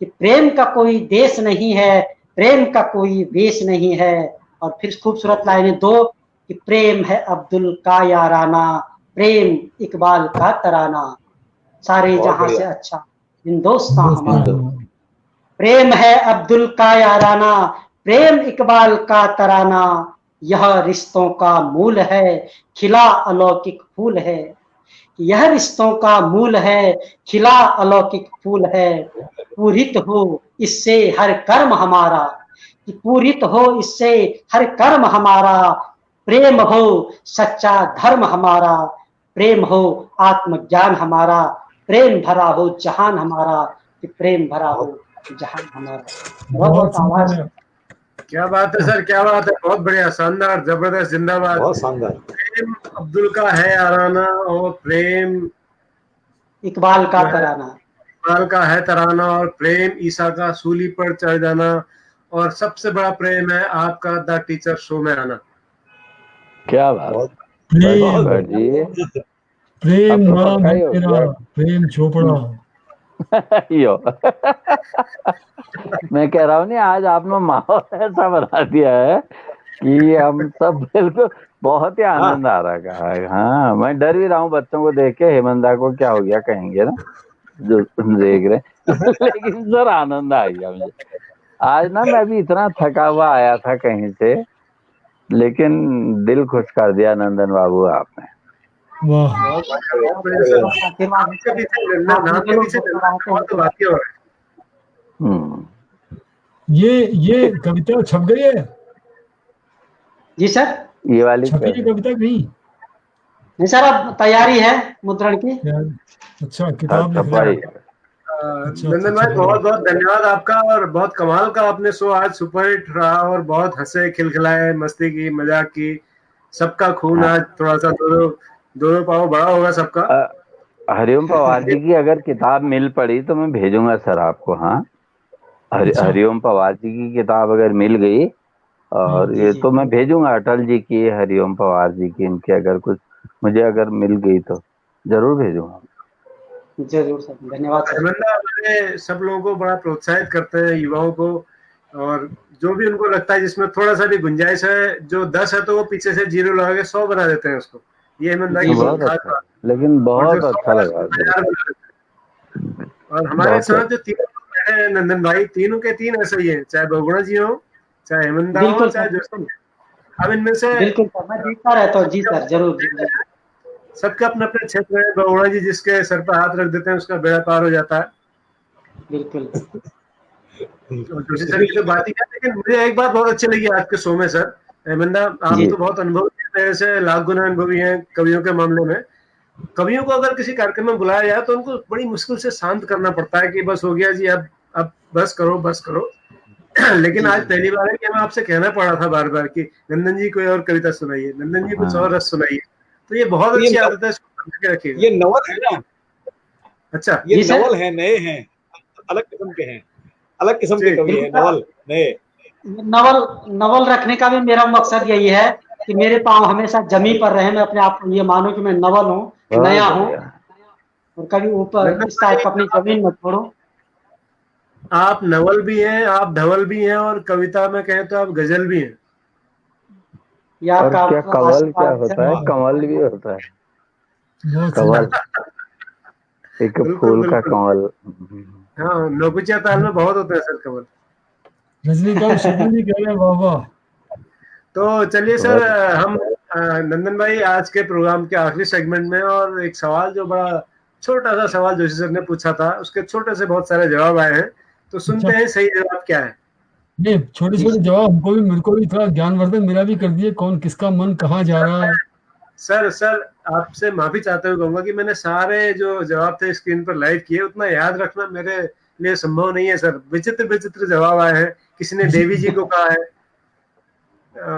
कि प्रेम का कोई देश नहीं है, प्रेम का कोई वेश नहीं है। और फिर खूबसूरत लाइनें दो, कि प्रेम है अब्दुल का याराना, प्रेम इकबाल का तराना, सारे जहां से अच्छा हिंदुस्तान हमारा। प्रेम है अब्दुल का याराना, प्रेम इकबाल का तराना, यह रिश्तों का मूल है, खिला अलौकिक फूल है। यह रिश्तों का मूल है, खिला अलौकिक फूल है। पूरित हो इससे हर कर्म हमारा, कि पूरित हो इससे हर कर्म हमारा। प्रेम हो सच्चा धर्म हमारा, प्रेम हो आत्मज्ञान हमारा। प्रेम भरा हो जहान हमारा, कि प्रेम भरा हो जहान हमारा। बहुत बहुत आभार। क्या बात है सर, क्या बात है, बहुत बढ़िया, शानदार, जबरदस्त, जिंदाबाद। बहुत शानदार। प्रेम अब्दुल का है याराना और प्रेम इकबाल का तराना, इकबाल का है तराना, और प्रेम ईसा का सूली पर चढ़ जाना, और सबसे बड़ा प्रेम है आपका द टीचर शो में आना। क्या बात, प्रेम नाम है तेरा, प्रेम चोपड़ा। यो मैं कह रहा हूँ नहीं, आज आपने माहौल ऐसा बना दिया है कि हम सब बिल्कुल बहुत ही आनंद आ रहा है। हाँ, मैं डर भी रहा हूँ बच्चों को देख के, हेमंदा को क्या हो गया कहेंगे ना जो देख रहे लेकिन सर आनंद आ गया मुझे आज ना। मैं भी इतना थका हुआ आया था कहीं से, लेकिन दिल खुश कर दिया नंदन बाबू आपने। ये कविता छप गई है? जी सर, ये वाली छपी कविता नहीं सर, अब तैयारी है मुद्रण की। अच्छा, किताब नंदन भाई बहुत बहुत धन्यवाद आपका, और बहुत कमाल का आपने शो आज सुपरहिट रहा, और बहुत हंसे खिलखिलाए, मस्ती की, मजाक की, सबका खून आज थोड़ा सा दोनों पाव बड़ा होगा सबका। हरिओम पवार जी की अगर किताब मिल पड़ी तो मैं भेजूंगा सर आपको। हाँ, हरिओम पवार जी की किताब अगर मिल गई, और ये तो मैं भेजूंगा, अटल जी की, हरिओम पवार जी की, इनकी अगर कुछ मुझे अगर मिल गई तो जरूर भेजूंगा। जरूर सर, धन्यवाद सर। हमें सब लोगों को बड़ा प्रोत्साहित करते हैं, युवाओं को, और जो भी उनको लगता है जिसमें थोड़ा सा भी गुंजाइश है, जो 10 है तो वो पीछे से 0 लगा के 100 बना देते हैं उसको। ये हेमंत की बहुत खास बात, लेकिन बहुत अच्छा लगा। और हमारे साथ जो तीनों बैठे हैं नंदन भाई, तीनों के तीन ऐसे ही हैं, चाहे बहुगुणा जी हो, चाहे हेमंत हो, चाहे जोशी। अब इनमें से बिल्कुल सर, मैं देखता रहता हूँ। जी सर, जरूर। सबके अपने अपने क्षेत्र है। बहुगुणा जी जिसके सर पर हाथ रख देते हैं उसका बेड़ा पार हो जाता है। बिल्कुल। जोशी सर की तो बात ही क्या, लेकिन मुझे एक बात बहुत अच्छी लगी आज के शो में सर। हेमंदा, आप जी। तो बहुत अनुभवी हैं, मेरे से लाख गुना अनुभवी हैं कवियों के मामले में। कवियों को अगर किसी कार्यक्रम में बुलाया जाए तो उनको बड़ी मुश्किल से शांत करना पड़ता है कि बस हो गया जी, अब बस करो बस करो। लेकिन जी आज जी पहली बार है कि हमें आपसे कहना पड़ा था बार बार कि नंदन जी कोई और कविता सुनाइए, नंदन जी कुछ हाँ। और रस सुनाइए। तो ये बहुत तो अच्छी आदत है, इसको बना के रखिएगा। ये नवल है ना, अच्छा ये जी सर, नवल है, नए हैं, अलग किस्म के हैं, अलग किस्म के जी, कवि बिल्कुल हैं, सर। नवल नए। नवल नवल रखने का भी मेरा मकसद यही है कि मेरे पाँव हमेशा जमीन पर रहे, मैं अपने आप को ये मानूं कि मैं नवल हूँ, बहुत नया हूँ, बढ़िया। और कभी ऊपर नंदन इस टाइप भाई, अपनी जमीन में छोड़ूं। आप नवल भी हैं, आप धवल भी हैं, और कविता में कहें तो आप गजल भी हैं। ये और आपका क्या कवल क्या आशीर्वाद है होता सर। है, वाह, कमल भी होता है। बहुत सही। कवल एक बिल्कुल फूल का बिल्कुल। कमल। हाँ, नौकुचिया ताल में बहुत होते हैं सर कमल। रजनीकांत शुक्ल जी कह रहे हैं वाह वाह। तो चलिए सर, बहुत हम नंदन भाई आज के प्रोग्राम के आखिरी सेगमेंट में, और एक सवाल जो बड़ा छोटा सा सवाल जोशी सर ने पूछा था, उसके छोटे से बहुत सारे जवाब आए हैं, तो अच्छा, सुनते हैं सही जवाब क्या है। ये छोटे जी छोटे सर। जवाब हमको भी, मेरे को भी थोड़ा ज्ञानवर्धन मेरा भी कर दिए, कौन किसका मन कहाँ जा रहा है। सर आपसे माफी चाहते हुए कहूंगा कि मैंने सारे जो जवाब थे स्क्रीन पर लाइव किए, उतना याद रखना मेरे लिए संभव नहीं है सर। विचित्र विचित्र जवाब आए हैं, किसी ने देवी जी को कहा है,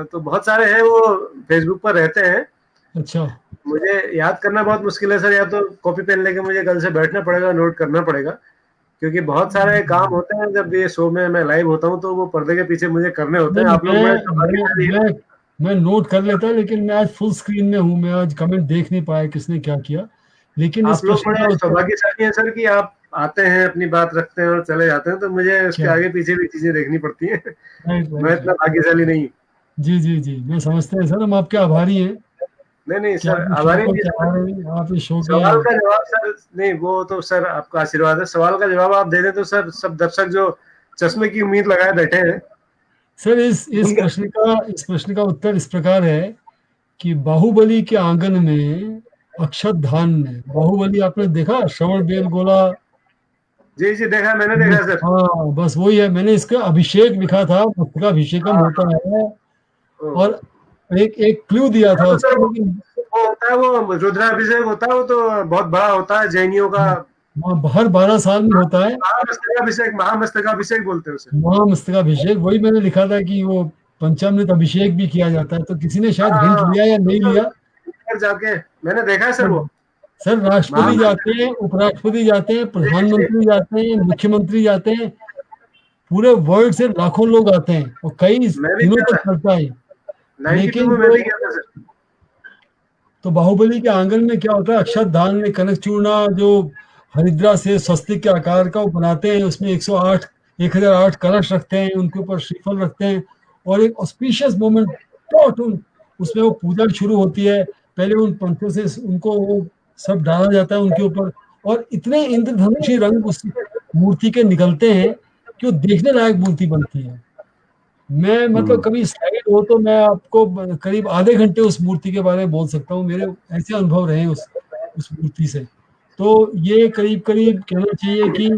तो बहुत सारे हैं, वो फेसबुक पर रहते हैं। अच्छा, मुझे याद करना बहुत मुश्किल है सर, या तो कॉपी पेन लेके मुझे कल से बैठना पड़ेगा, नोट करना पड़ेगा, क्योंकि बहुत सारे काम होते हैं जब ये शो में मैं लाइव होता हूँ, तो वो पर्दे के पीछे मुझे करने होते नहीं हैं। नहीं, आप लोग बड़े सौभाग्यशाली हैं। मैं नोट कर लेता, लेकिन मैं आज फुल स्क्रीन में हूँ, मैं आज कमेंट देख नहीं पाया किसने क्या किया। लेकिन इस आप लोग प्रश्न बड़े का उत्तर सौभाग्यशाली हैं सर कि आप आते हैं, अपनी बात रखते हैं और चले जाते हैं, तो मुझे उसके क्या है? आगे पीछे भी चीजें देखनी पड़ती हैं। राइट मैं राइट इतना राइट। भाग्यशाली नहीं हूँ। जी जी जी, मैं समझते हैं सर, हम आपके आभारी हैं नहीं नहीं कि सर, आप इस शो आभारी पर नहीं क्या सर। आ रहे हैं, आप इस शो के। सवाल का जवाब सर, नहीं वो तो सर आपका आशीर्वाद है, सवाल का जवाब आप दे दें तो सर सब दर्शक जो चश्मे की उम्मीद लगाए बैठे हैं, सर इस उनका प्रश्न का उत्तर इस प्रकार है कि बाहुबली के आंगन में अक्षत धान ने, बाहुबली आपने देखा, श्रवण बेल गोला। जी जी देखा, मैंने देखा सर। हाँ बस वही है, मैंने इसका अभिषेक लिखा था, पुस्तका अभिषेकम होता है। ओ, और एक एक क्लू दिया था तो सर उसका, लेकिन वो होता है, वो रुद्राभिषेक होता है, वो तो बहुत बड़ा होता है जैनियों का। हर 12 साल में होता है। महामस्तकाभिषेक, महामस्तकाभिषेक बोलते हैं उसे। महामस्तकाभिषेक, वही मैंने लिखा था कि वो पंचामृत अभिषेक भी किया जाता है, तो किसी ने शायद हिंट हाँ, लिया या नहीं लिया। ऊपर जाके मैंने देखा है सर वो। सर राष्ट्रपति जाते महामस्तक, हैं, उपराष्ट्रपति जाते हैं, जी जी, प्रधानमंत्री जाते हैं, मुख्यमंत्री जाते हैं, पूरे वर्ल्ड से लाखों लोग आते हैं और कई मैं भी दिनों गया तक था, चलता है। 92 लेकिन में मैं भी गया था सर। तो बाहुबली के आंगन में क्या होता है, अक्षत धान में कनक चूर्णा जो हरिद्रा से स्वस्तिक के आकार का वो बनाते हैं, उसमें 1008 कलश रखते हैं, उनके ऊपर श्रीफल रखते हैं, और एक ऑस्पिशियस मोमेंट उसमें वो पूजा शुरू होती है। पहले उन पंथों से उनको वो सब डाला जाता है उनके ऊपर, और इतने इंद्रधनुषी रंग उस मूर्ति के निकलते हैं कि वो देखने लायक मूर्ति बनती है। मैं मतलब कभी स्लाइड हो तो मैं आपको करीब आधे घंटे उस मूर्ति के बारे में बोल सकता हूँ, मेरे ऐसे अनुभव रहे उस मूर्ति से। तो ये करीब करीब कहना चाहिए कि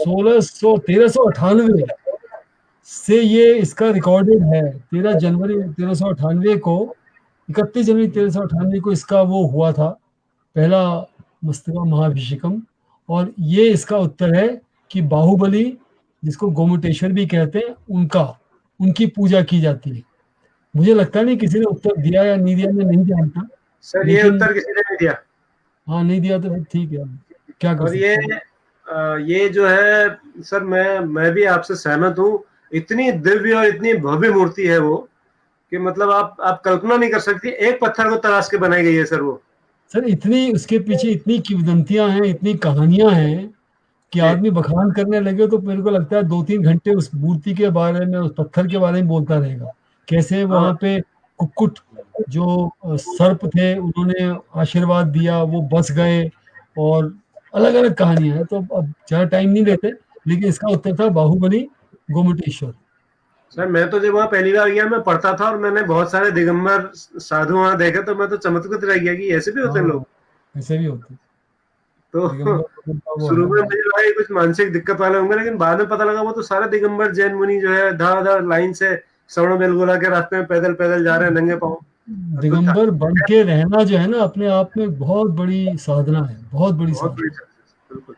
1398 से ये इसका रिकॉर्डेड है। 13 जनवरी 1398 को, 31 जनवरी 1398 को इसका वो हुआ था, पहला मस्तका महाभिषेकम। और ये इसका उत्तर है कि बाहुबली, जिसको गोमटेश्वर भी कहते हैं, उनकी पूजा की जाती है। मुझे लगता नहीं किसी ने उत्तर दिया या नहीं दिया, मैं नहीं जानता, सर ये लेकिन उत्तर किसी ने नहीं दिया। हाँ नहीं दिया तो फिर ठीक है, क्या कर और ये सकते हैं। ये जो है सर, मैं भी आपसे सहमत हूँ। इतनी दिव्य और इतनी भव्य मूर्ति है वो, कि मतलब आप कल्पना नहीं कर सकती, एक पत्थर को तराश के बनाई गई है सर वो। सर इतनी उसके पीछे इतनी किंवदंतियां हैं, इतनी कहानियां हैं कि जी आदमी बखान करने लगे तो मेरे को लगता है 2-3 घंटे उस मूर्ति के बारे में, उस पत्थर के बारे में बोलता रहेगा। कैसे हाँ, वहां पे कुक्कुट जो सर्प थे, उन्होंने आशीर्वाद दिया, वो बच गए, और अलग अलग कहानियां हैं। तो अब ज्यादा टाइम नहीं लेते, लेकिन इसका उत्तर था बाहुबली गोमटेश्वर। सर मैं तो जब वहाँ पहली बार गया, मैं पढ़ता था और मैंने बहुत सारे दिगंबर साधु वहाँ देखे, तो मैं तो चमत्कृत रह गया कि ऐसे भी होते हैं हाँ लोग। ऐसे भी होते। तो वो शुरू में है। मुझे लगा ये कुछ मानसिक दिक्कत वाले होंगे, लेकिन बाद में पता लगा वो तो सारे दिगंबर जैन मुनि जो है धार लाइन से श्रवण बेलगोला के रास्ते में पैदल पैदल जा रहे हैं नंगे पाँव। दिगंबर बन के रहना जो है ना अपने आप में बहुत बड़ी साधना है, बहुत बड़ी बहुत बड़ी साधना। बिल्कुल।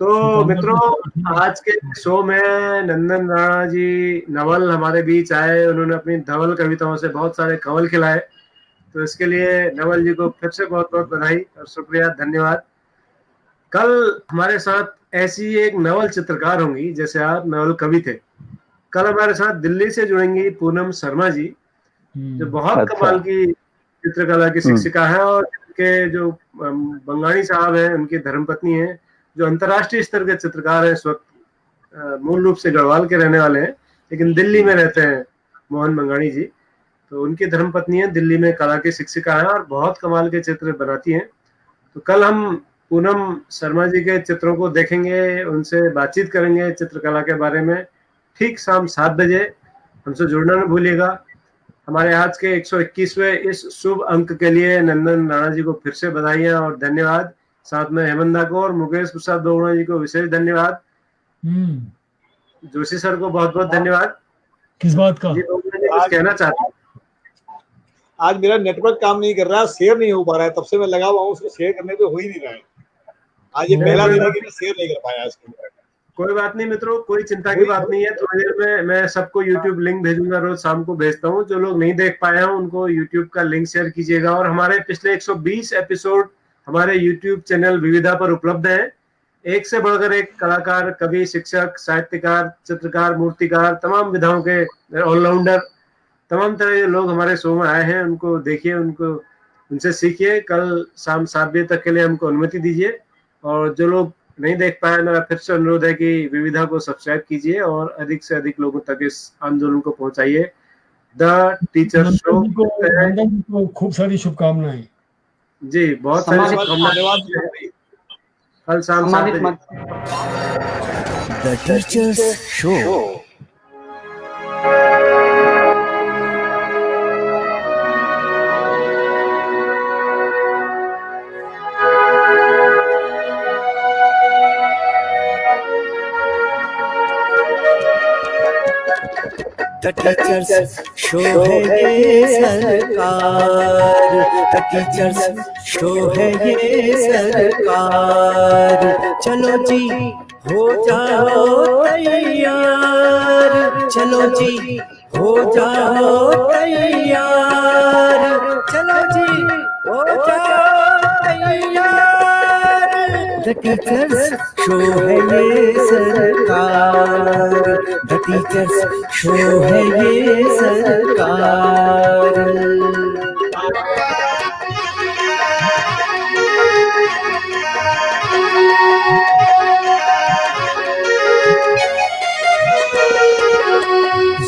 तो श्वेतांबर मित्रों, तो कठिन है। आज के शो में नंदन राणा जी नवल हमारे बीच आए, उन्होंने अपनी धवल कविताओं से बहुत सारे कंवल खिलाए, तो इसके लिए नवल जी को फिर से बहुत बहुत बधाई और शुक्रिया, धन्यवाद। कल हमारे साथ ऐसी एक नवल चित्रकार होंगी, जैसे आप नवल कवि थे। कल हमारे साथ दिल्ली से जुड़ेंगी पूनम शर्मा जी, जो बहुत अच्छा। कमाल की चित्रकला की शिक्षिका है, और उनके जो बंगाणी साहब हैं उनकी धर्मपत्नी है, जो अंतर्राष्ट्रीय स्तर के चित्रकार हैं इस वक्त। मूल रूप से गढ़वाल के रहने वाले हैं लेकिन दिल्ली में रहते हैं, मोहन बंगाणी जी। तो उनकी धर्मपत्नी है, दिल्ली में कला की शिक्षिका है और बहुत कमाल के चित्र बनाती हैं। तो कल हम पूनम शर्मा जी के चित्रों को देखेंगे, उनसे बातचीत करेंगे चित्रकला के बारे में। ठीक शाम 7 बजे हमसे जुड़ना न भूलिएगा। हमारे आज के 121वें इस शुभ अंक के लिए नंदन राणा जी को फिर से बधाइयां और धन्यवाद। साथ में हेमंदा को और मुकेश प्रसाद बहुगुणा जी को विशेष धन्यवाद। जोशी सर को बहुत बहुत धन्यवाद। किस बात का? जी बहुगुणा जी कुछ कहना चाहते हैं? आज मेरा नेटवर्क काम नहीं कर रहा है, शेयर नहीं हो पा रहा है, तब से मैं लगा हुआ हूँ, उसको शेयर करने पे हो ही नहीं रहा है। आज ये पहला दिन है कि मैं शेयर नहीं कर पाया आज के। कोई बात नहीं मित्रों, कोई चिंता की बात नहीं है। थोड़ी देर में मैं सबको YouTube लिंक भेजूंगा, रोज शाम को भेजता हूँ। जो लोग नहीं देख पाए हैं उनको YouTube का लिंक शेयर कीजिएगा। और हमारे पिछले 120 एपिसोड हमारे YouTube चैनल विविधा पर उपलब्ध हैं। एक से बढ़कर एक कलाकार, कवि, शिक्षक, साहित्यकार, चित्रकार, मूर्तिकार, तमाम विधाओं के ऑलराउंडर, तमाम तरह के लोग हमारे शो में आए हैं। उनको देखिए, उनसे सीखिए। कल शाम 7 बजे तक के लिए हमको अनुमति दीजिए। और जो लोग नहीं देख पाए, मेरा फिर से अनुरोध है कि विविधा को सब्सक्राइब कीजिए और अधिक से अधिक लोगों तक इस आंदोलन को पहुंचाइए। द टीचर शो को खूब सारी शुभकामनाएं जी, बहुत सारी शुभकामनाएं। कल शाम 7 बजे the teachers show. The teachers show है ये सरकार, द टीचर्स शो है ये सरकार। चलो जी हो जाओ तैयार, चलो जी हो जाओ तैयार, चलो जी हो जाओ तैयार। द टीचर्स शो है ये सरकार, द टीचर्स शो है ये सरकार।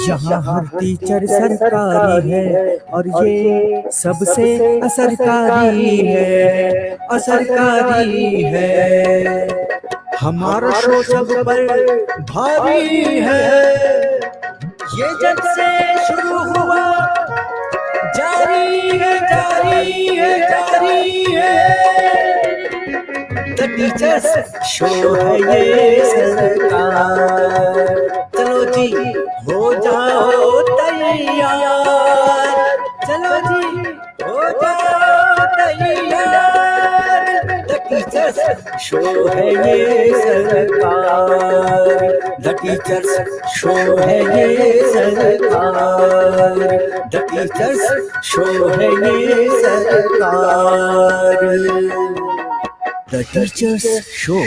यहाँ हर टीचर सरकारी है और ये सबसे असरकारी है, असरकारी है। हमारा शो सब पर भारी है, ये जब से शुरू हुआ जारी है, जारी है, जारी है। द टीचर्स शो है ये सरकार। चलो जी हो जाओ तैयार, चलो जी हो जाओ तैयार। द टीचर्स शो है ये सरकार, द टीचर्स शो है ये सरकार, द टीचर्स शो है ये सरकार। The teachers show.